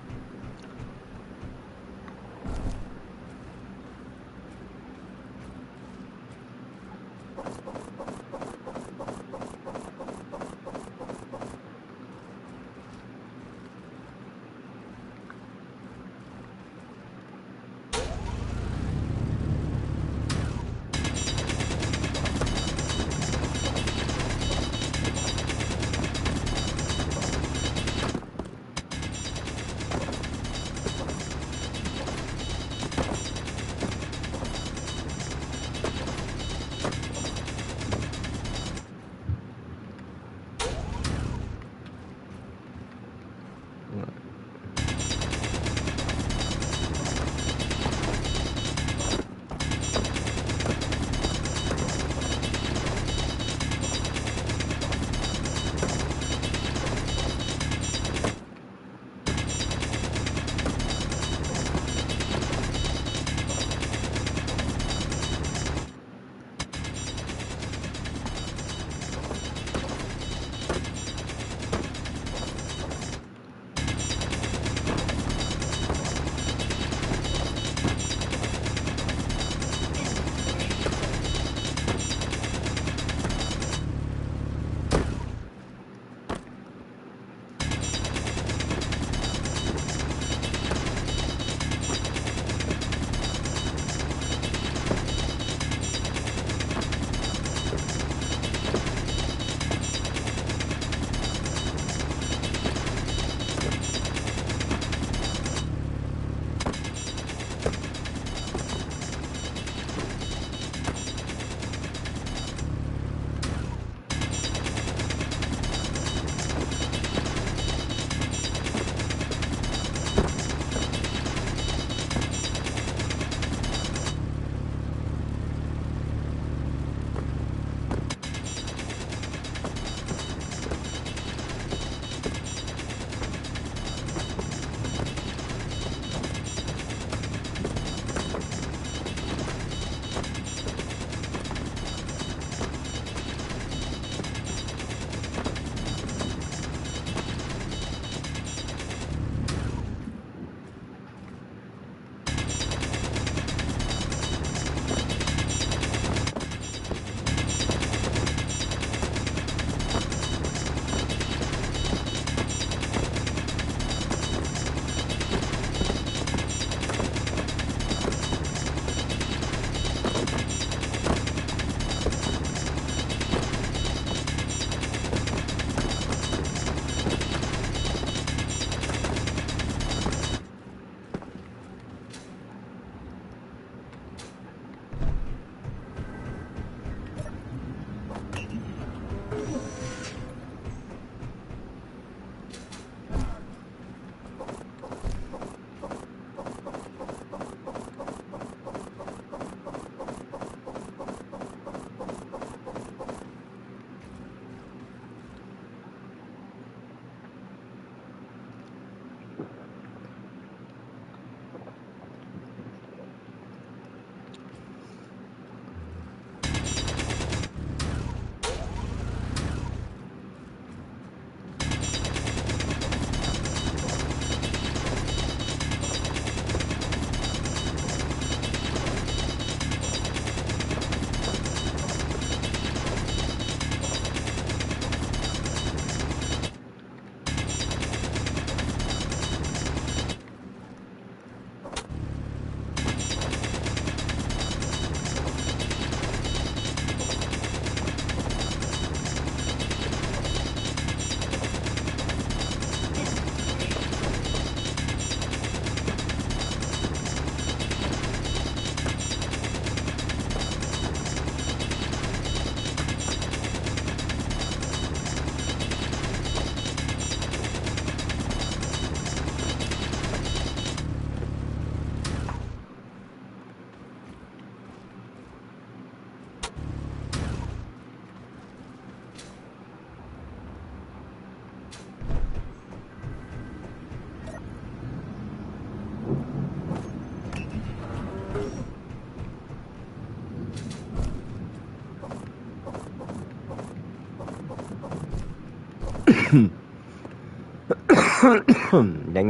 Dang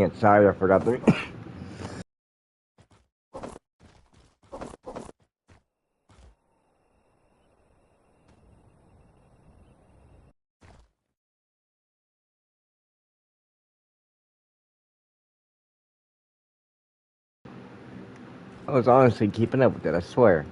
it, sorry, I forgot the... I was honestly keeping up with it, I swear.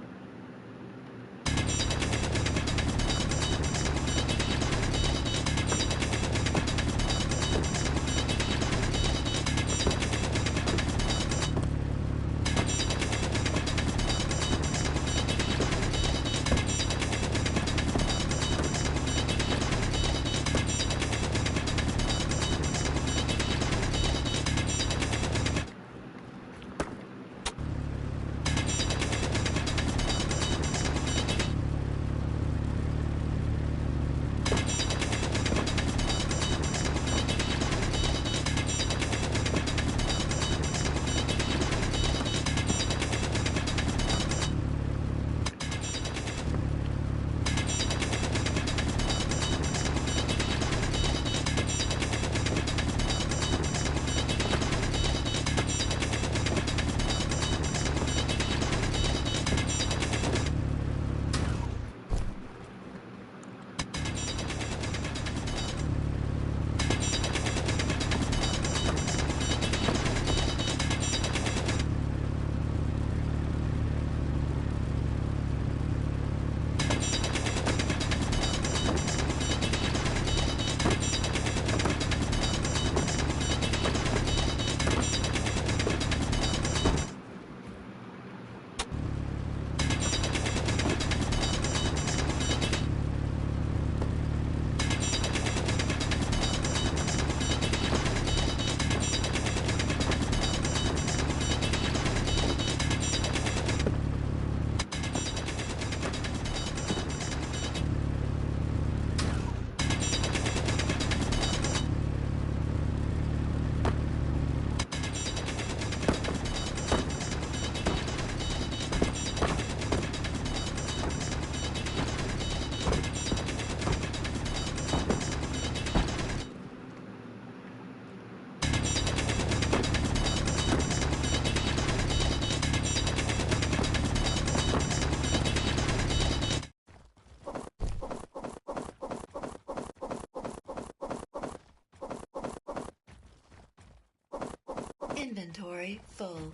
Inventory full. Inventory full.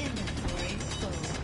Inventory full.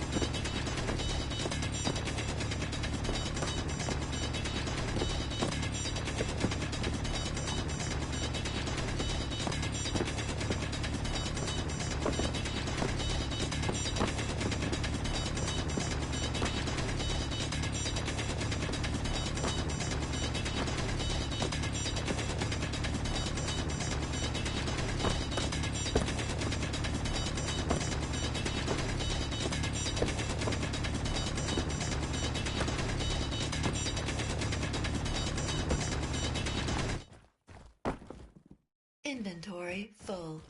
Inventory full.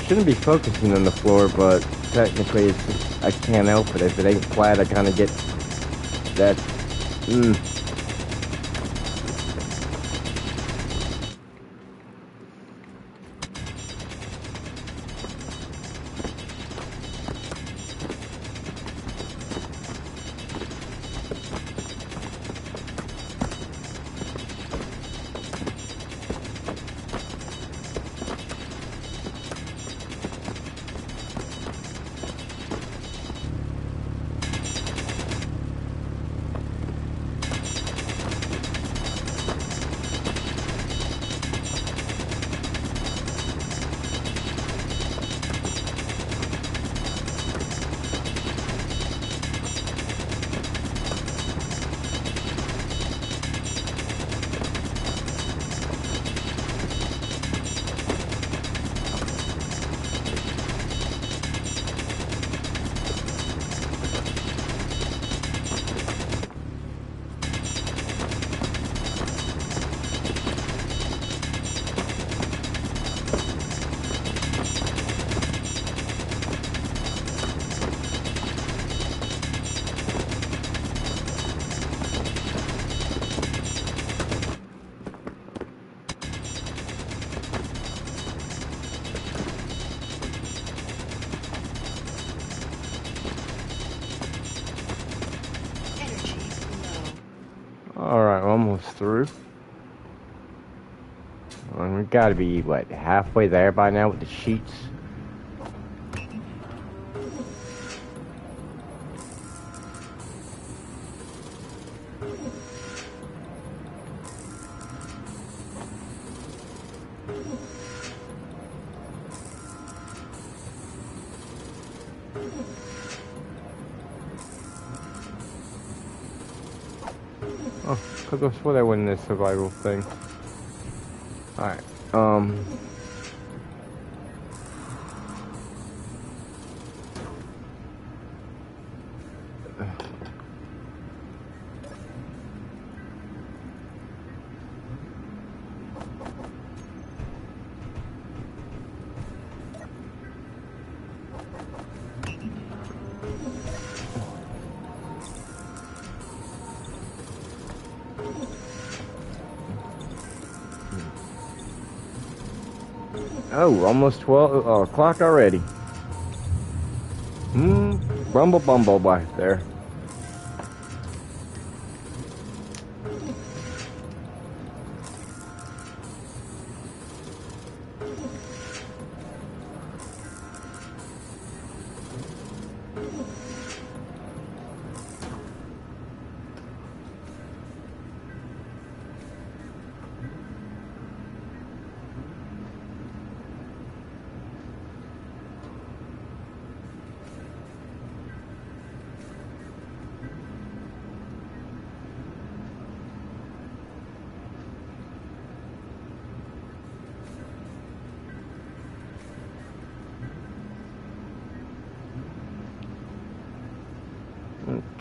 shouldn't be focusing on the floor, but technically it's just, I can't help it. If it ain't flat, I kind of get that. Energy low. Alright, almost through. And we gotta be, what, halfway there by now with the sheets? Oh, because I swore I won this survival thing. Alright, oh, almost 12 o'clock already. Rumble bumble back there.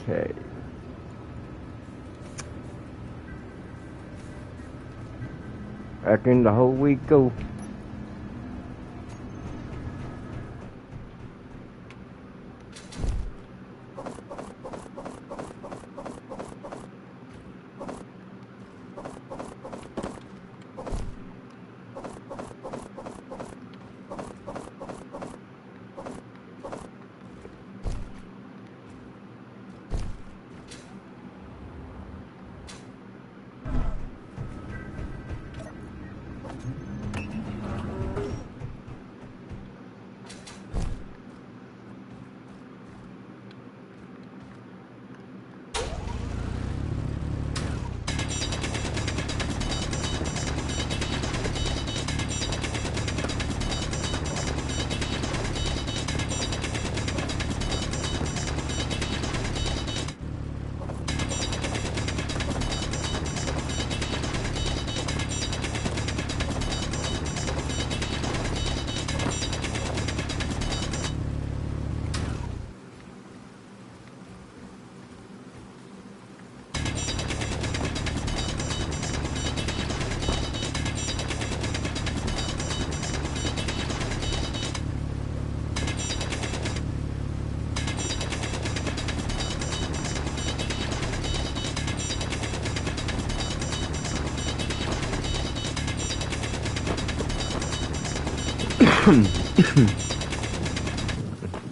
Okay. Back in the hole we go.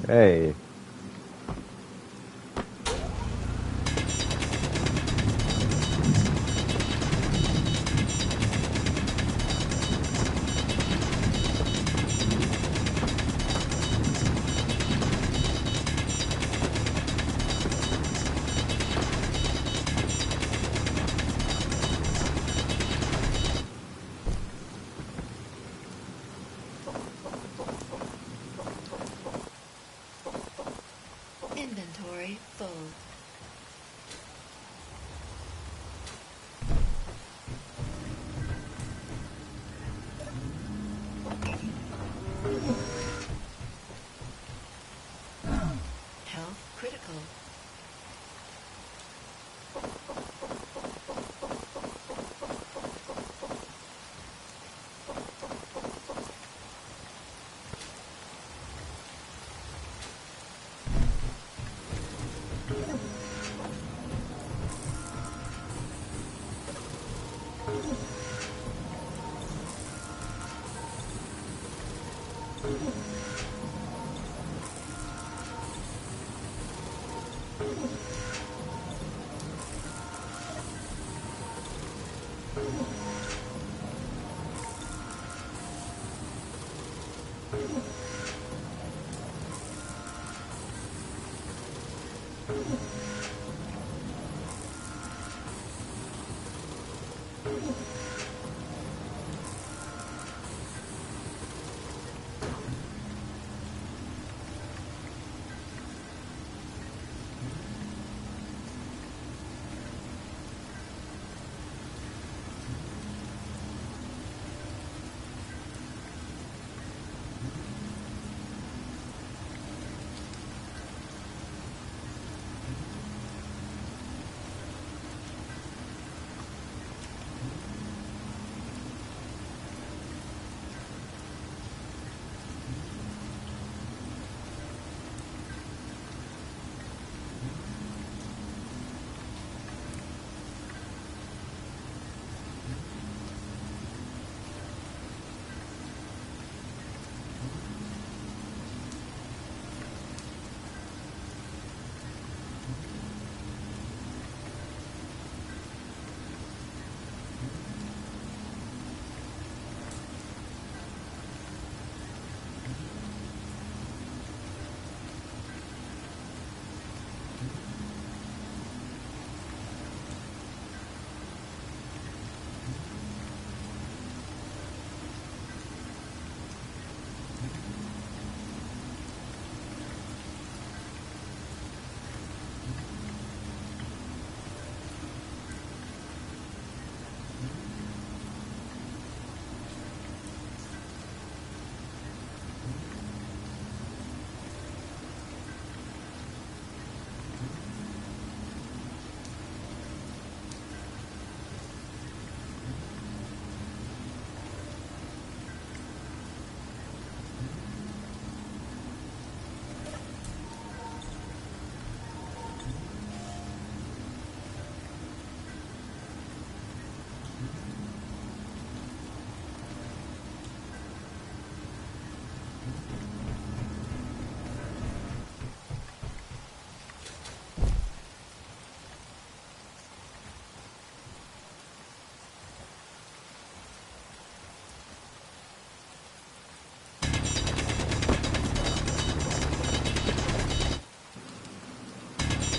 Hey. Inventory full. Health critical.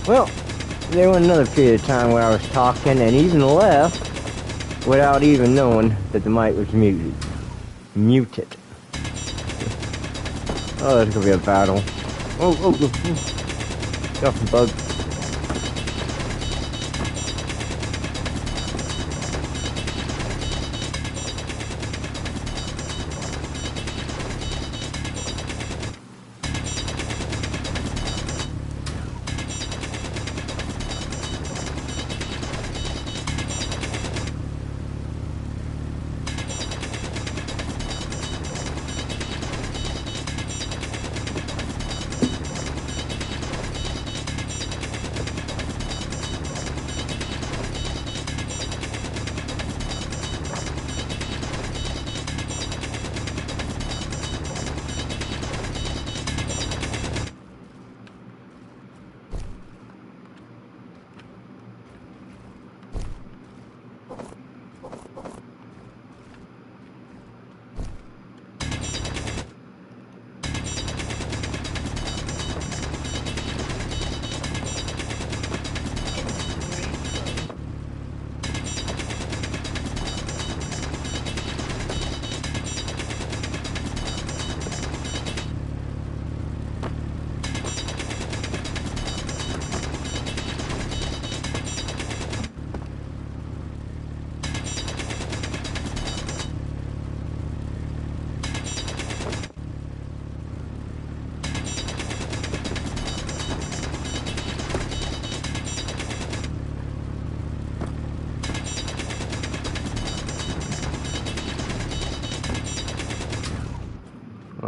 Well, there was another period of time where I was talking and even left without even knowing that the mic was muted. Muted. Oh, that's gonna be a battle. Oh. Got some bugs.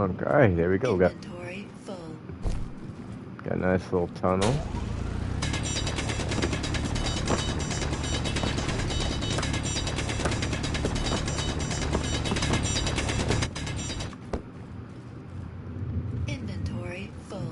Okay, there we go. Inventory full. Got a nice little tunnel. Inventory full.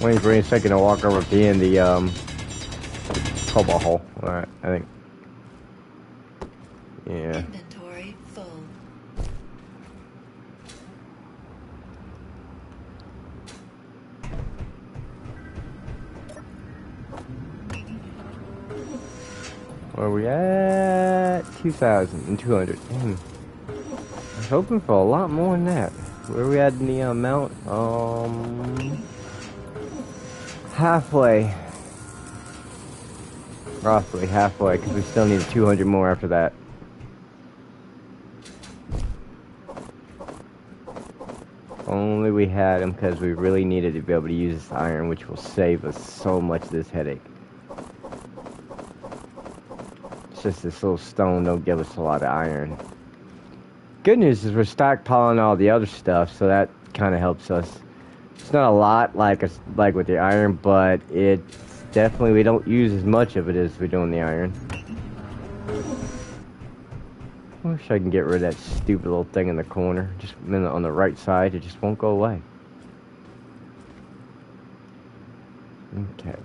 Waiting for a second to walk over to in the cobalt hole. Alright, I think. Yeah. Inventory full. Where are we at? 2,200. Damn. I was hoping for a lot more than that. Where are we at in the amount? Halfway. Roughly halfway, because we still need 200 more after that. If only we had them, because we really needed to be able to use this iron, which will save us so much of this headache. It's just this little stone don't give us a lot of iron. Good news is we're stockpiling all the other stuff, so that kind of helps us. It's not a lot like with the iron, but it's definitely, we don't use as much of it as we do in the iron. I wish I can get rid of that stupid little thing in the corner. Just on the right side, it just won't go away. Okay.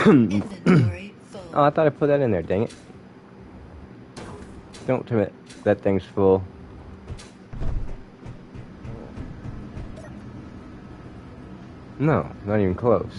Inventory full. Oh, I thought I put that in there, dang it. Don't tell me that thing's full. No, not even close.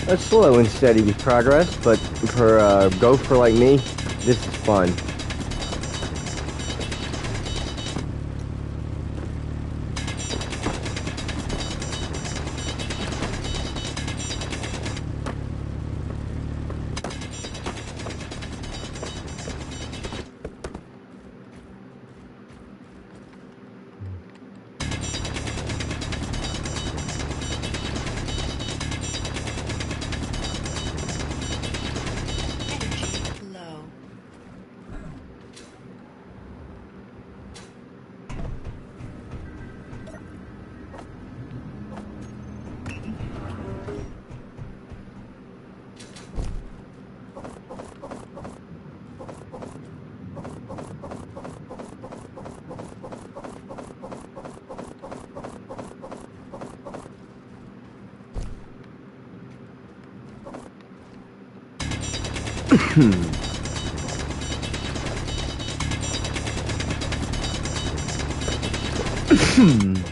That's slow and steady progress, but for a gopher like me, this is fun. Energy low.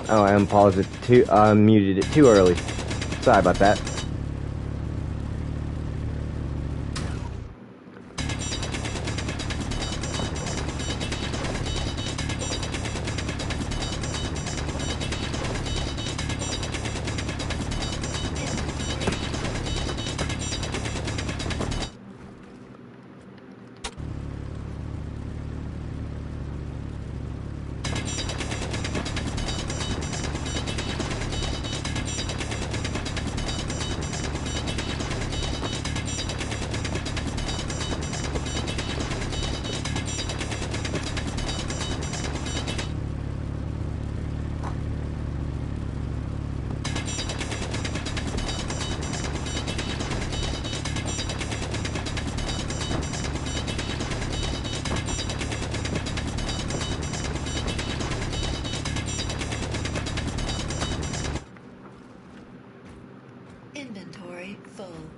Oh, I unpaused it too, muted it too early. Sorry about that.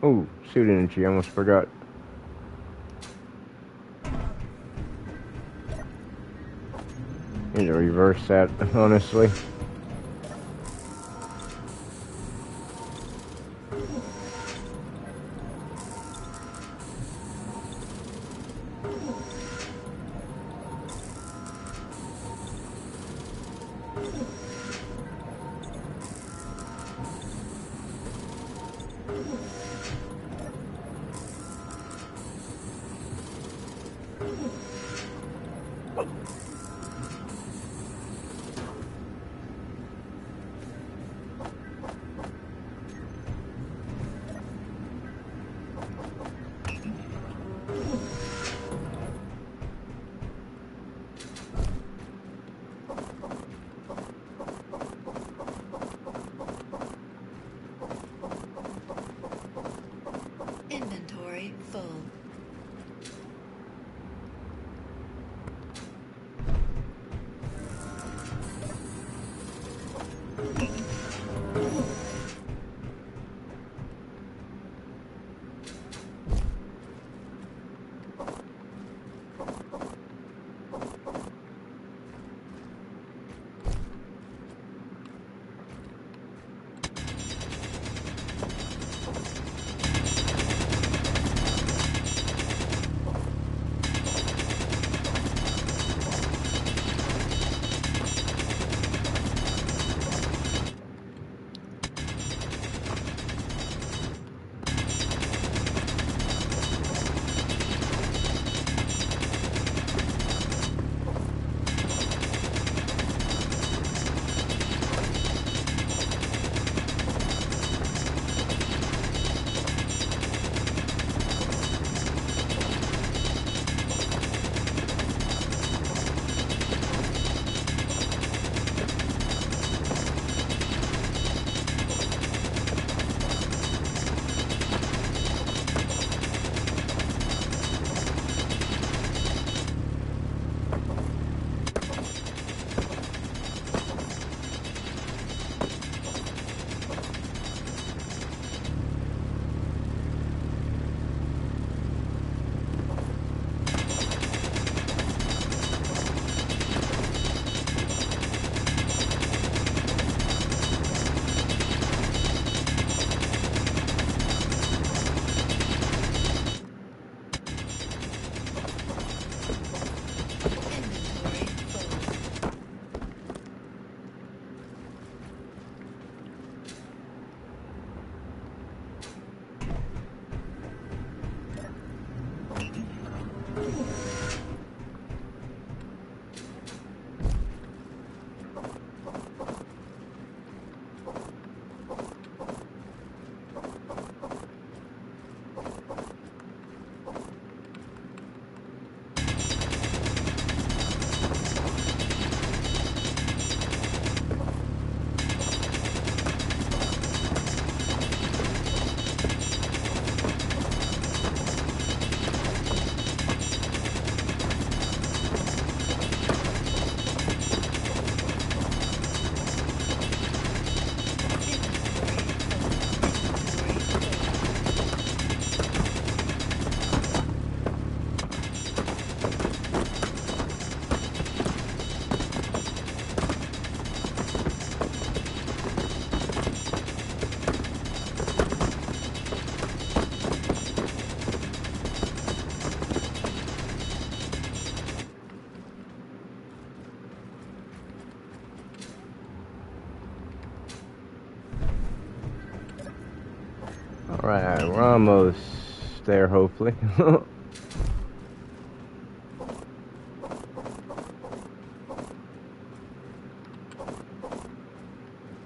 Oh, suit energy, I almost forgot. Need to reverse that, honestly. Inventory full. Inventory full. Alright, we're almost there, hopefully.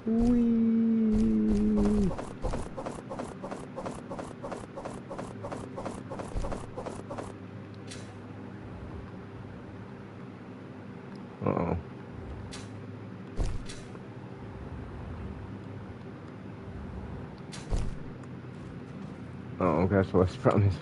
Whee! Uh-oh. Oh, that's what's promised.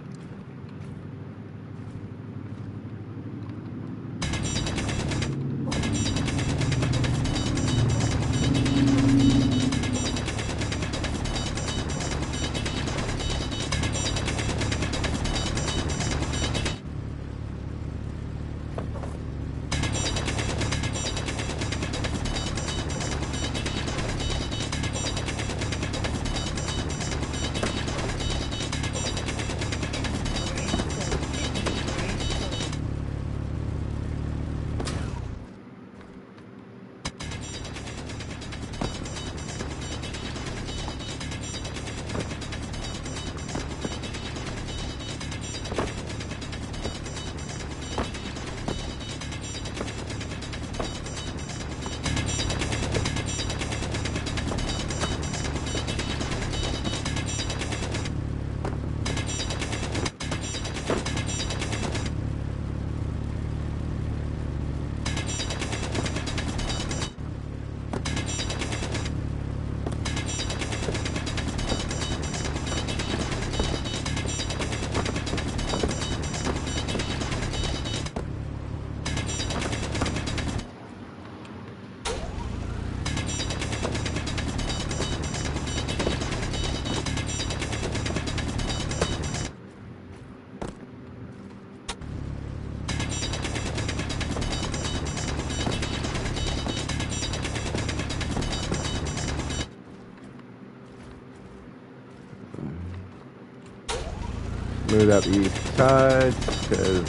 Move up east side, because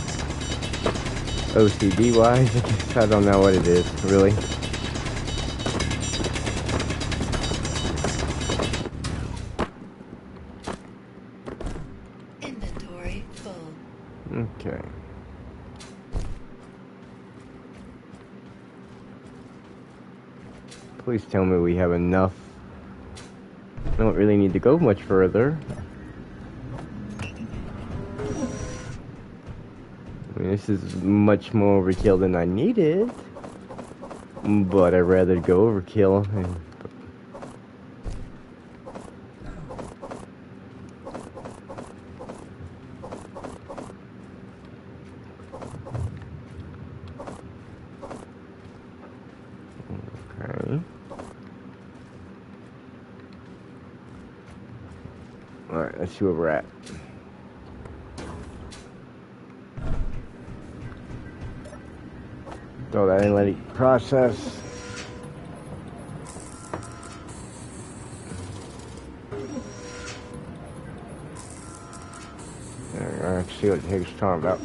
OCD wise, I guess I don't know what it is, really. Inventory full. Okay. Please tell me we have enough. I don't really need to go much further. I mean, this is much more overkill than I needed. But I'd rather go overkill. Okay. Alright, let's see where we're at. Throw that in, let it process. Let's see what Higgs talking about.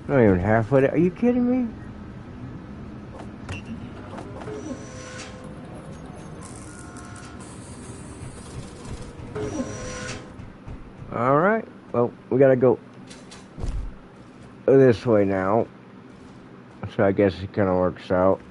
Not even halfway there. Are you kidding me? Alright, well, we gotta go this way now. So I guess it kinda works out.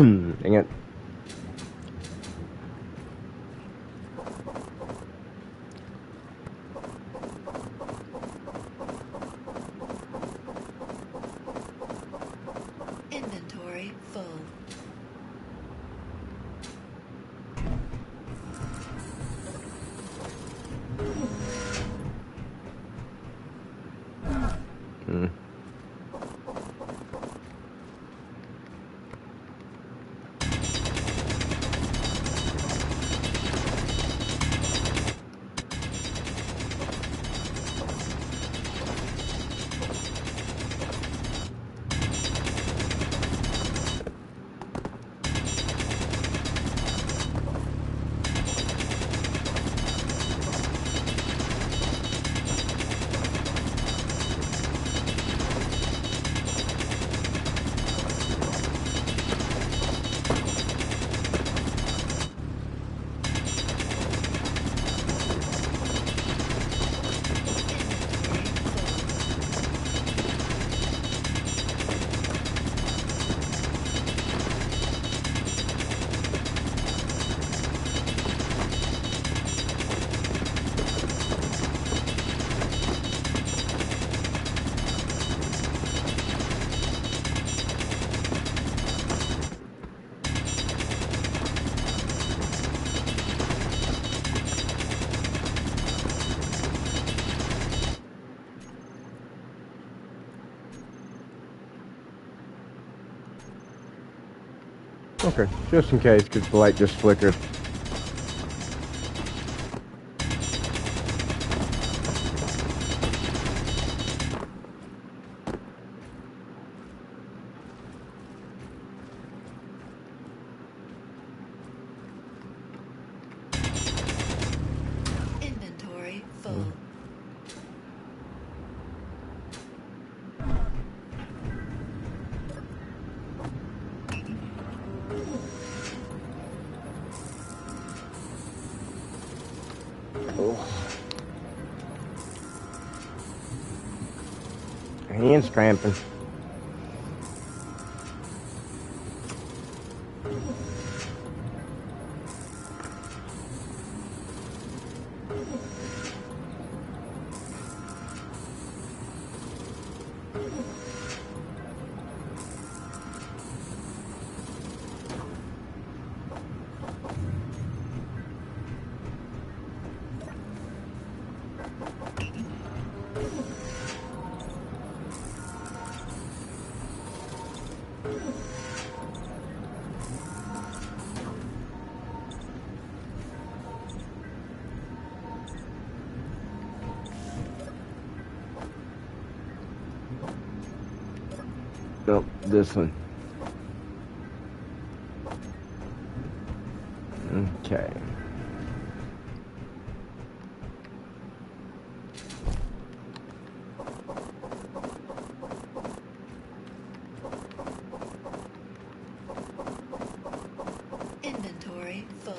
Dang it. Inventory full. Hmm. Inventory full. Okay, just in case, because the light just flickered. Inventory full. Hands cramping. Nope, this one. Okay. Inventory full.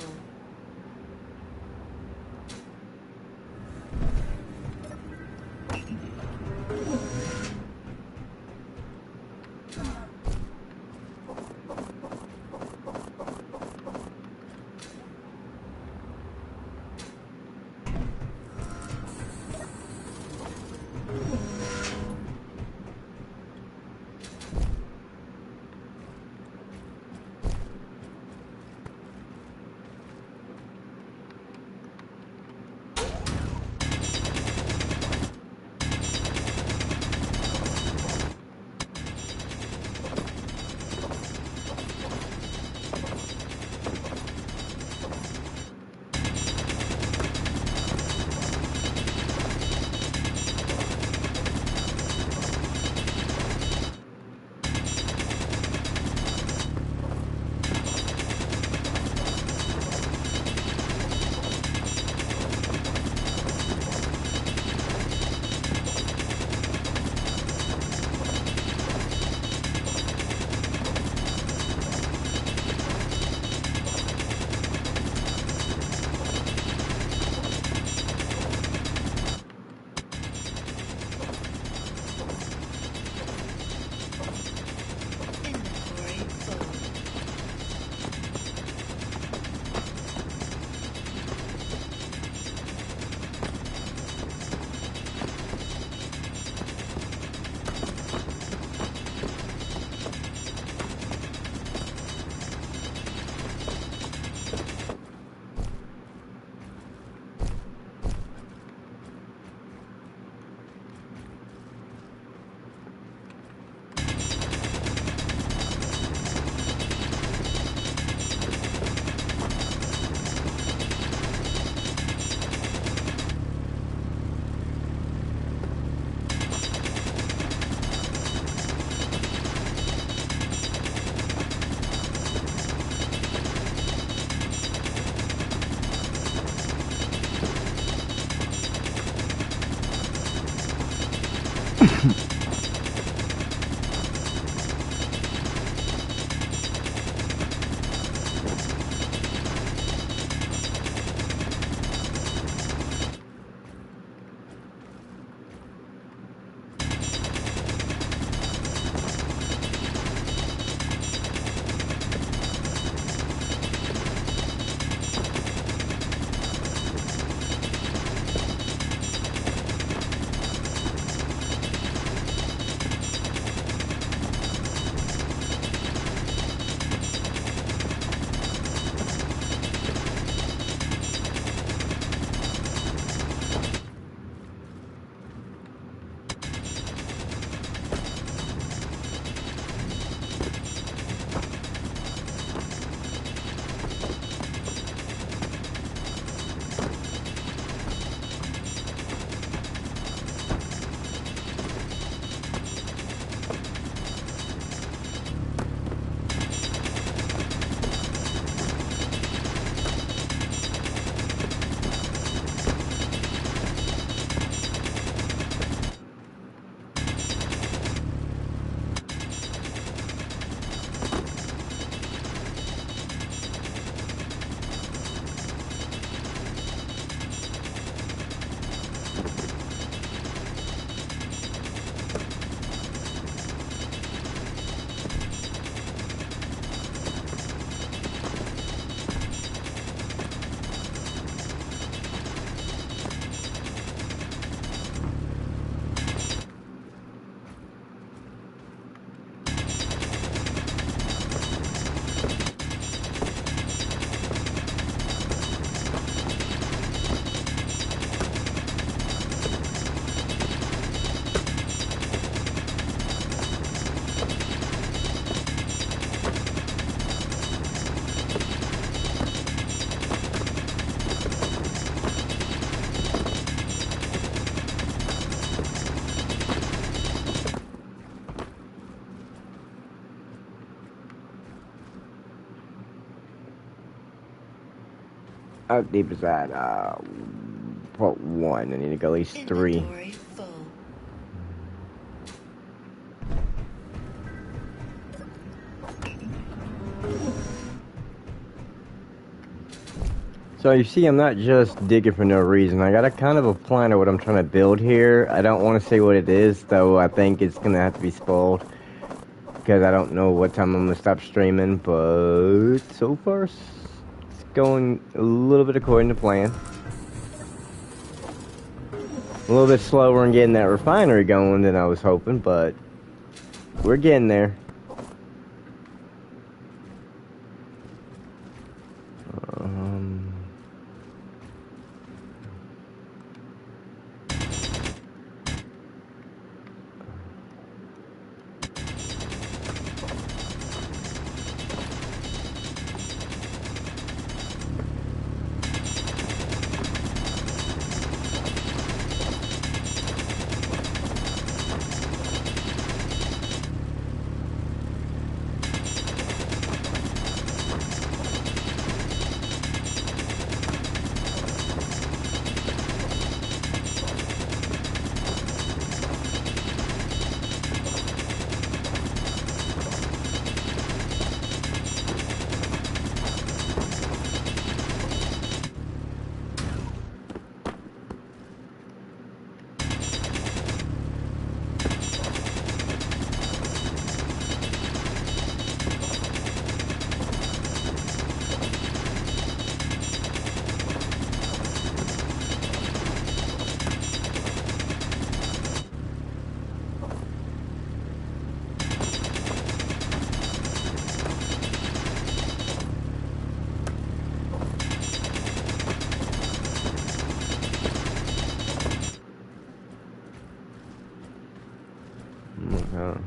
How deep is that? What one? I need to go at least 3. Inventory full. So you see, I'm not just digging for no reason. I got a kind of a plan of what I'm trying to build here. I don't want to say what it is, though. I think it's gonna have to be spoiled because I don't know what time I'm gonna stop streaming. But so far, it's going a little bit according to plan. A little bit slower in getting that refinery going than I was hoping, but we're getting there. Inventory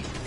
full.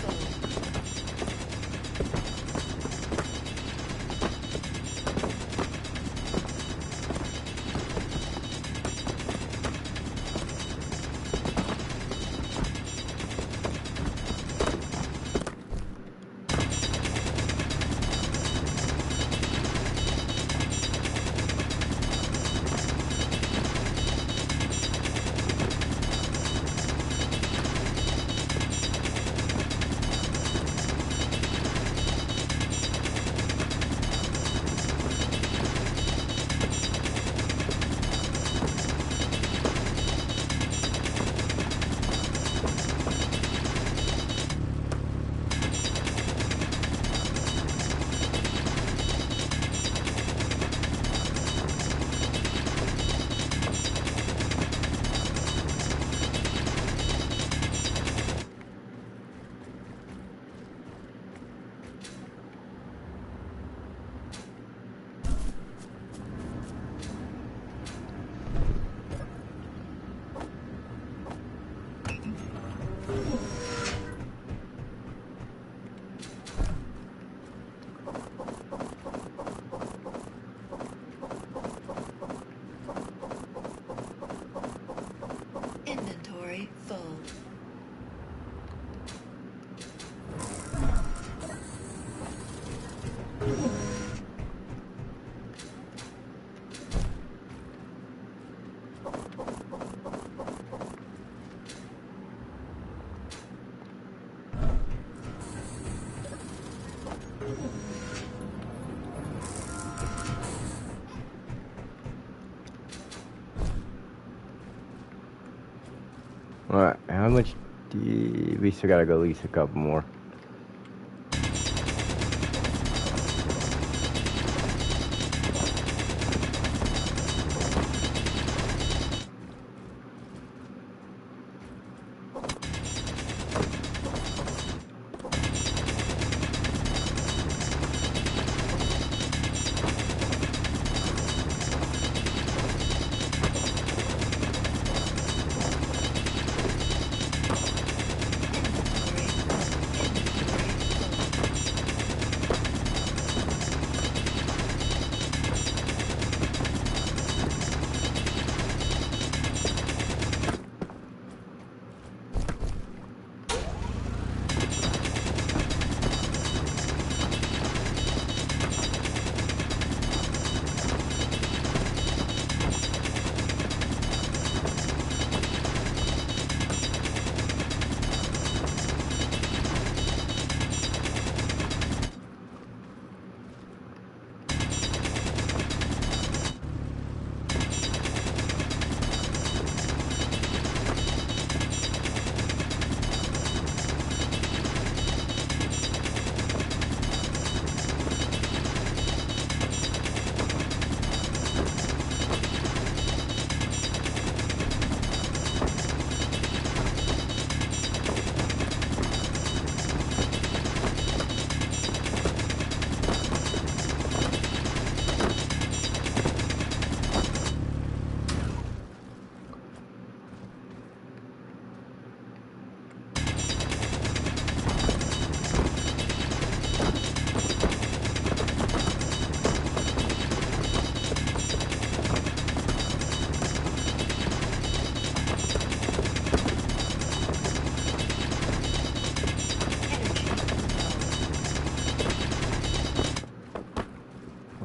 Alright, how much do you... We still gotta go at least a couple more.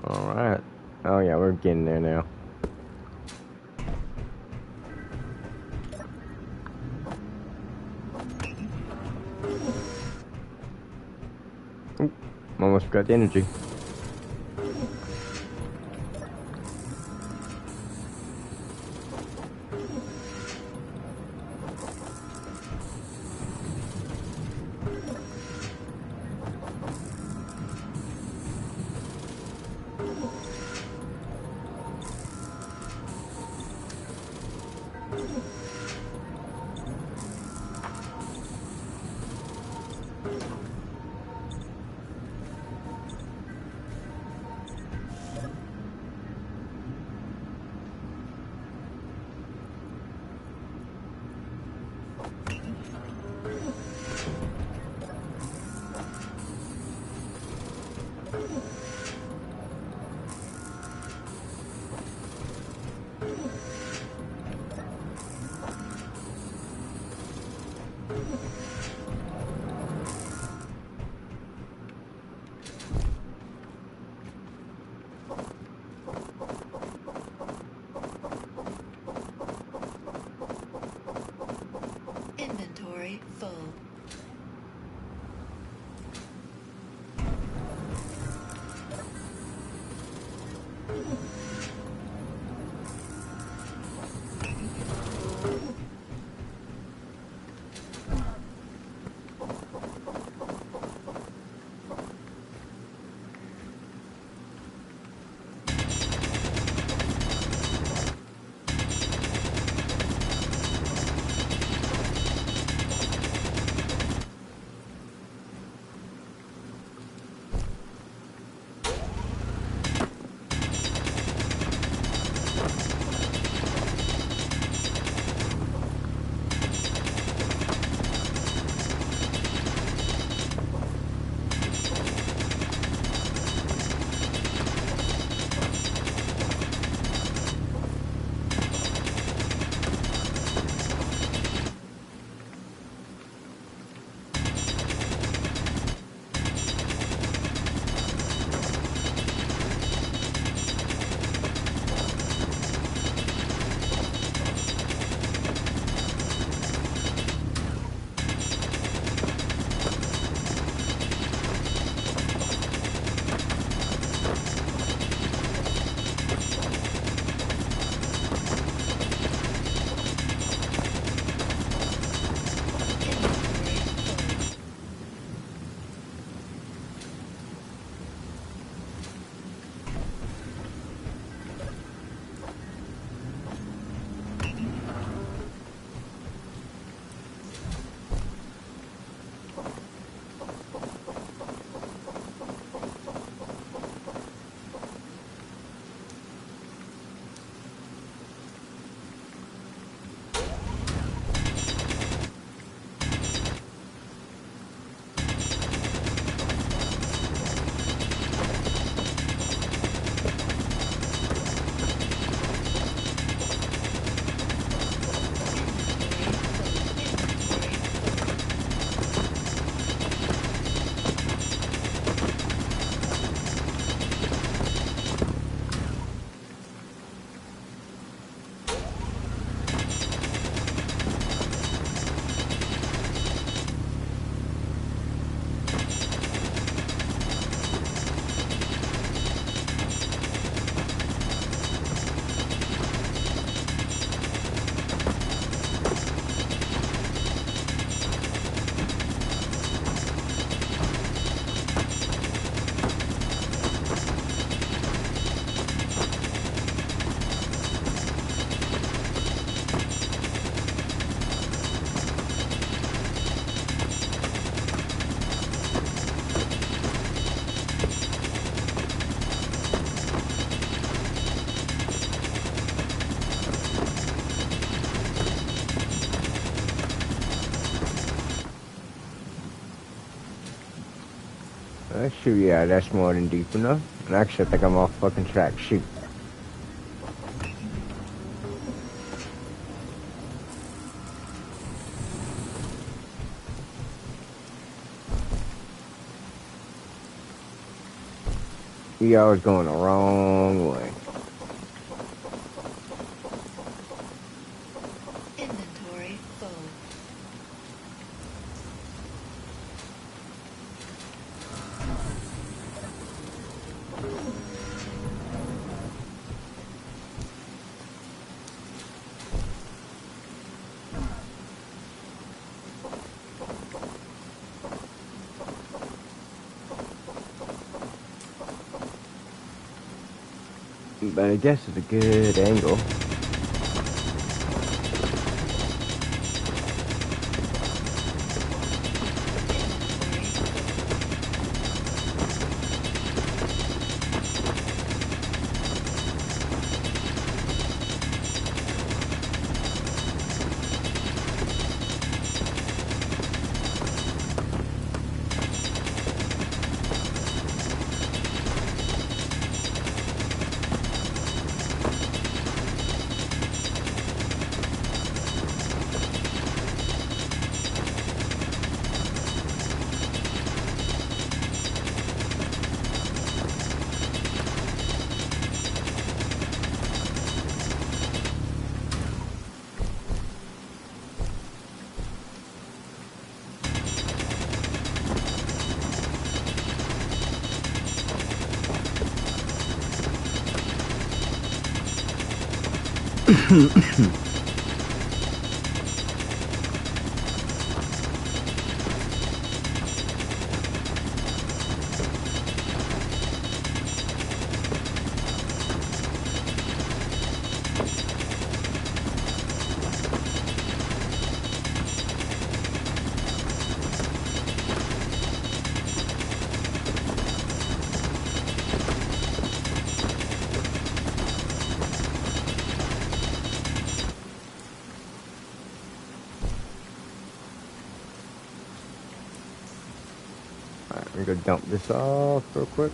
Alright. Oh yeah, we're getting there now. Oop, almost forgot the energy. Inventory full. Shoot, yeah, that's more than deep enough. And actually, I think I'm off fucking track. Shoot. I was going the wrong way. Inventory full. But I guess it's a good angle. Alright, I'm gonna dump this off real quick.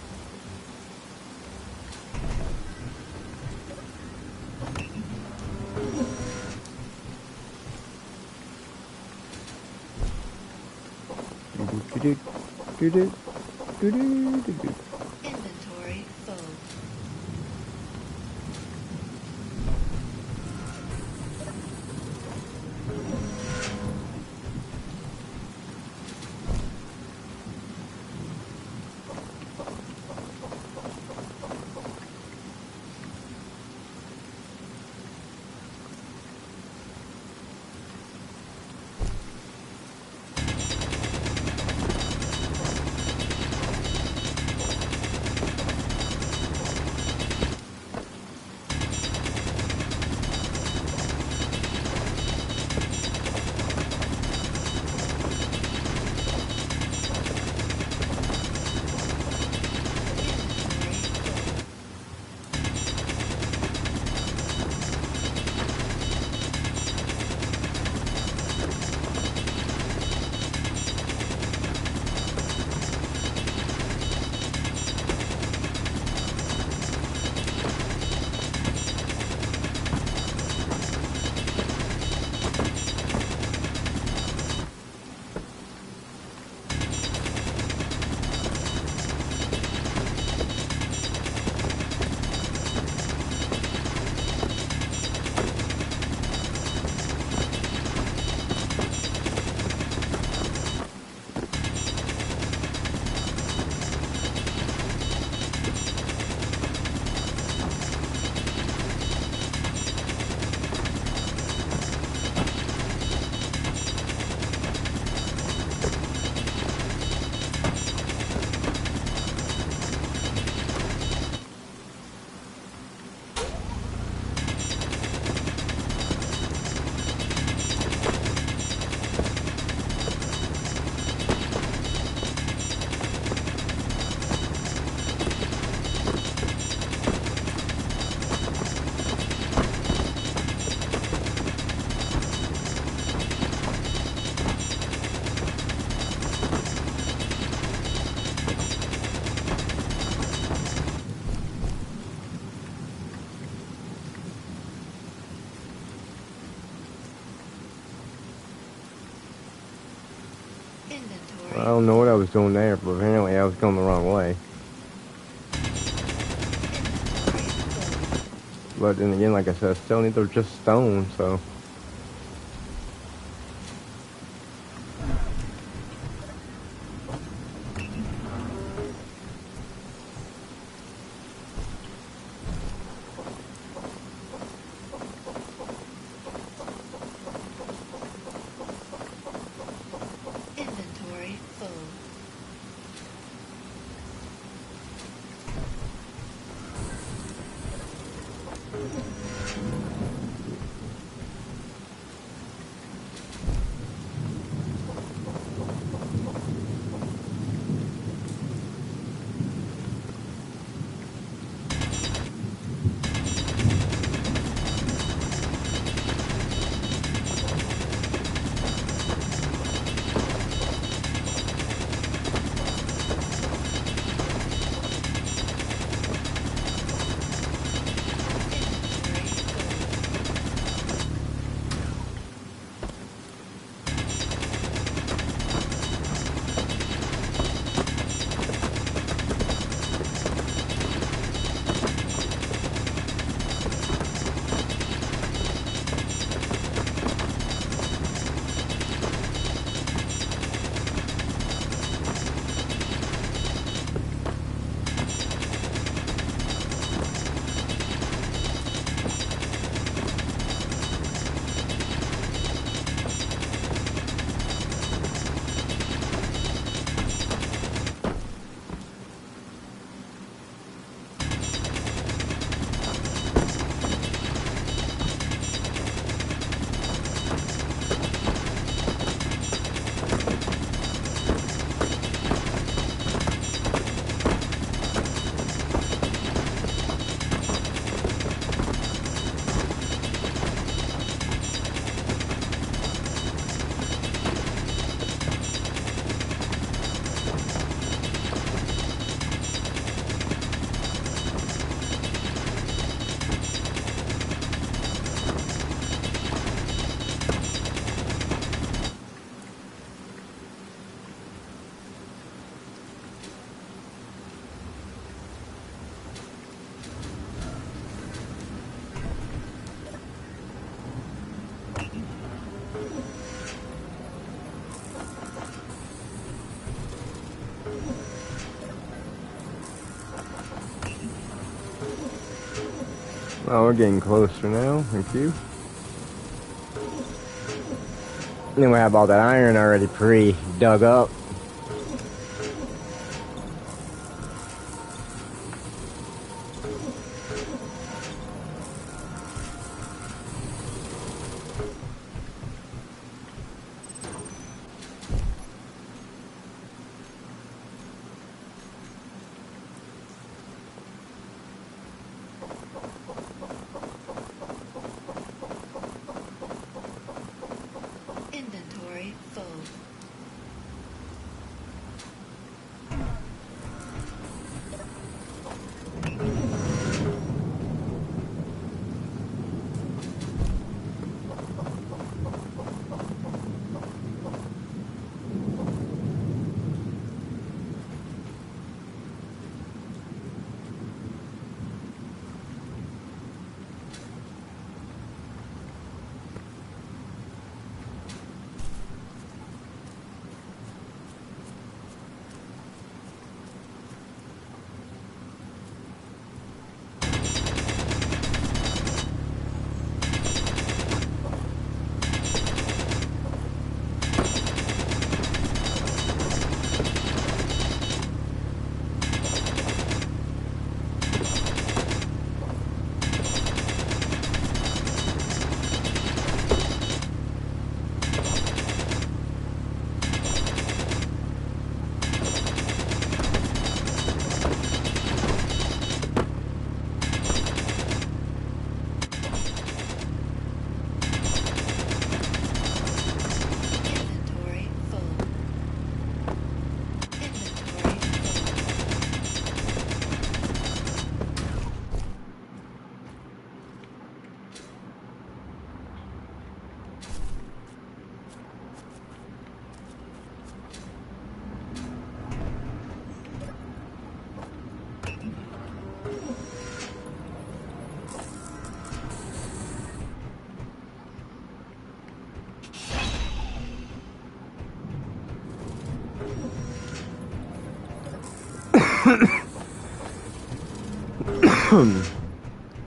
Inventory full. don't know what I was doing there, but apparently I was going the wrong way. Inventory full. But then again, like I said, I still need they're just stone, so. Inventory full. Inventory full. Oh, we're getting closer now. Thank you. Then we have all that iron already pre-dug up. Inventory full.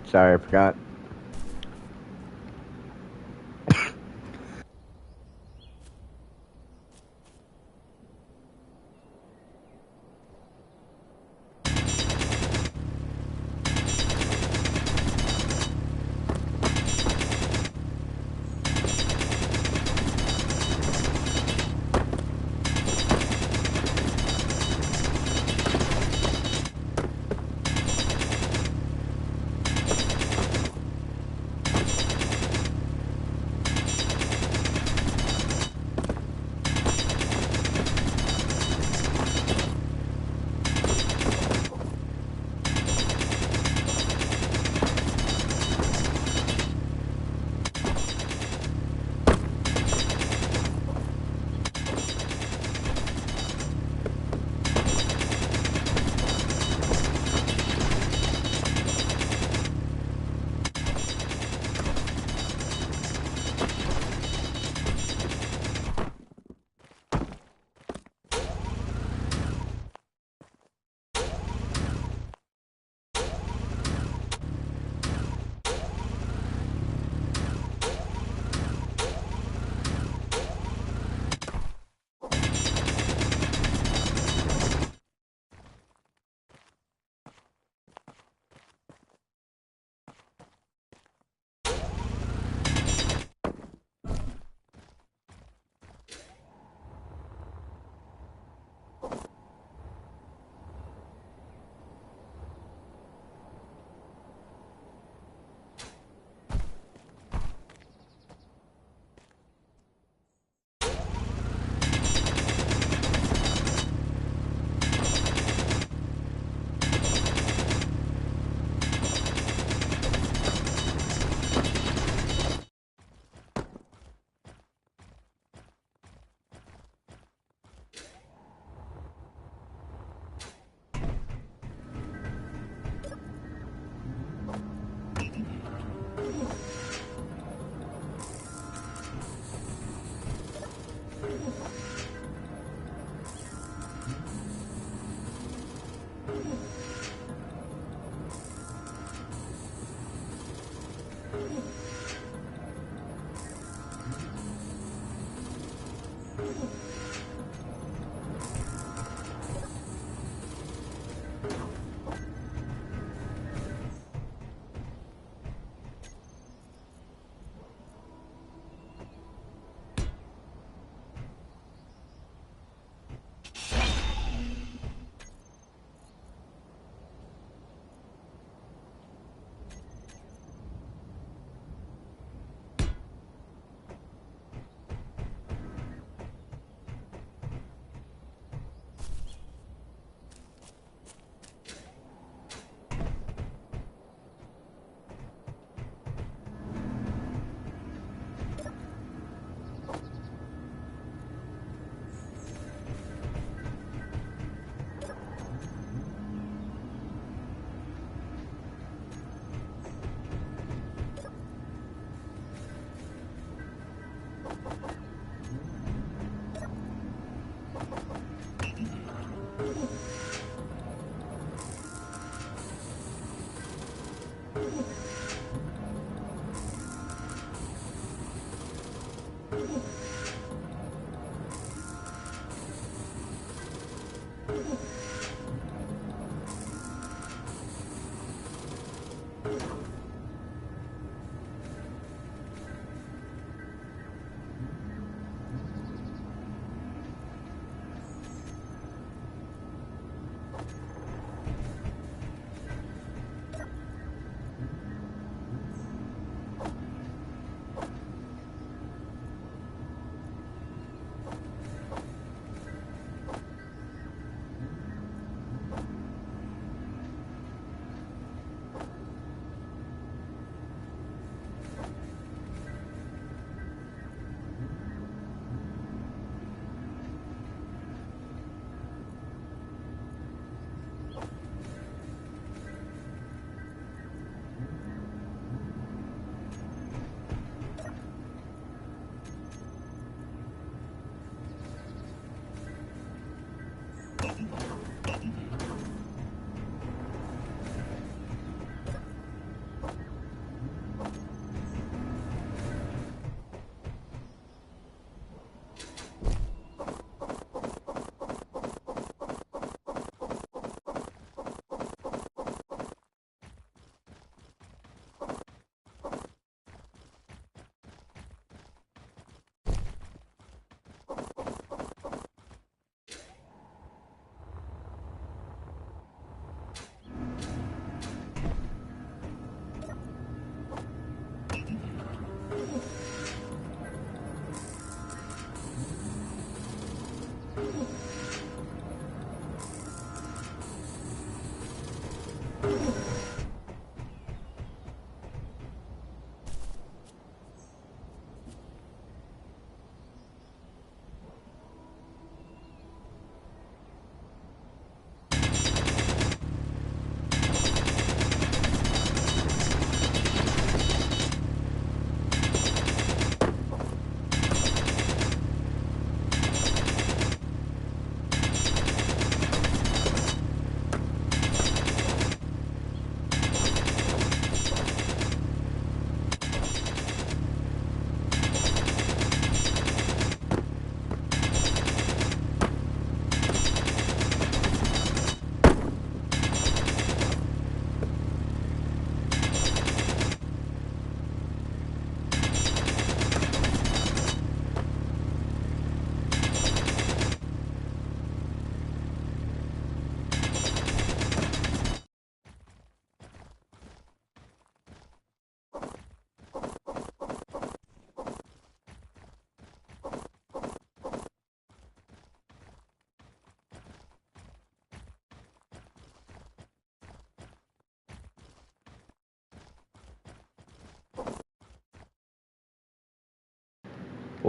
Sorry, I forgot.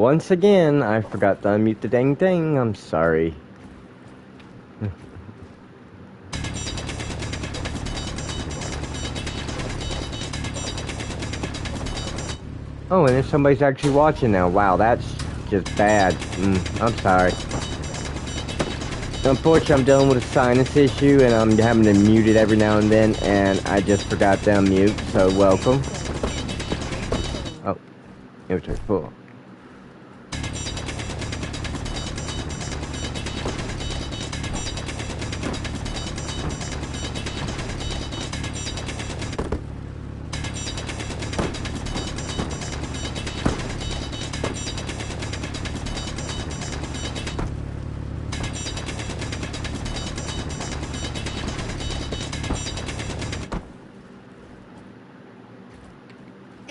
Once again, I forgot to unmute the dang thing. I'm sorry. Oh, and if somebody's actually watching now, wow, that's just bad. I'm sorry. Unfortunately, I'm dealing with a sinus issue, and I'm having to mute it every now and then, and I just forgot to unmute, so welcome. Oh, inventory full.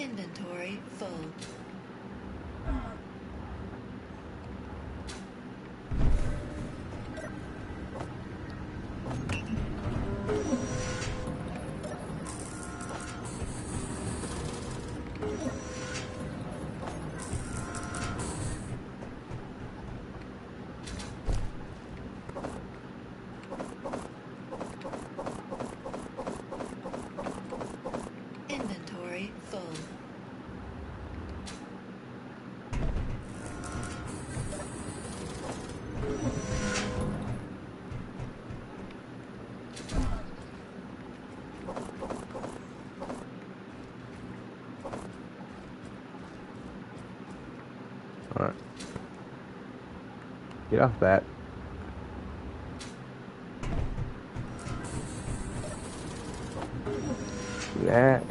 Inventory full. Inventory full. Alright. Get off that. That.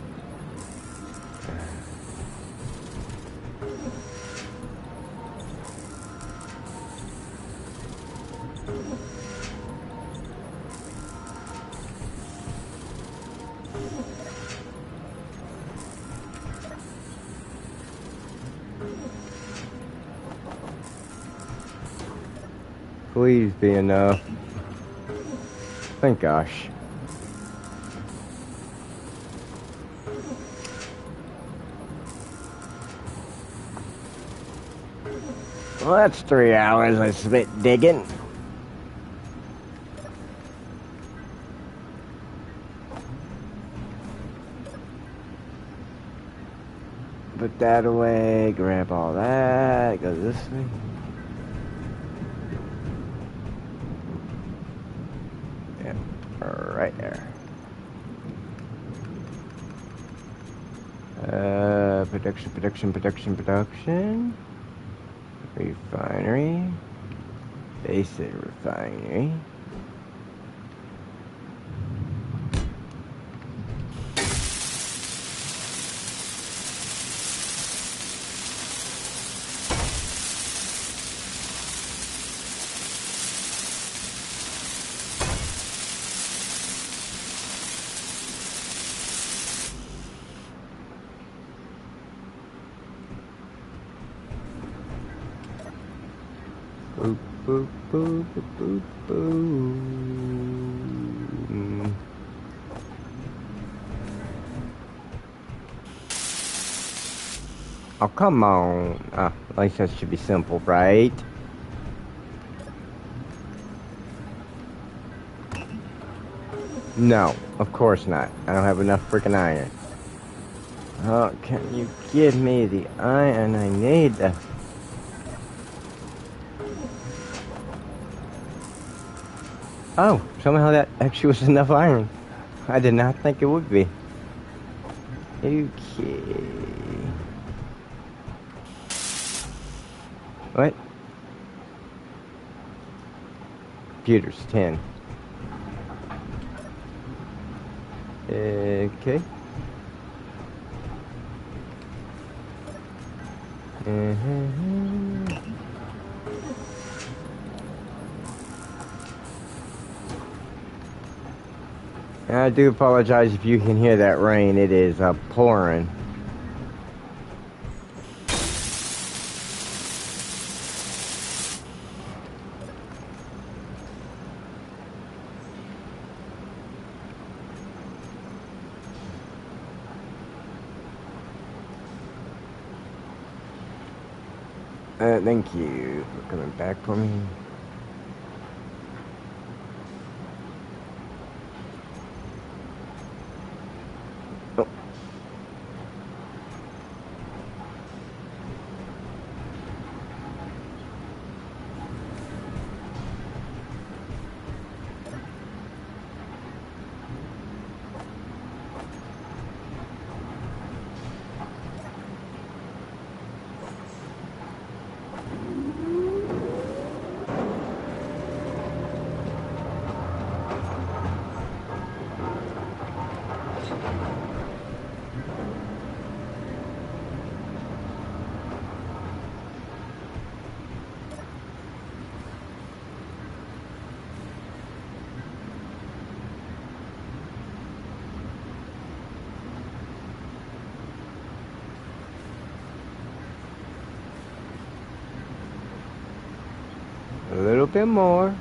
Please be enough. Thank gosh. Well, that's 3 hours I spent digging. Put that away, grab all that, go this way. Yeah, right there. Production. Refinery. Basic refinery. Boop, boop, boop, boop, boop. Oh, come on. At least that should be simple, right? No, of course not. I don't have enough freaking iron. Oh, can you give me the iron I need? Oh, somehow that actually was enough iron. I did not think it would be. Okay. What? Computers, 10. Okay. And I do apologize if you can hear that rain. It is pouring. Thank you for coming back for me. Oh. A little bit more.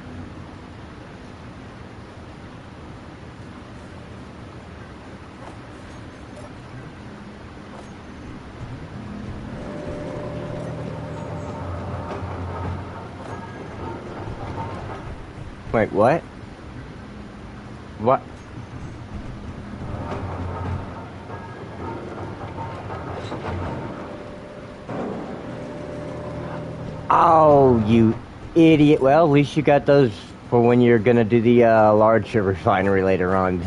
Wait, what? What? Oh, you idiot. Well, at least you got those for when you're gonna do the large refinery later on.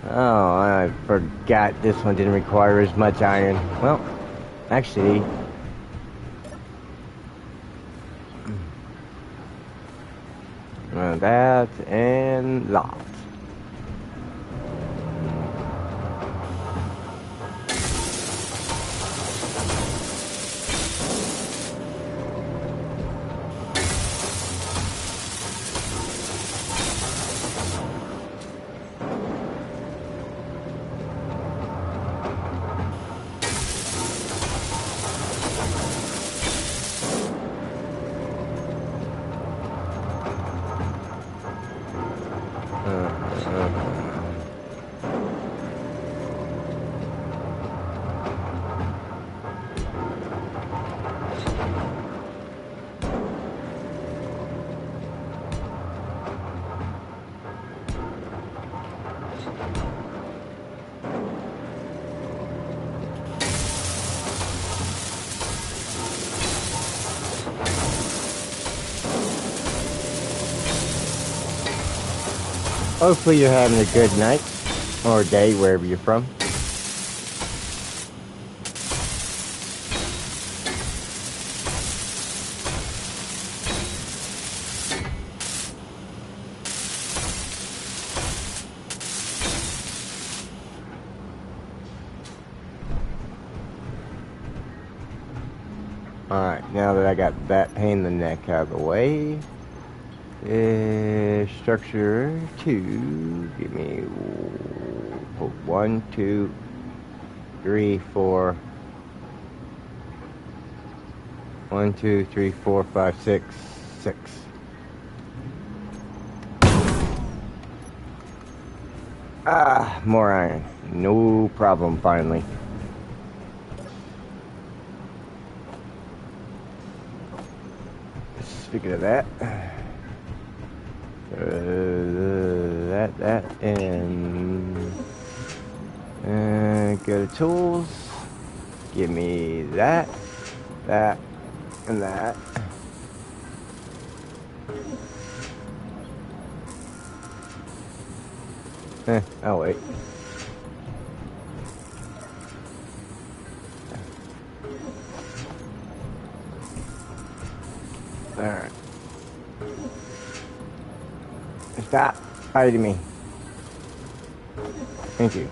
Oh, I forgot this one didn't require as much iron. Well, actually... that and that. Hopefully you're having a good night or day wherever you're from. Alright, now that I got that pain in the neck out of the way, structure 2, give me 1, 2, 3, 4, 1, 2, 3, 4, 5, 6, 6. Ah, more iron. No problem, finally. Speaking of that, that, and go to tools. Give me that, and that. I'll wait. Alright. Stop fighting me. Thank you.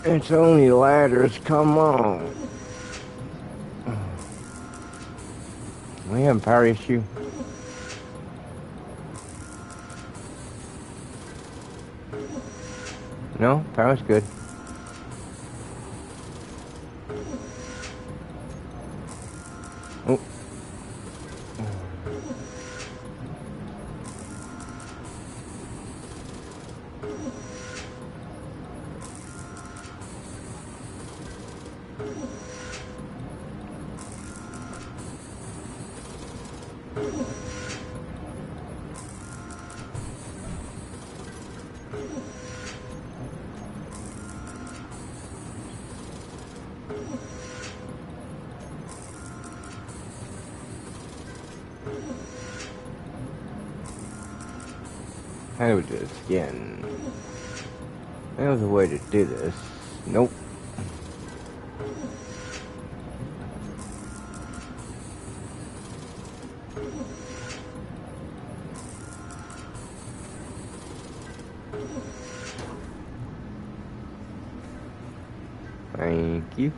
It's only ladders, come on. We have a power issue. No, power's good. Oh. How do we do this again? There's a way to do this. Nope. Thank you.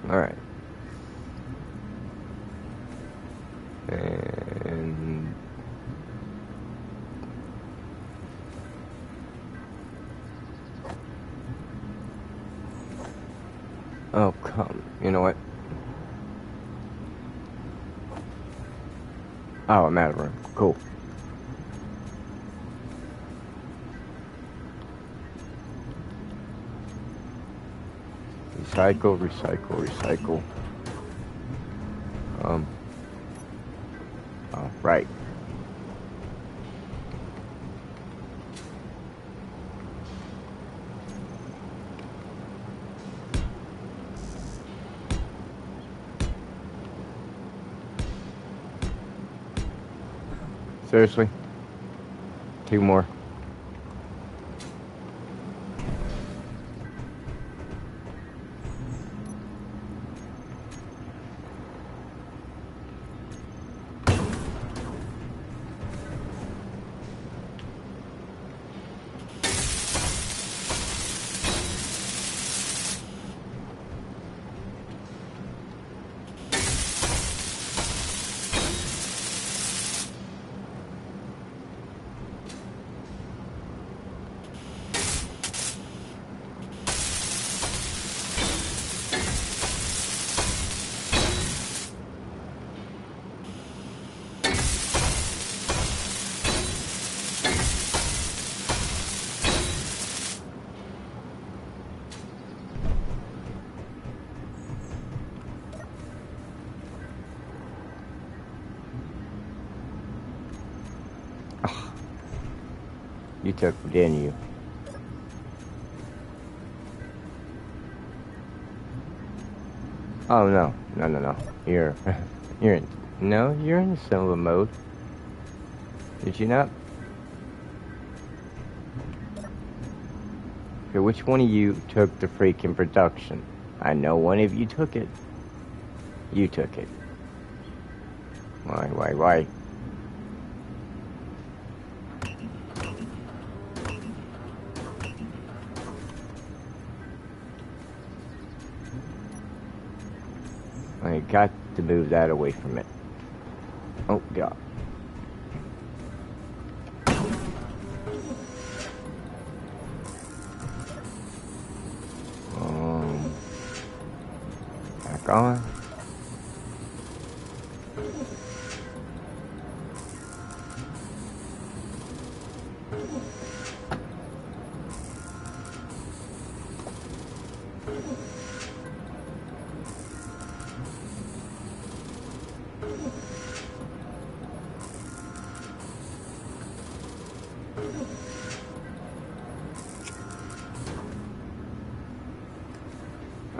Alright. And oh, come. You know what? Oh, I'm out of room. Cool. Recycle, recycle, recycle. Oh, right. Seriously? 2 more. You took it, didn't you? Oh no, no. You're in. No, you're in solo mode. Did you not? Okay, which one of you took the freaking production? I know one of you took it. You took it. Why? I got to move that away from it. Oh, God. Back on.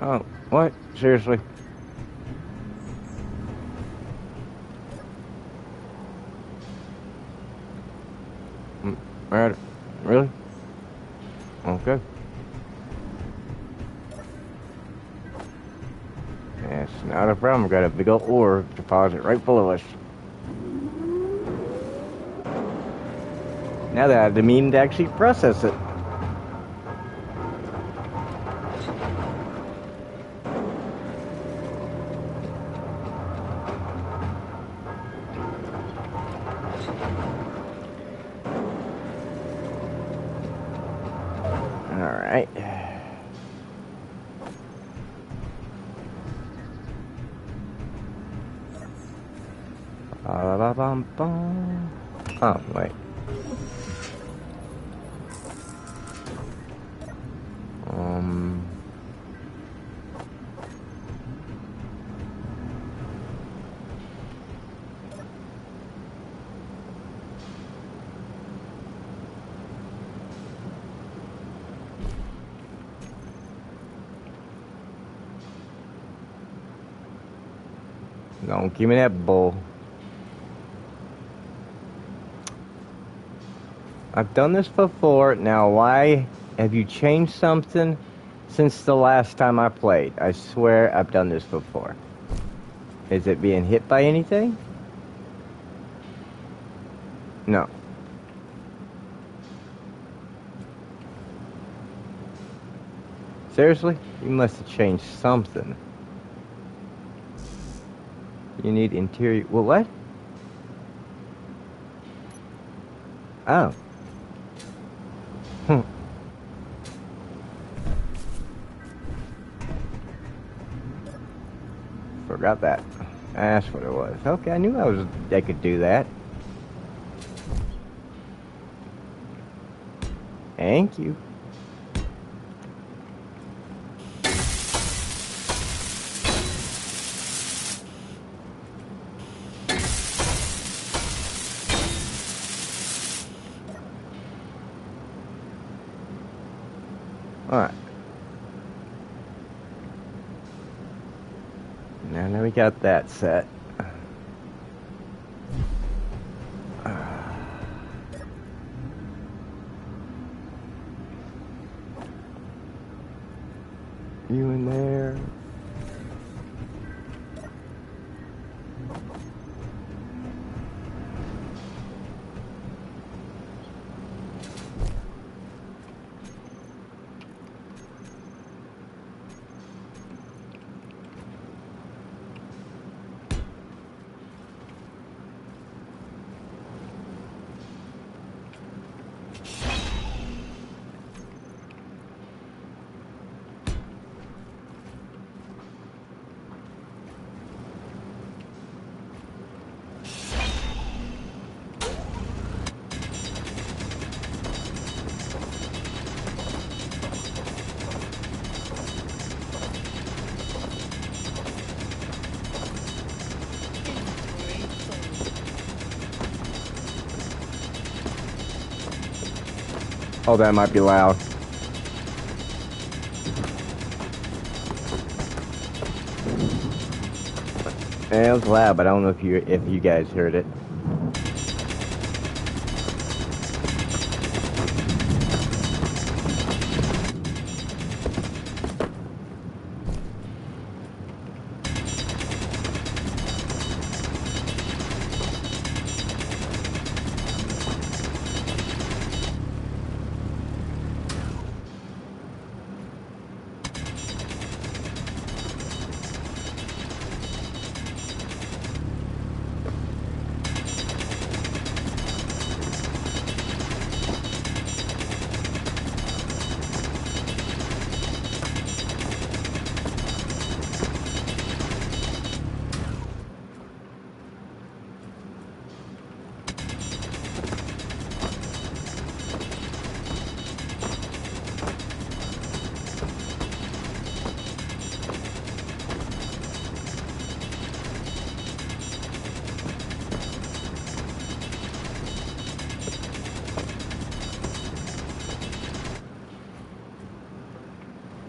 Oh, what? Seriously? Really? Okay. That's not a problem. We got a big old ore deposit right below us. Now that I didn't mean to actually process it. Ba-da-ba-bum-bum. Oh, wait. Um. Don't give me that bull. I've done this before. Now, why have you changed something since the last time I played? I swear I've done this before. Is it being hit by anything? No. Seriously? You must have changed something. You need interior... Well, what? Oh. Forgot that. That's what it was. Okay, I knew I could do that. Thank you. Alright. Now we got that set. You in there? Oh, that might be loud. Yeah, it was loud, but I don't know if you guys heard it.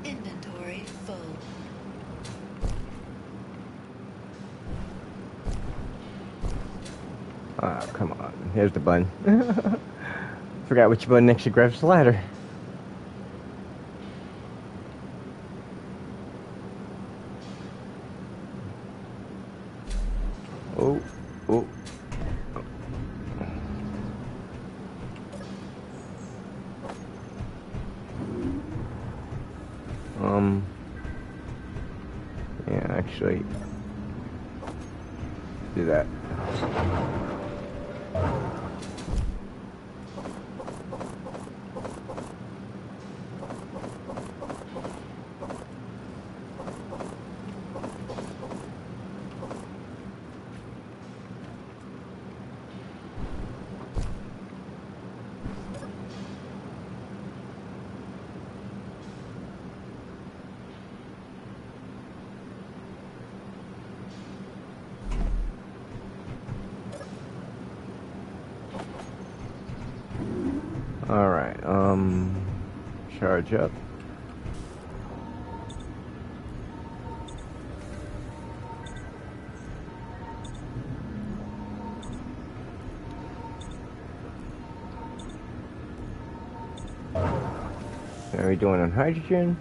Inventory full. Oh, come on. Here's the button. Forgot which button actually grabs the ladder. Oh, oh. Yeah, actually, do that. Charge up. Are we doing on hydrogen?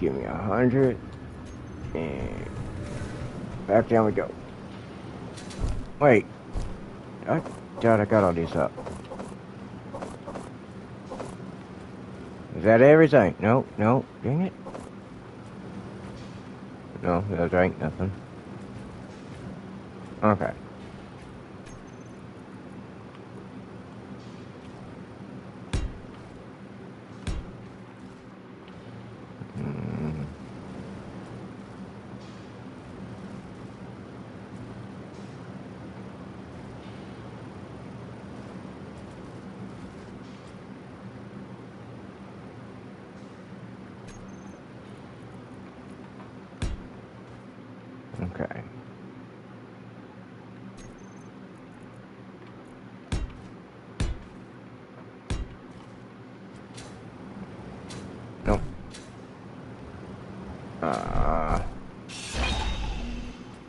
Give me 100, and back down we go. Wait, I thought I got all these up. Is that everything? No, no, dang it. No, that ain't nothing. Okay. Okay. Nope.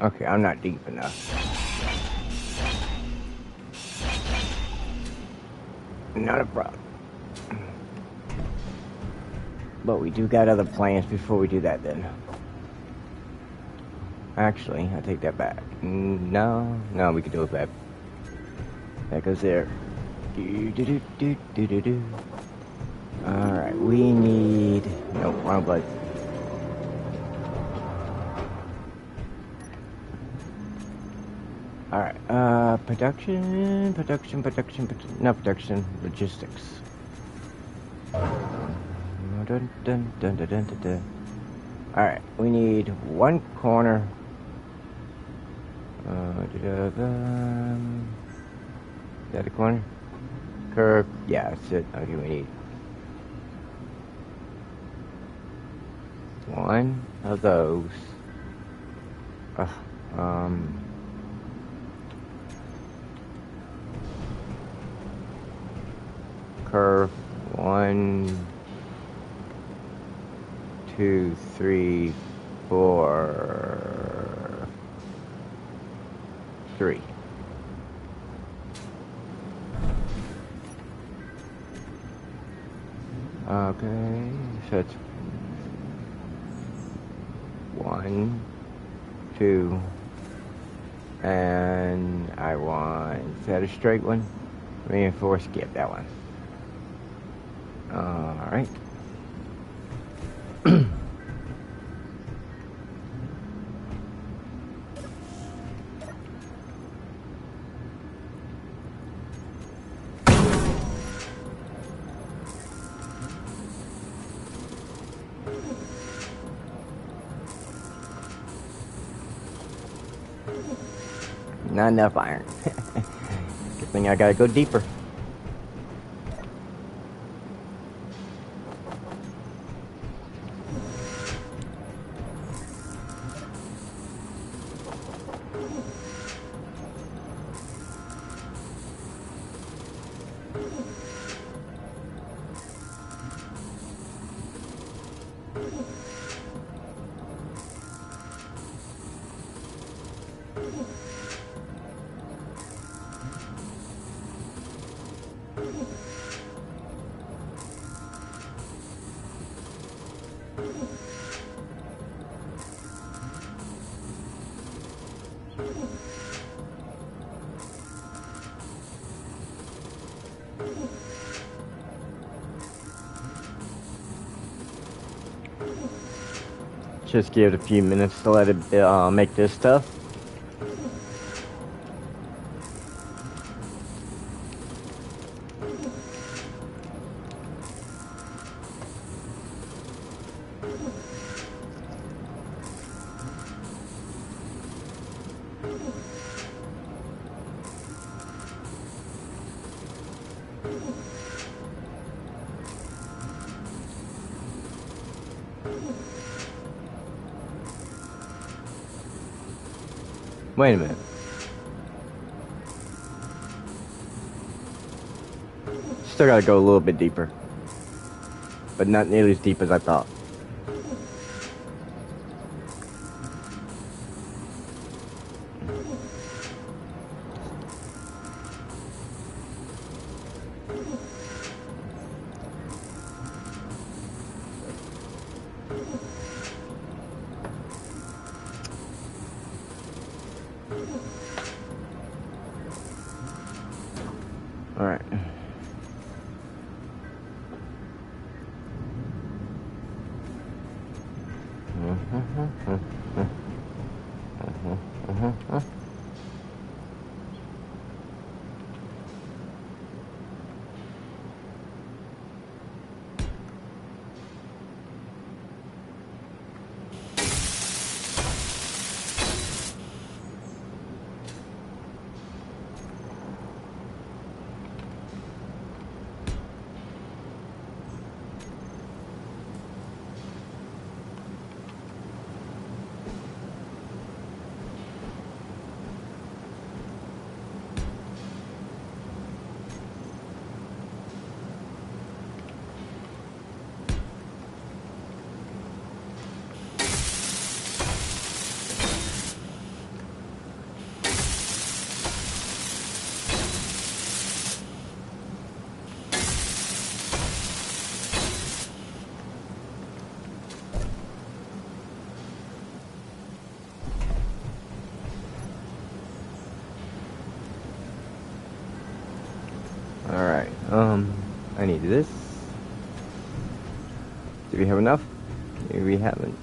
Okay, I'm not deep enough. Not a problem. But we do got other plans before we do that then. Actually, I take that back. No, we can do it back. That goes there. Alright, we need... Nope, wrong button. Alright, production, not production, logistics. Alright, we need one corner. Is that a corner? Curve, yeah, that's it. Okay, we need one of those. Curve 1, 2, 3, 4, 3. Okay, so it's 1, 2, and I want, is that a straight one? Reinforce, skip that one. Alright. Not enough iron. Good thing I gotta go deeper. Just give it a few minutes to let it make this stuff. Wait a minute. Still gotta go a little bit deeper. But not nearly as deep as I thought. Alright. Alright, I need this. Do we have enough? Maybe we haven't.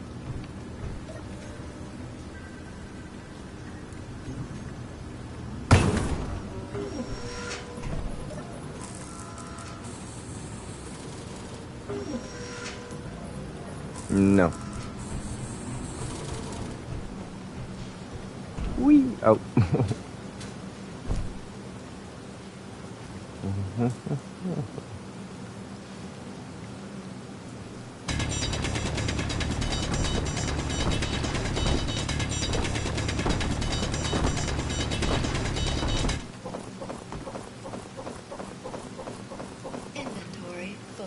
No. Wee! Oh. Inventory full.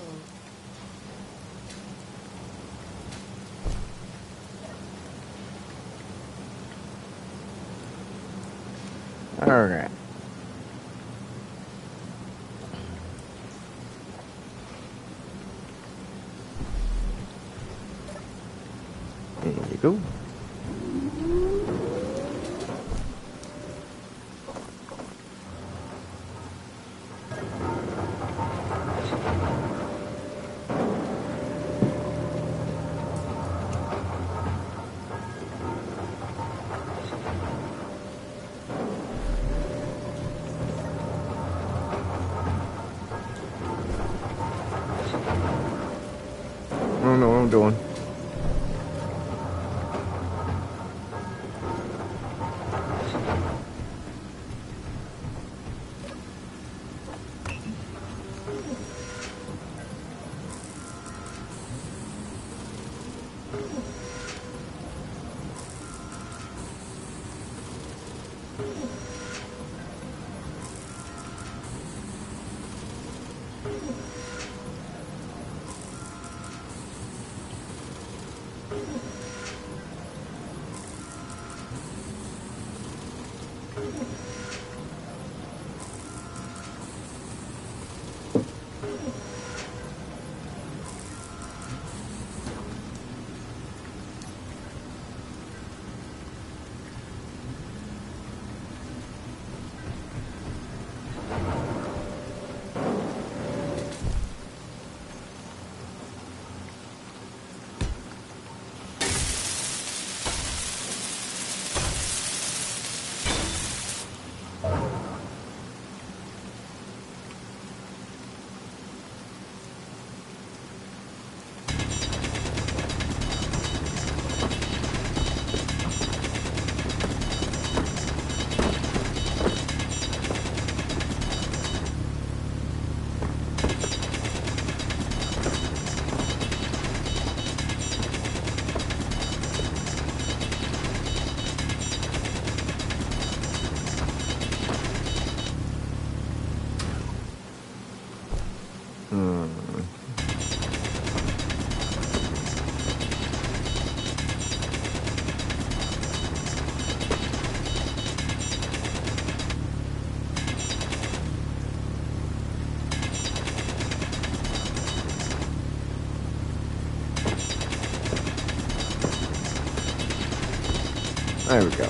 Alright. There you go. I don't know what I'm doing. There we go.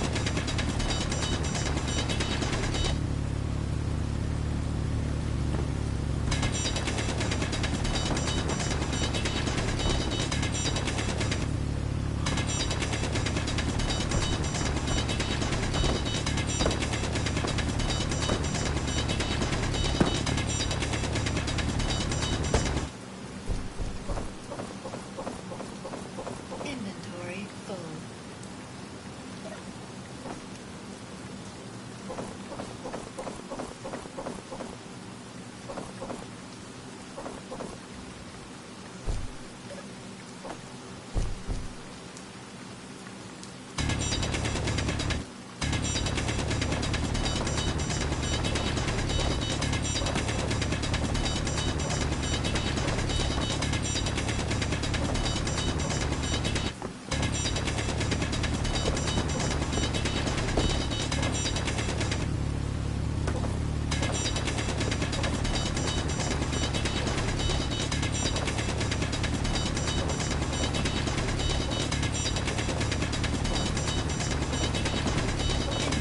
Inventory full.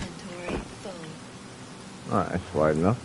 Inventory full. Alright, that's wide enough.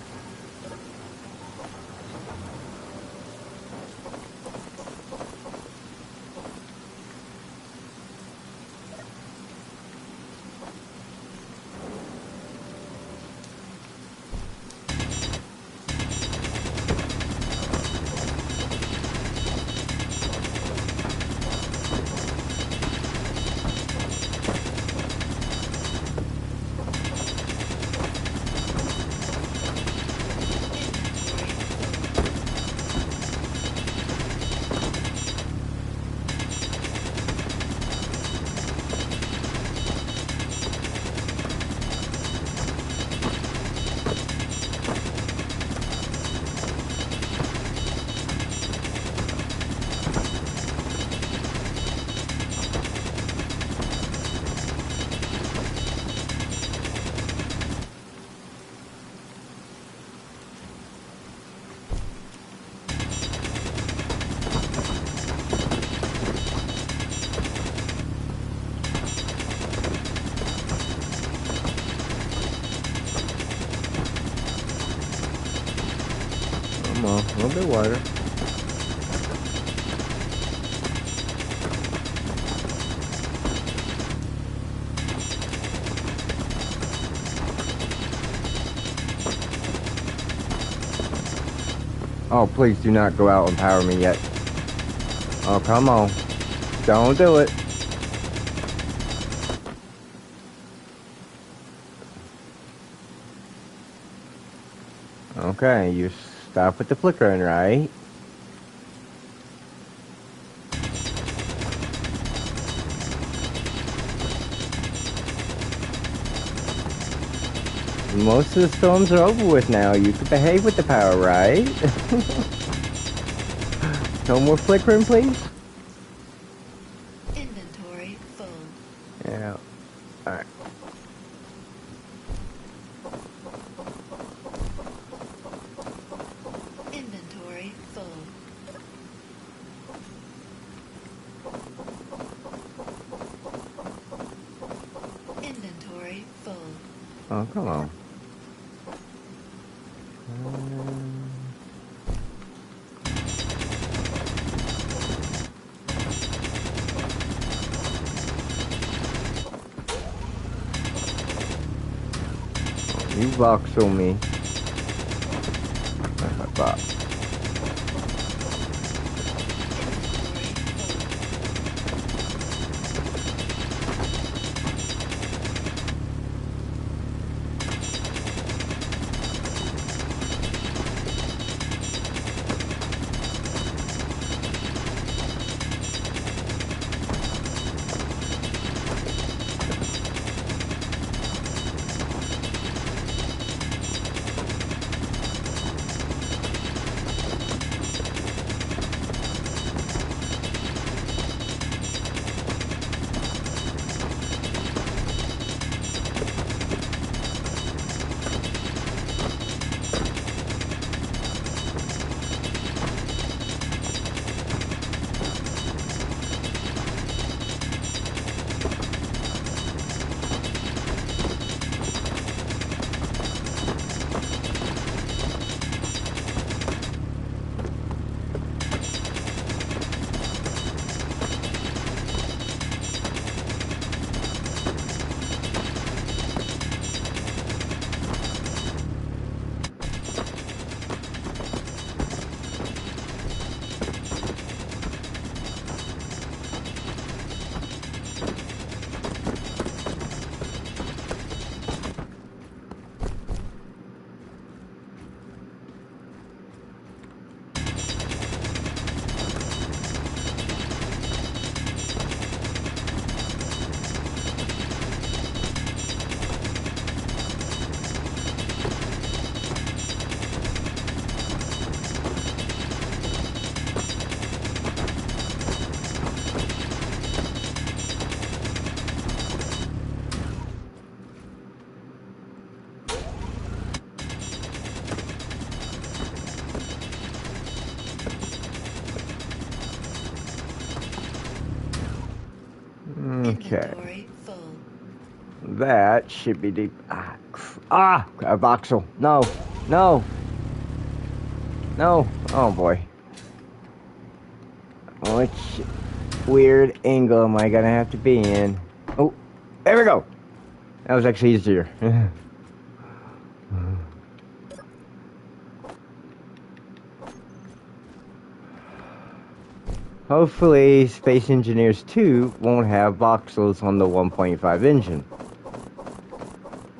Come on, a little bit wider. Oh, please do not go out and power me yet. Oh, come on. Don't do it. Okay, you stop with the flickering, right? Most of the storms are over with now. You can behave with the power, right? No more flickering, please? Inventory full. Yeah. Alright. Inventory full. Inventory full. Oh, come on. You voxel me. Box. Inventory full. That should be deep. A voxel. No. No. No. Oh boy. Which weird angle am I gonna have to be in? Oh, there we go. That was actually easier. Hopefully, Space Engineers 2 won't have voxels on the 1.5 engine.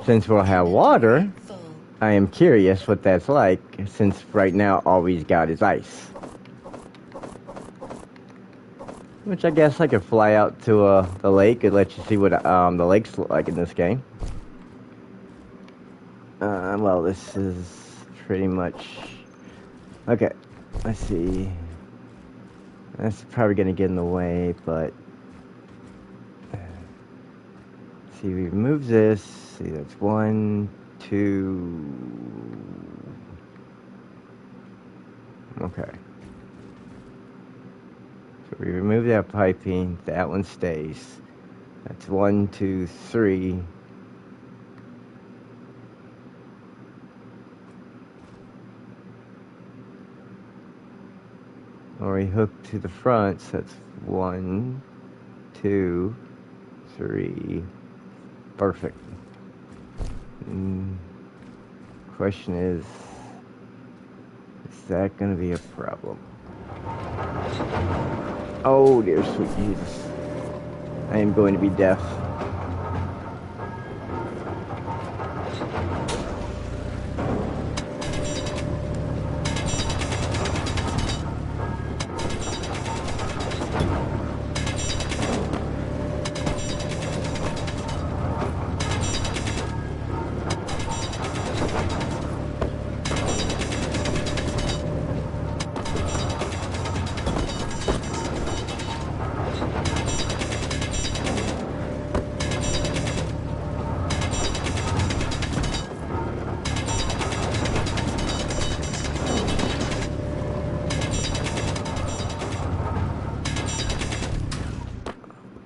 Since we'll have water, Full. I am curious what that's like, since right now all we've got is ice. Which I guess I could fly out to the lake and let you see what the lakes look like in this game. Well, this is pretty much... Okay, let's see. That's probably going to get in the way, but... See, we remove this. See, that's 1, 2... Okay. So we remove that piping. That one stays. That's 1, 2, 3... Or we hook to the front, so that's 1, 2, 3. Perfect. Question is that going to be a problem? Oh dear sweet Jesus. I am going to be deaf.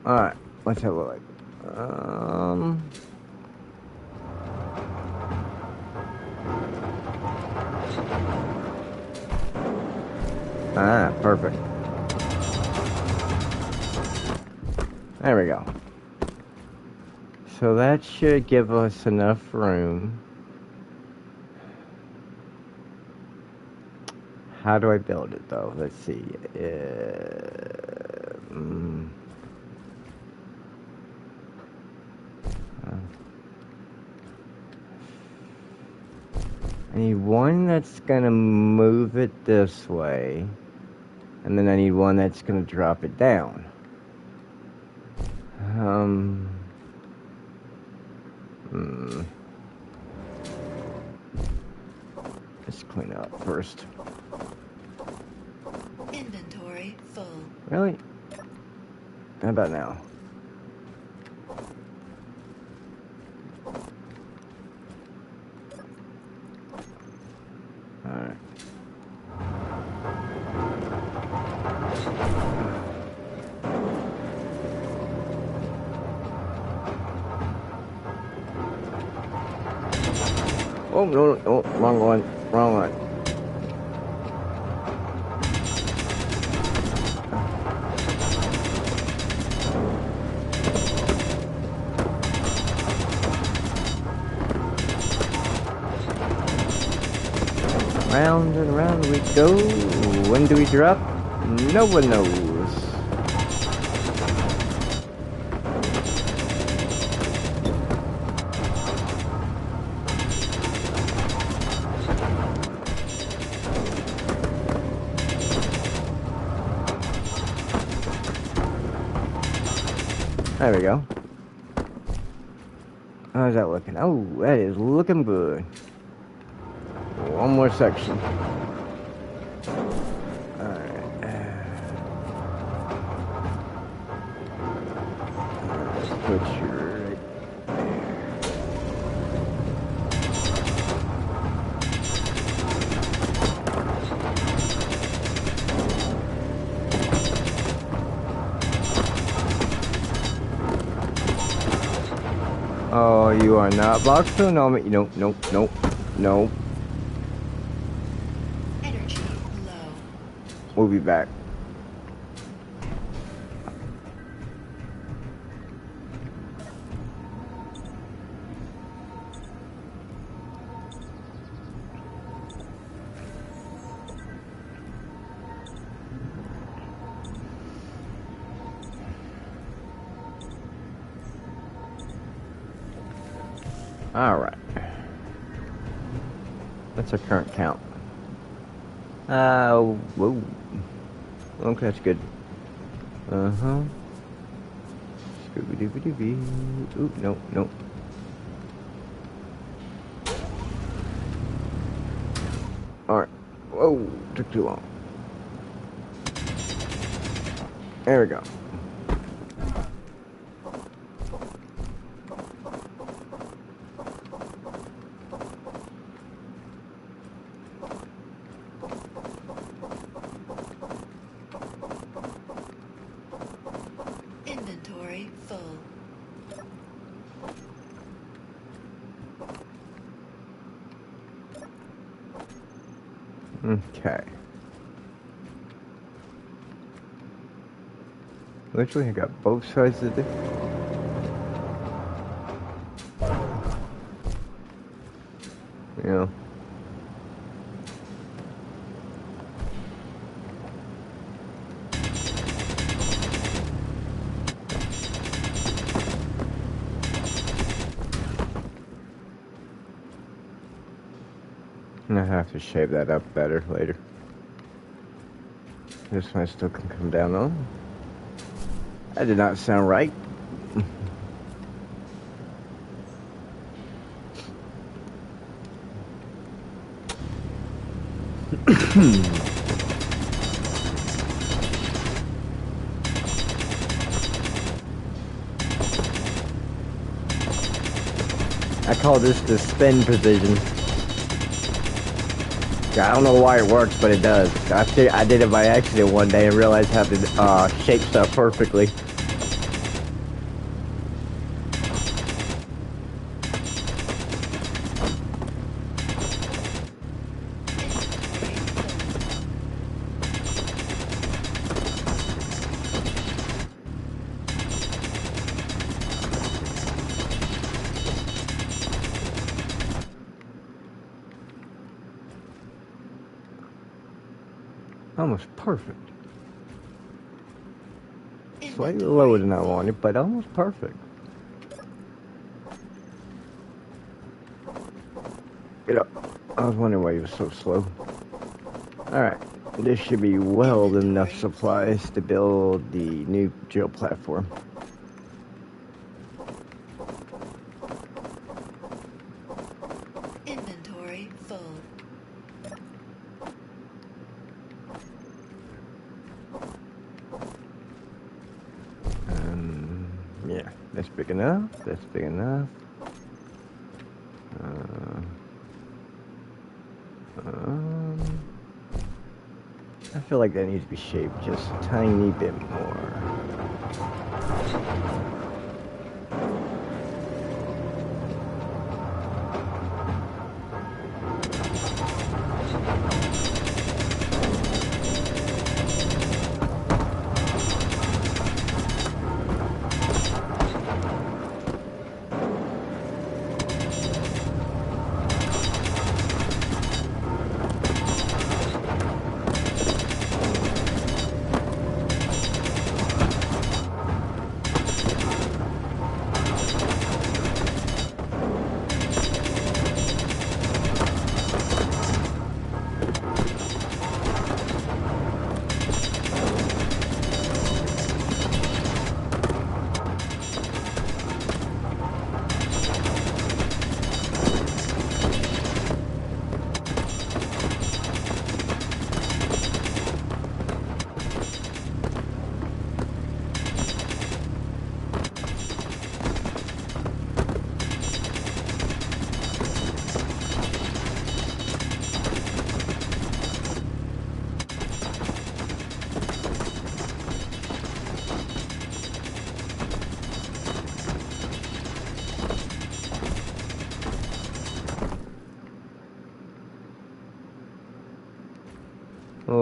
Alright, let's have a look. Perfect. There we go. So that should give us enough room. How do I build it though? Let's see. I need one that's gonna move it this way, and then I need one that's gonna drop it down. Let's clean up first. Inventory full. Really? How about now? Alright. Oh, no, no, wrong one, wrong one. Round and round we go. When do we drop? No one knows. There we go. How's that looking? Oh, that is looking good. One more section. Alright. Let's put you right Oh, you are not boxing? No, nope, nope, nope, nope. Energy low. We'll be back. Alright. What's our current count? Whoa. Okay, that's good. Uh-huh. Scooby-Dooby-Dooby. Ooh, nope, nope. Alright. Whoa, took too long. There we go. Inventory full. Okay. Literally, I got both sides of the... Yeah. I have to shave that up better later. This one still can come down on. That did not sound right. I call this the spin position. I don't know why it works, but it does. I did it by accident one day and realized how to shape stuff perfectly. Almost perfect. Slightly lower than I wanted, but almost perfect. Get up. I was wondering why you were so slow. Alright. This should be well enough supplies to build the new drill platform. Inventory full. Yeah, that's big enough. That's big enough. I feel like that needs to be shaped just a tiny bit more.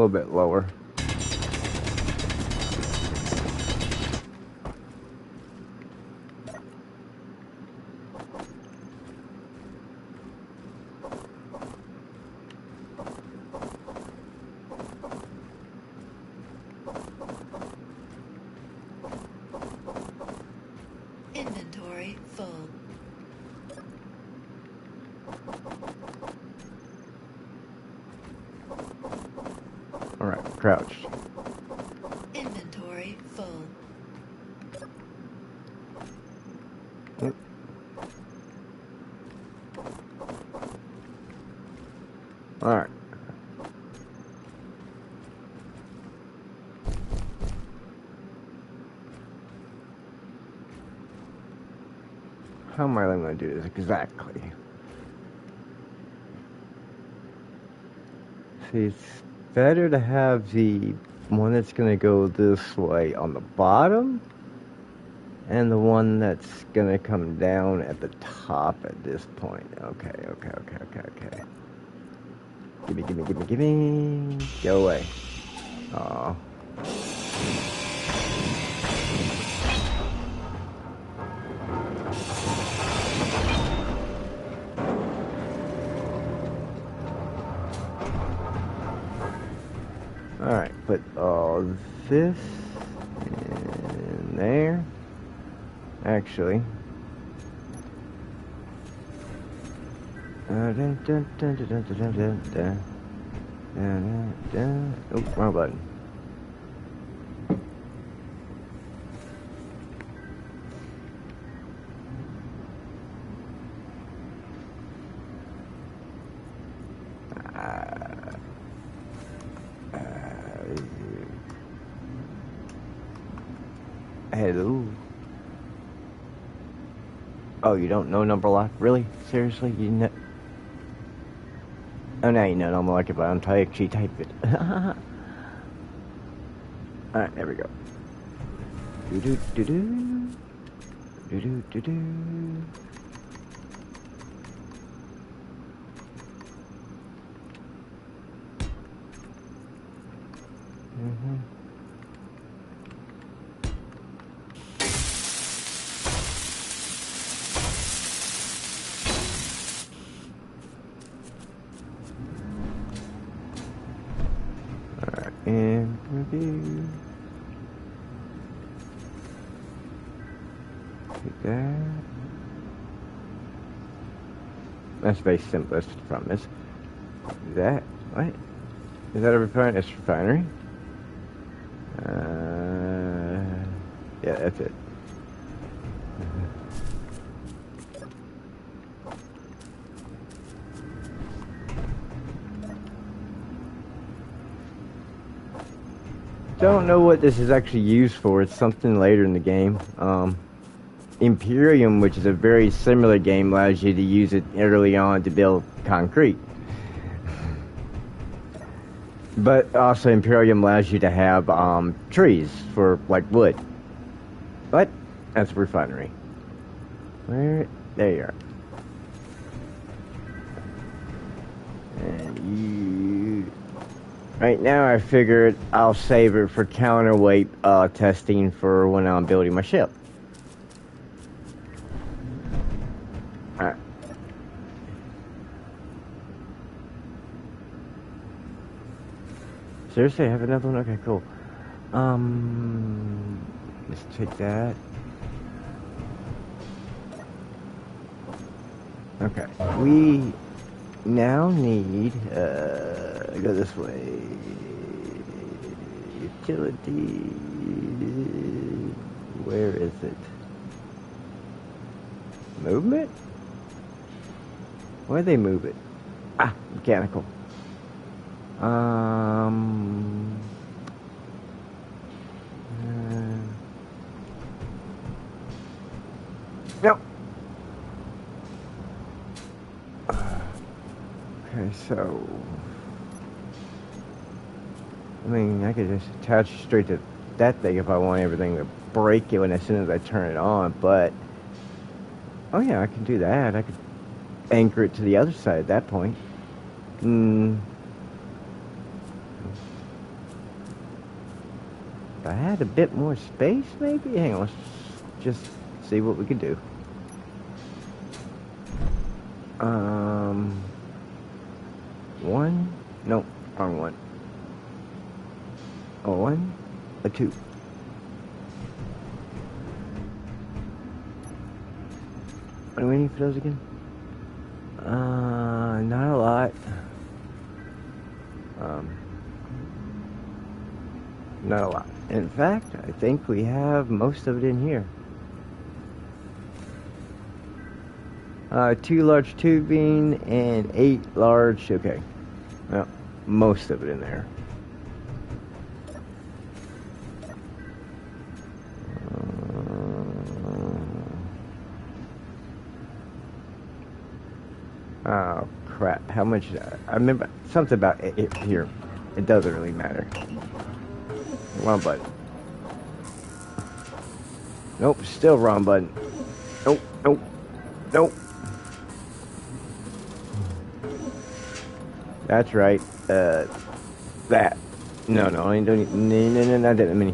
little bit lower. Inventory full. Alright, crouched. Inventory full. Yep. Alright. How am I going to do this exactly? See, it's better to have the one that's going to go this way on the bottom, and the one that's going to come down at the top at this point. Okay. Gimme. Go away. Aw. Alright, put all this in there. Actually. Oh, wrong button. Hello. Oh, you don't know number lock? Really? Seriously? You know? Oh, now you know number lock if I actually type it. Alright, there we go. Do-do-do-do. Mm-hmm. Alright, and review. Take that. That's very simplest from this. That, what? Is that a refinery? It's a refinery? Yeah, that's it. Don't know what this is actually used for. It's something later in the game. Imperium, which is a very similar game, allows you to use it early on to build concrete. But also Imperium allows you to have trees for like wood. But that's a refinery. Where? There you are. And you. Right now, I figured I'll save it for counterweight testing for when I'm building my ship. Alright. Seriously, I have another one? Okay, cool. Let's take that. Okay, we now need, go this way. Utility. Where is it? Movement? Why do they move it? Ah, mechanical. No. Okay, so I mean, I could just attach straight to that thing if I want everything to break it as soon as I turn it on, but oh yeah, I can do that. I could anchor it to the other side at that point. If I had a bit more space, maybe? Hang on, let's just see what we could do. One? No, wrong one. A one? A two. What do we need for those again? Not a lot. Not a lot. In fact, I think we have most of it in here. 2 large tubing and 8 large, okay. Well, most of it in there. Oh, crap. How much? I remember something about it here. It doesn't really matter. Wrong button. Nope, still wrong button. Nope, nope, nope. That's right. That. No, I don't need. No, not that many.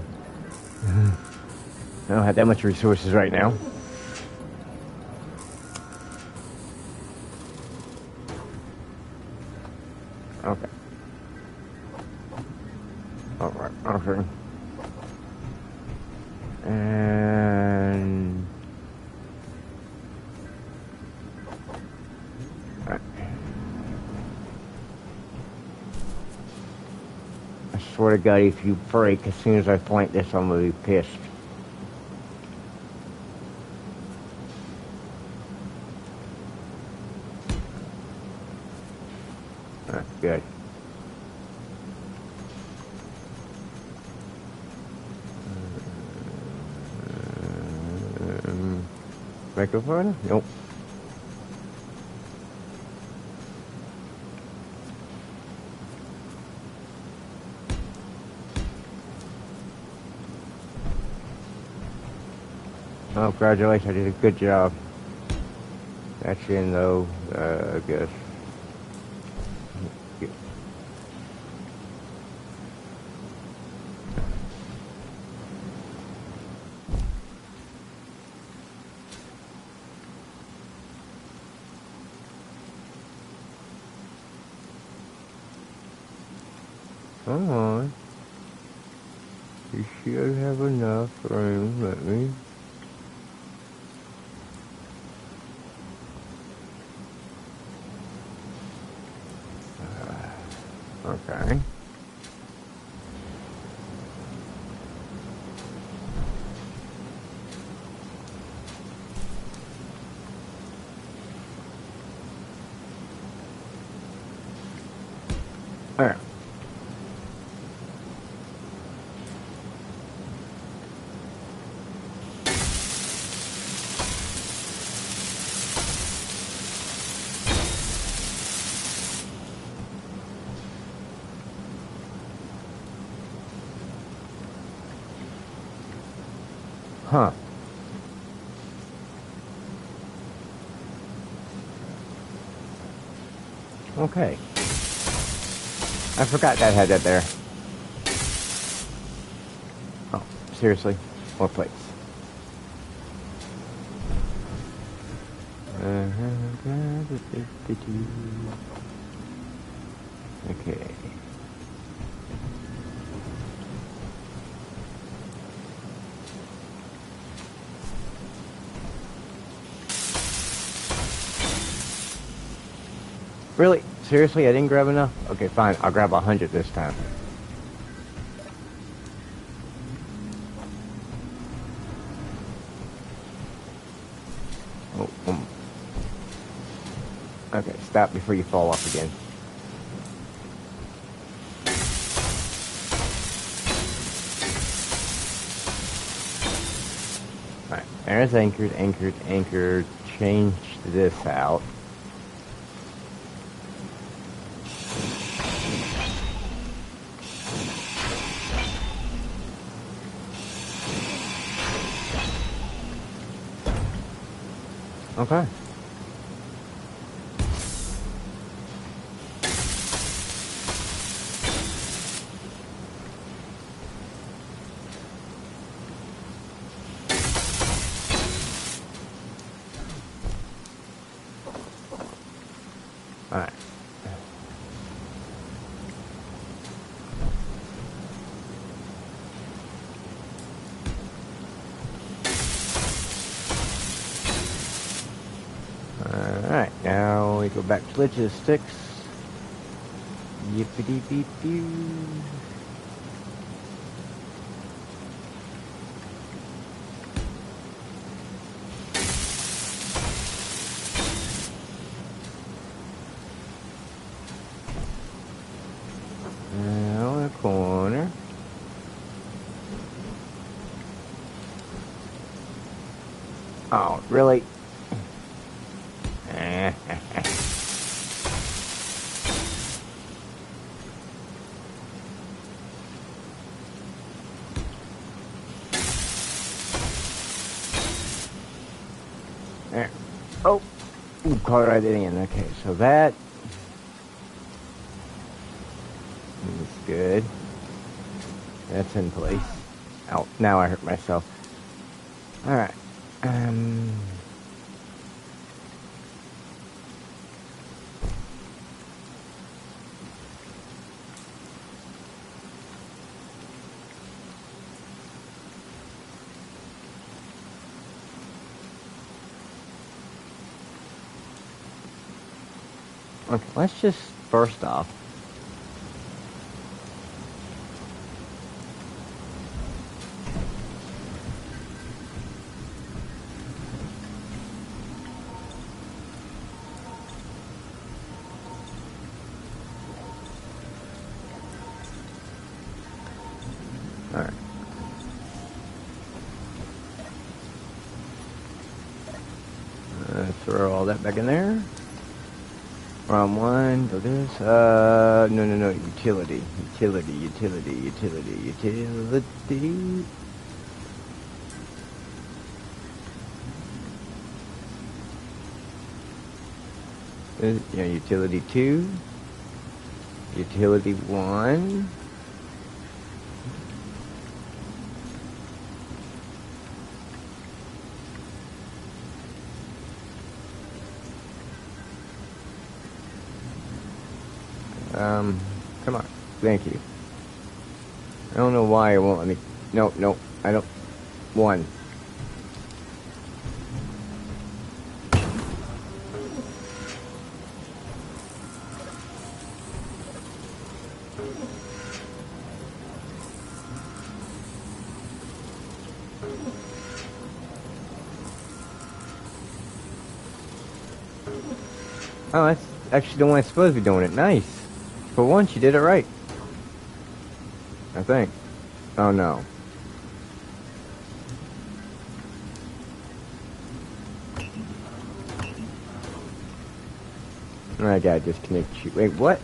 I don't have that much resources right now. Okay. Alright, okay. And... Alright. I swear to God, if you break as soon as I flank this, I'm gonna be pissed. Alright, good. Microphone? Nope. Oh, congratulations, I did a good job. That's in though, I guess. Come on. You should have enough room, let me. Okay. Alright. Huh. Okay. I forgot that I had that there. Oh, seriously? More plates. Okay. Really? Seriously, I didn't grab enough? Okay, fine. I'll grab 100 this time. Oh, okay, stop before you fall off again. Alright, there's anchored. Change this out. Okay. Alright. Alright, now we go back to logistics. Yippity beep doo. Now the corner. Oh, really? There. Oh, ooh, caught right in. Okay, so that is good. That's in place. Ow, now I hurt myself. Alright. Okay, let's just first off. Alright. Throw all that back in there. Wrong one, go this, no, utility. Yeah, utility 2, utility 1. Come on. Thank you. I don't know why it won't let me. No, I don't. 1. Oh, that's actually the one I'm supposed to be doing it. Nice. For once, you did it right. I think. Oh, no. I gotta disconnect you. Wait, what?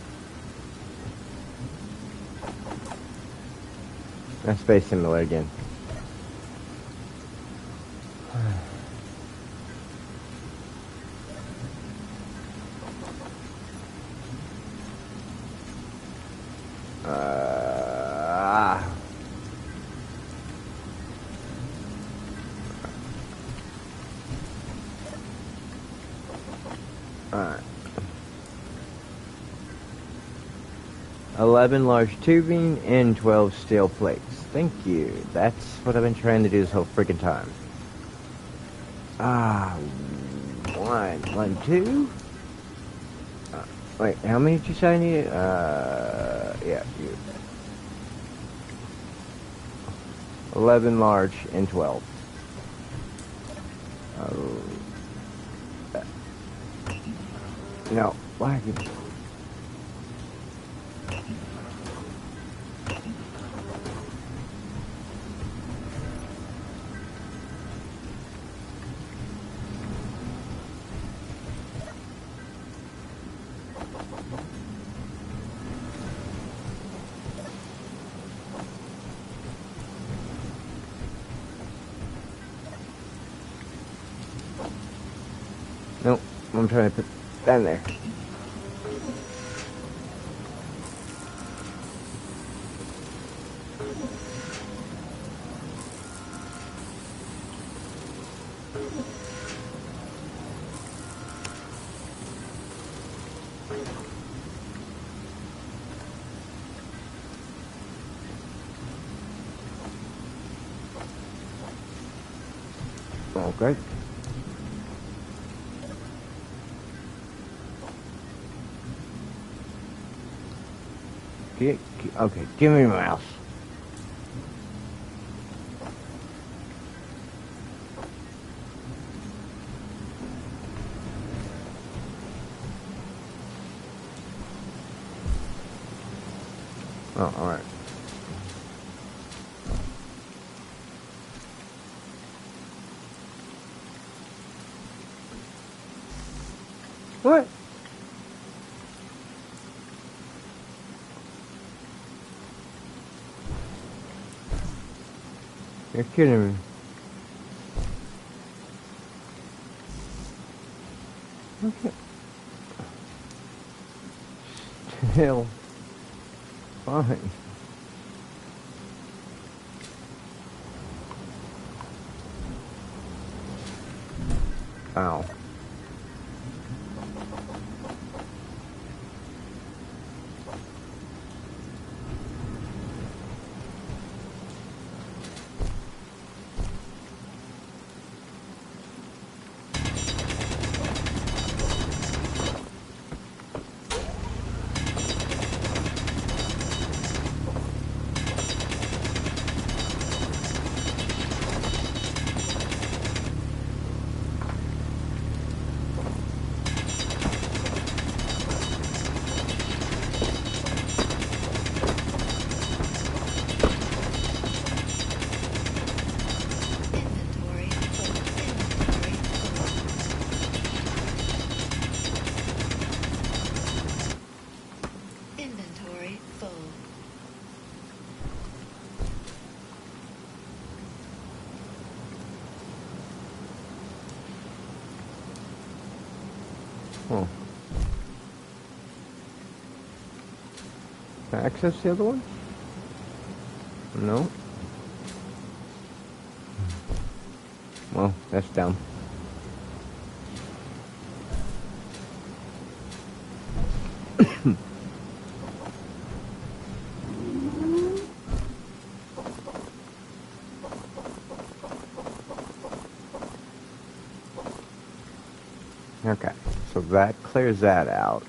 That's Space Simulator again. Alright. 11 large tubing and 12 steel plates. Thank you. That's what I've been trying to do this whole freaking time. 1, 2. Wait, how many did you say I needed? Yeah, you. 11 large and 12. No, why? Nope, I'm trying to put that in there. Okay. Okay, give me my mouse. Oh, alright. What? You're kidding me. Okay. Still fine. Ow. Inventory full. Inventory full. Oh. Can I access the other one? No. Well, that's dumb. Okay, so that clears that out.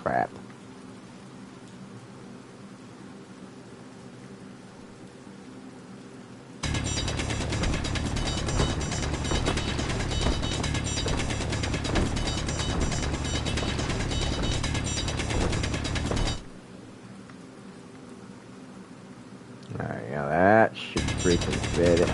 Crap. Alright, now that should freaking fit it.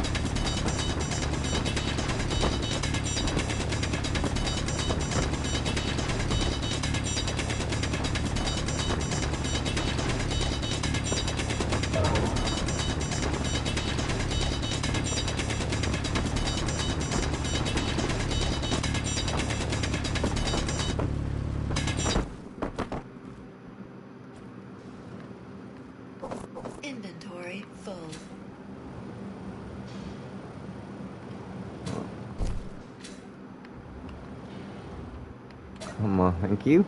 Inventory full. Come on, thank you.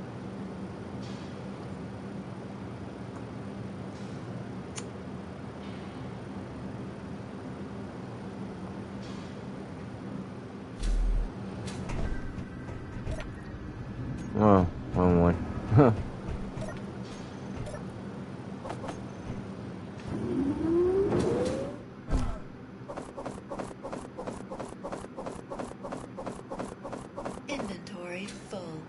Oh, wrong one. Huh. Inventory full.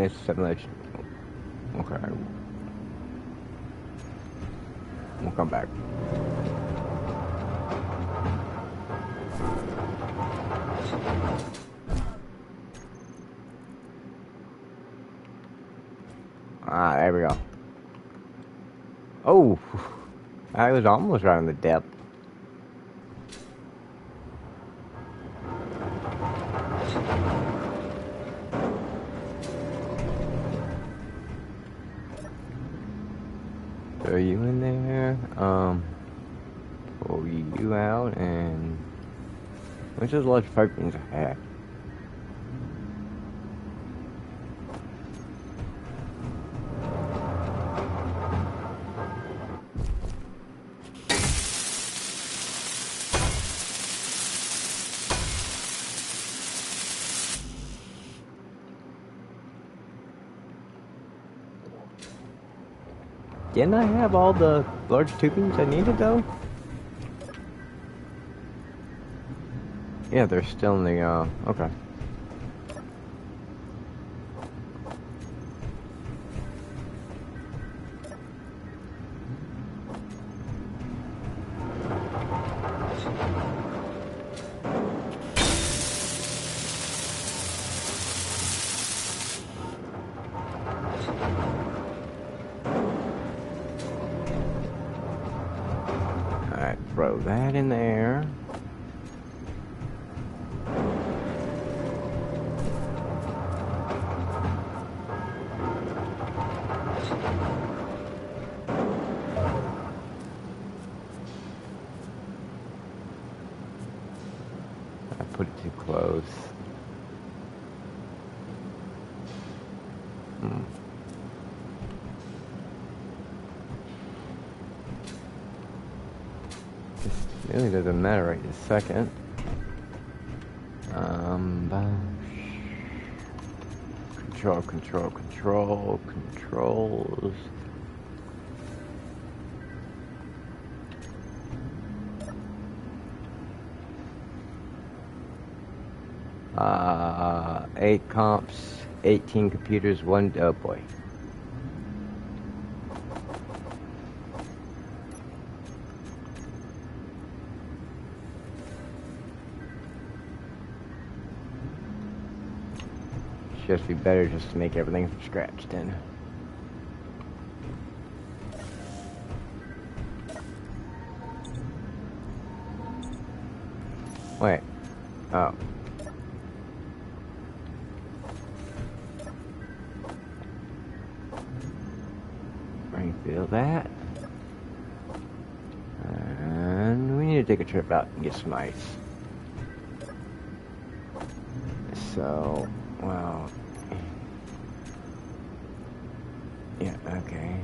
Miss simulation. Okay. We'll come back. Ah, there we go. Oh, I was almost right on the depth. Throw you in there, pull you out, and which is large pipings I had. Didn't I have all the large tubings I needed though? Yeah, they're still in the, okay. Alright, throw that in there. I put it too close. This really doesn't matter right this second. Controls. 8 comps, 18 computers, 1 oh boy. Just be better just to make everything from scratch then. Wait. Oh. Refill that. And we need to take a trip out and get some ice. So, well. Yeah, okay.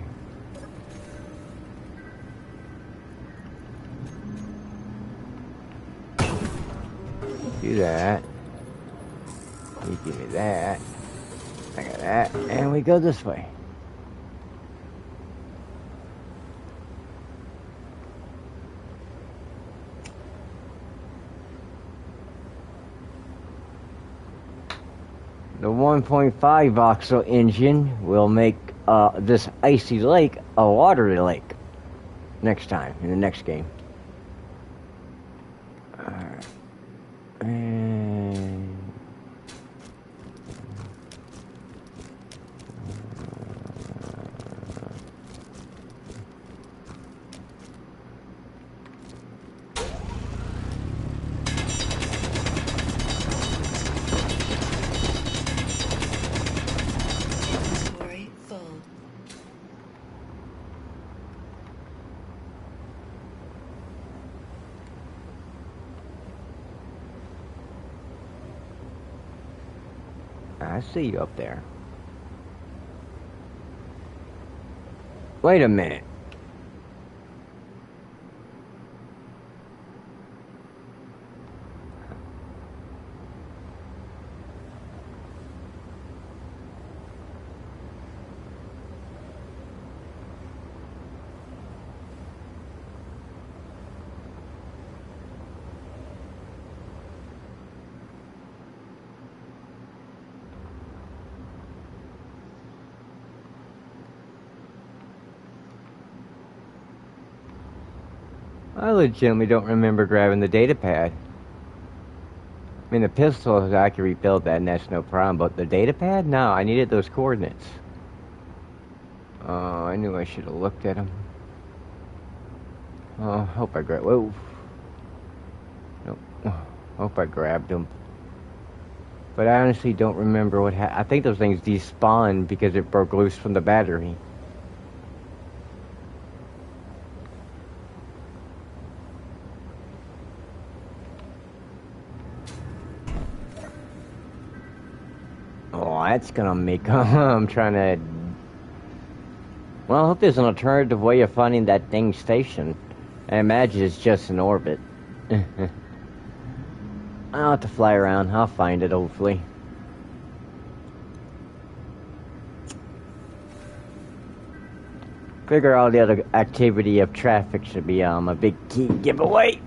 Do that. You give me that. I got that. And we go this way. The 1.5 voxel engine will make this icy lake a watery lake next time in the next game. Alright. And Inventory full. I see you up there. Wait a minute. I legitimately don't remember grabbing the data pad. I mean, the pistol, I can rebuild that, and that's no problem. But the data pad? No, I needed those coordinates. Oh, I knew I should have looked at them. Oh, hope I grabbed... Whoa. Nope. Hope I grabbed them. But I honestly don't remember what happened. I think those things despawned because it broke loose from the battery. Oh, that's gonna make... I'm trying to... Well, I hope there's an alternative way of finding that dang station. I imagine it's just in orbit. I'll have to fly around. I'll find it, hopefully. Figure all the other activity of traffic should be a big key giveaway.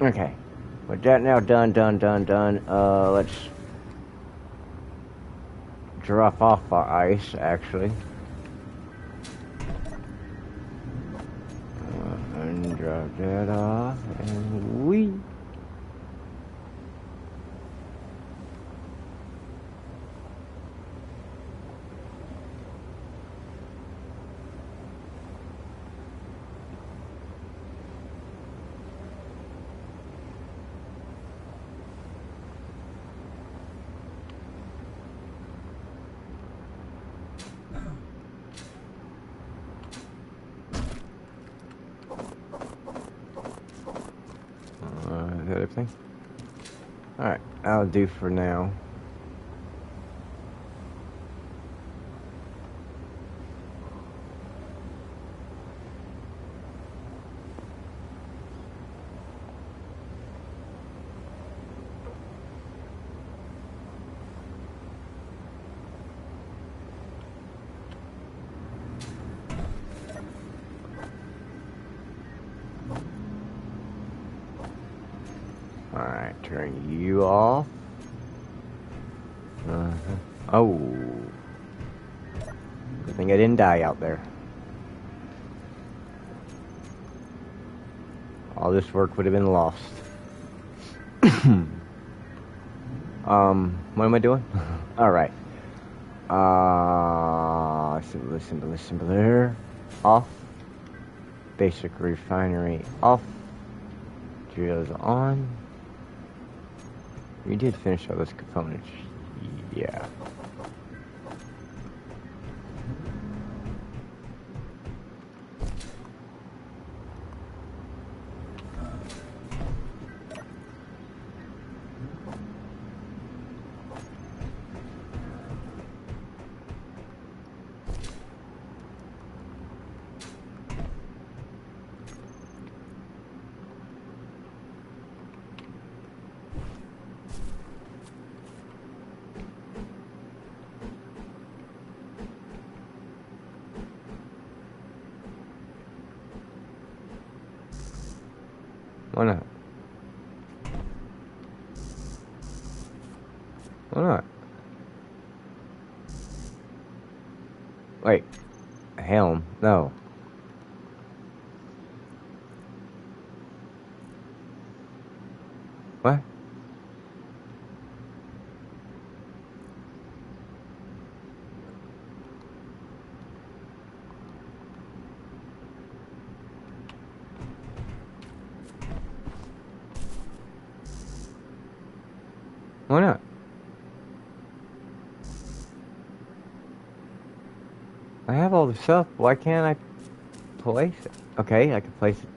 Okay. With that now done. Let's drop off our ice, actually. And drop that off, and we. Is that everything? Alright, I'll do for now. Alright, turn you off. Oh. Good thing I didn't die out there. All this work would have been lost. What am I doing? Alright. Listen there. Off. Basic refinery off. Drills on. We did finish all those components. Yeah. Why not? Why not? Wait. Helm? No. What? Why not? I have all the stuff. Why can't I place it? Okay, I can place it.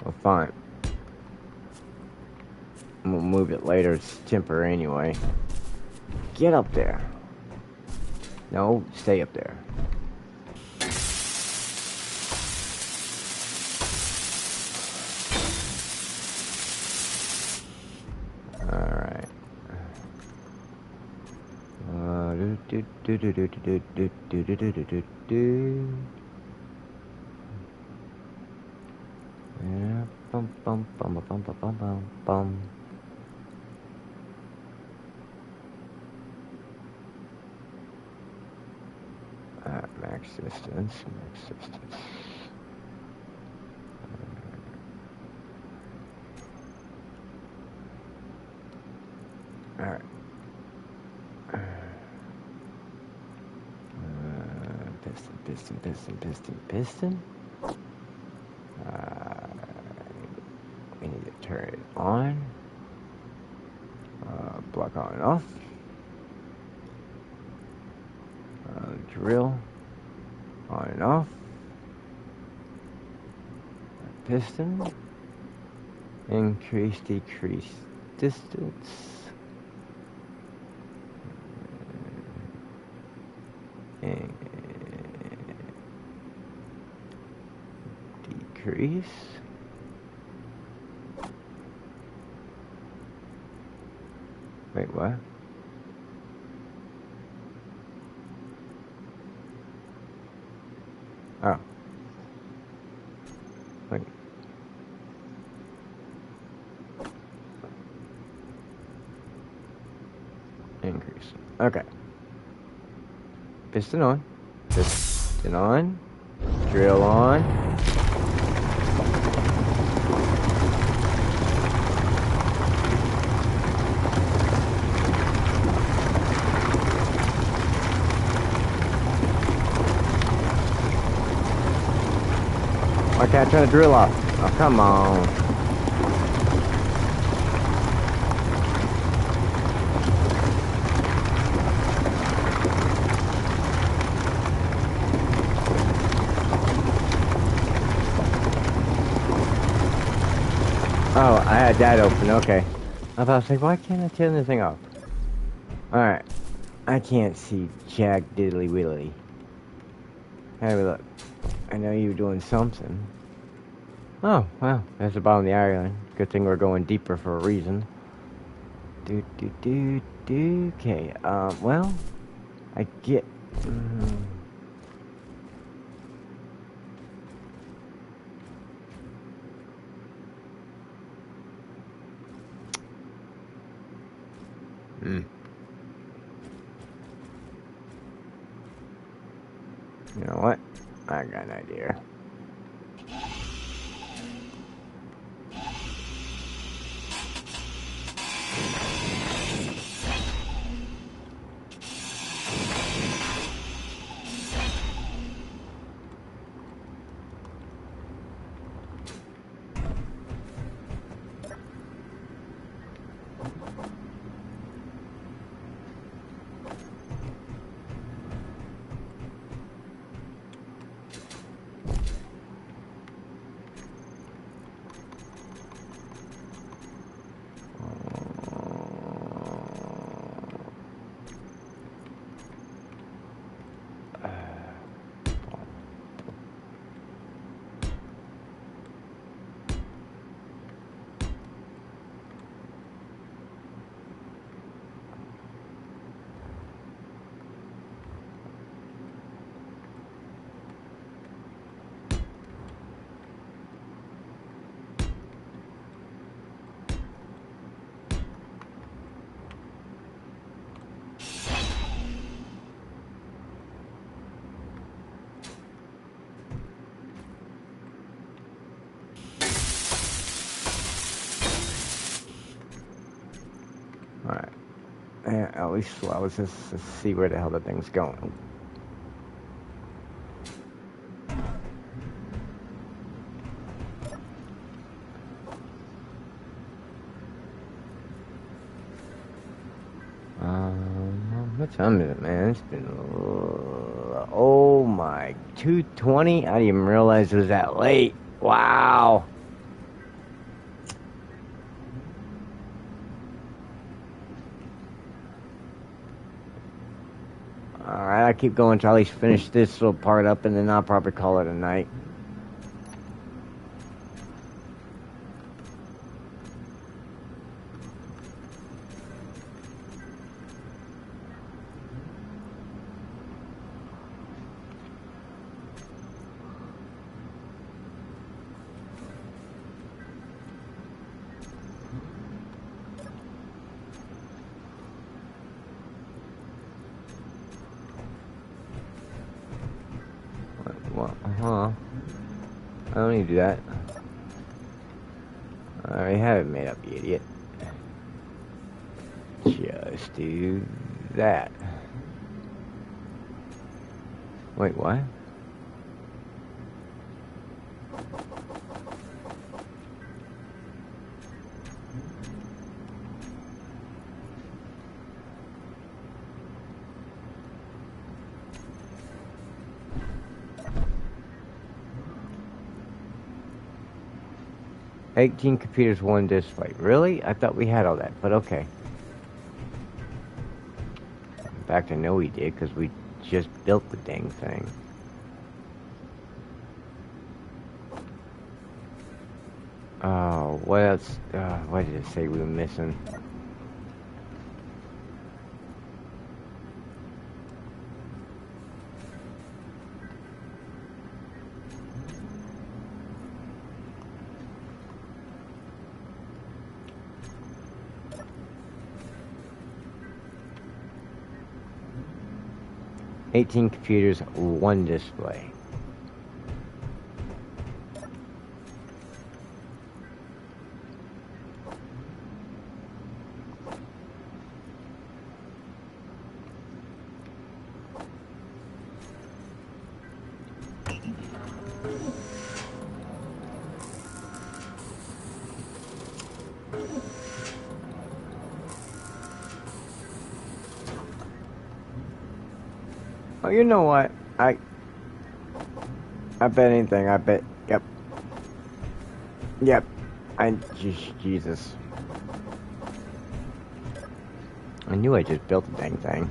Well, fine. We'll move it later. It's temporary anyway. Get up there. No, stay up there. Alright. Yeah, bum bum bum bum bum bum bum bum. Max distance, max distance. Alright. Piston. We need to turn it on. Block on and off. Drill on and off. Piston. Increase, decrease distance. And decrease. Wait, what? Oh. Wait. Increase. Okay. Piston on. Piston on. Drill on. Why can't I turn the drill off? Oh, come on. Oh, I had that open, okay. I was like, why can't I turn this thing off? Alright. I can't see jack diddly widdly. Have a look. I know you were doing something. Oh, wow. That's the bottom of the island. Good thing we're going deeper for a reason. Okay, well, I get... You know what? I got an idea. Alright. Yeah, at least I was just to see where the hell the thing's going. What time is it, man? It's been... oh my... 2:20? I didn't even realize it was that late. Wow. Alright, I'll keep going till at least finish this little part up, and then I'll probably call it a night. Well, I don't need to do that. I already have it made up, you idiot. Just do that. Wait, what? $18 computers, 1 display. Really? I thought we had all that, but okay. In fact, I know we did, because we just built the dang thing. Oh, what else? What did it say we were missing? $18 computers, 1 display. Oh, you know what? I bet anything. I bet. Yep. Yep. Jesus. I knew I just built the dang thing.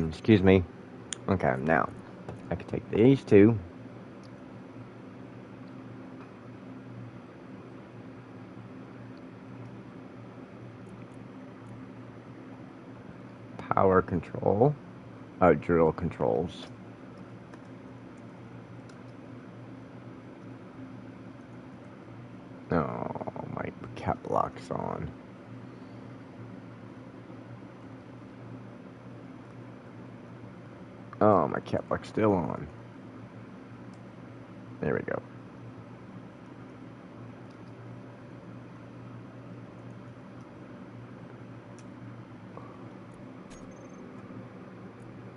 Excuse me. Okay, now I can take these two. Power control. Drill controls. Oh, my cap lock's on. Oh, my cap lock's still on. There we go.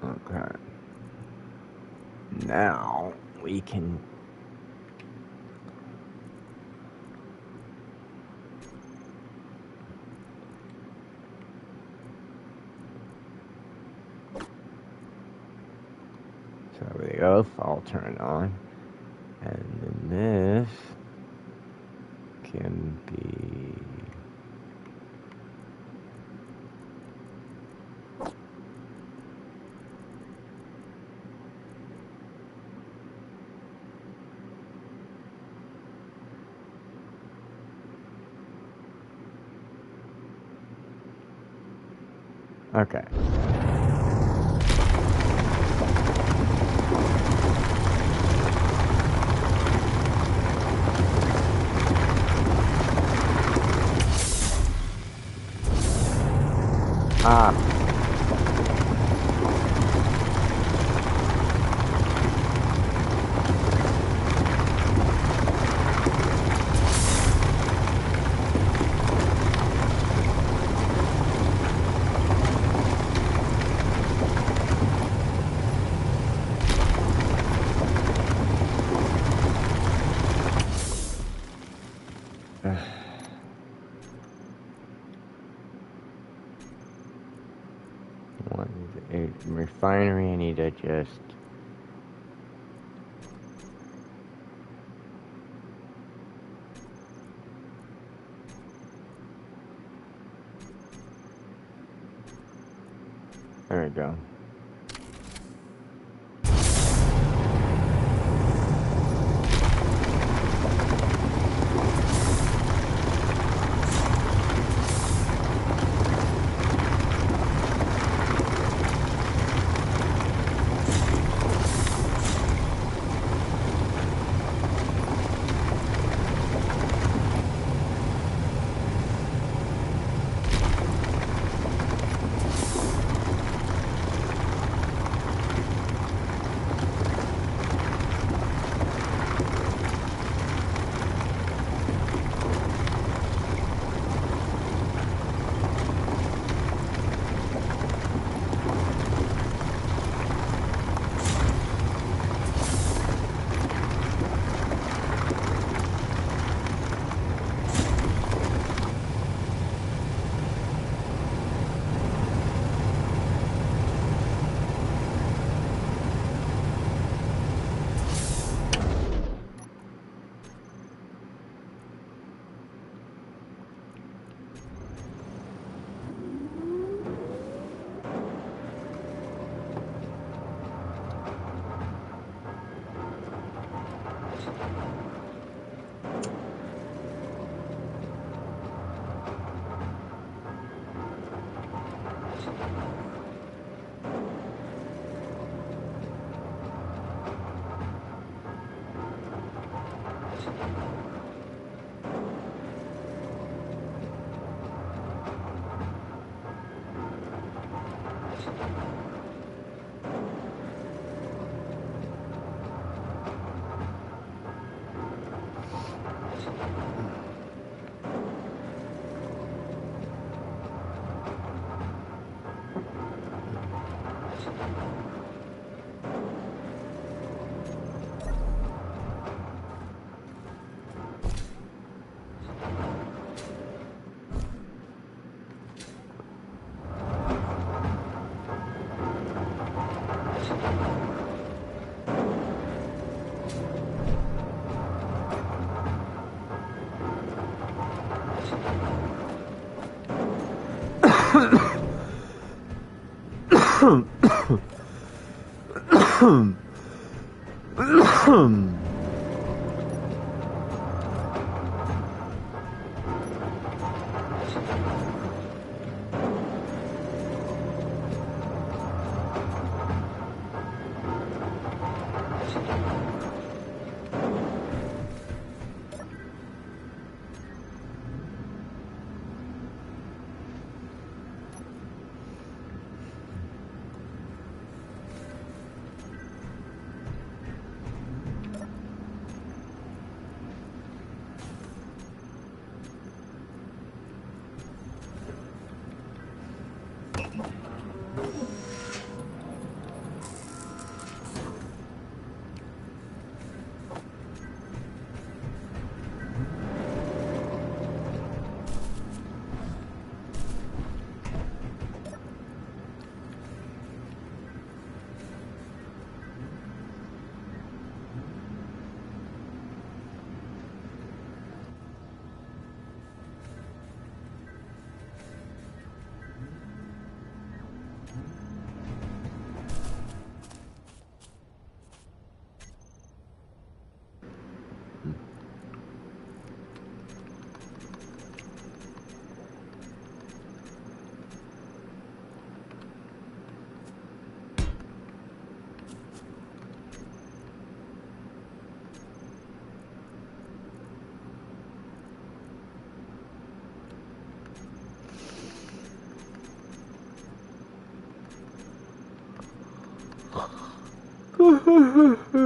Okay. Now we can so there we go, fall turn on. And then this can be Okay. Ah. Refinery, I need to just... There we go.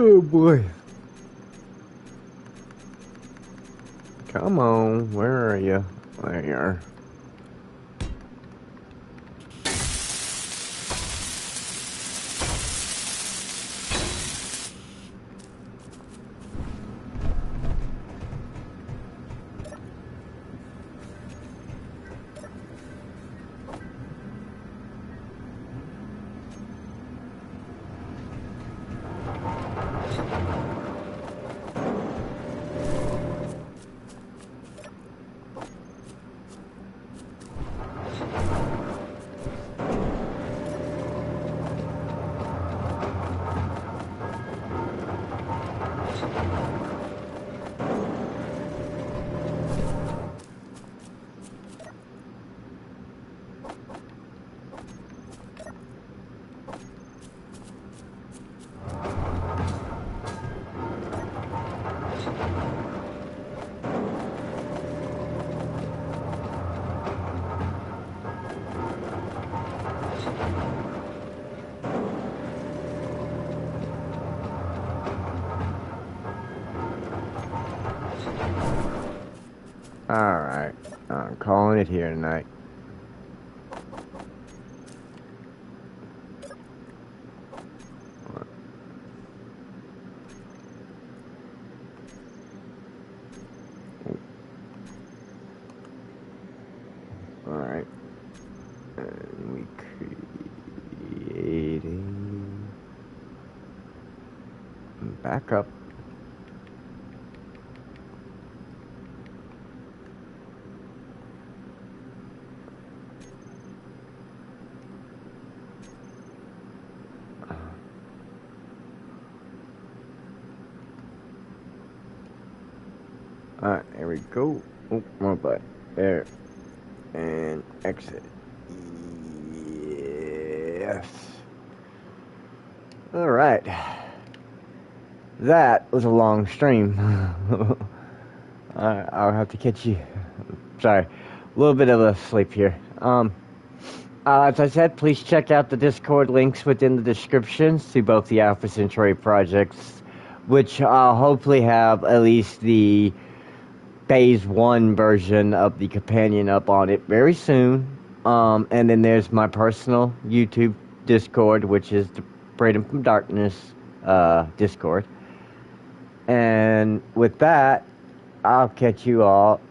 Oh boy. Come on, where are you? There you are. Alright, I'm calling it here tonight. Alright. And we creating backup. Alright, here we go. Oh, more butt. There. And exit. Yes. Alright. That was a long stream. I'll have to catch you. Sorry. A little bit of a sleep here. As I said, please check out the Discord links within the descriptions to both the Alpha Centauri projects, which I'll hopefully have at least the Phase 1 version of the companion up on it very soon. And then there's my personal YouTube Discord, which is the Freedom from Darkness Discord. And with that, I'll catch you all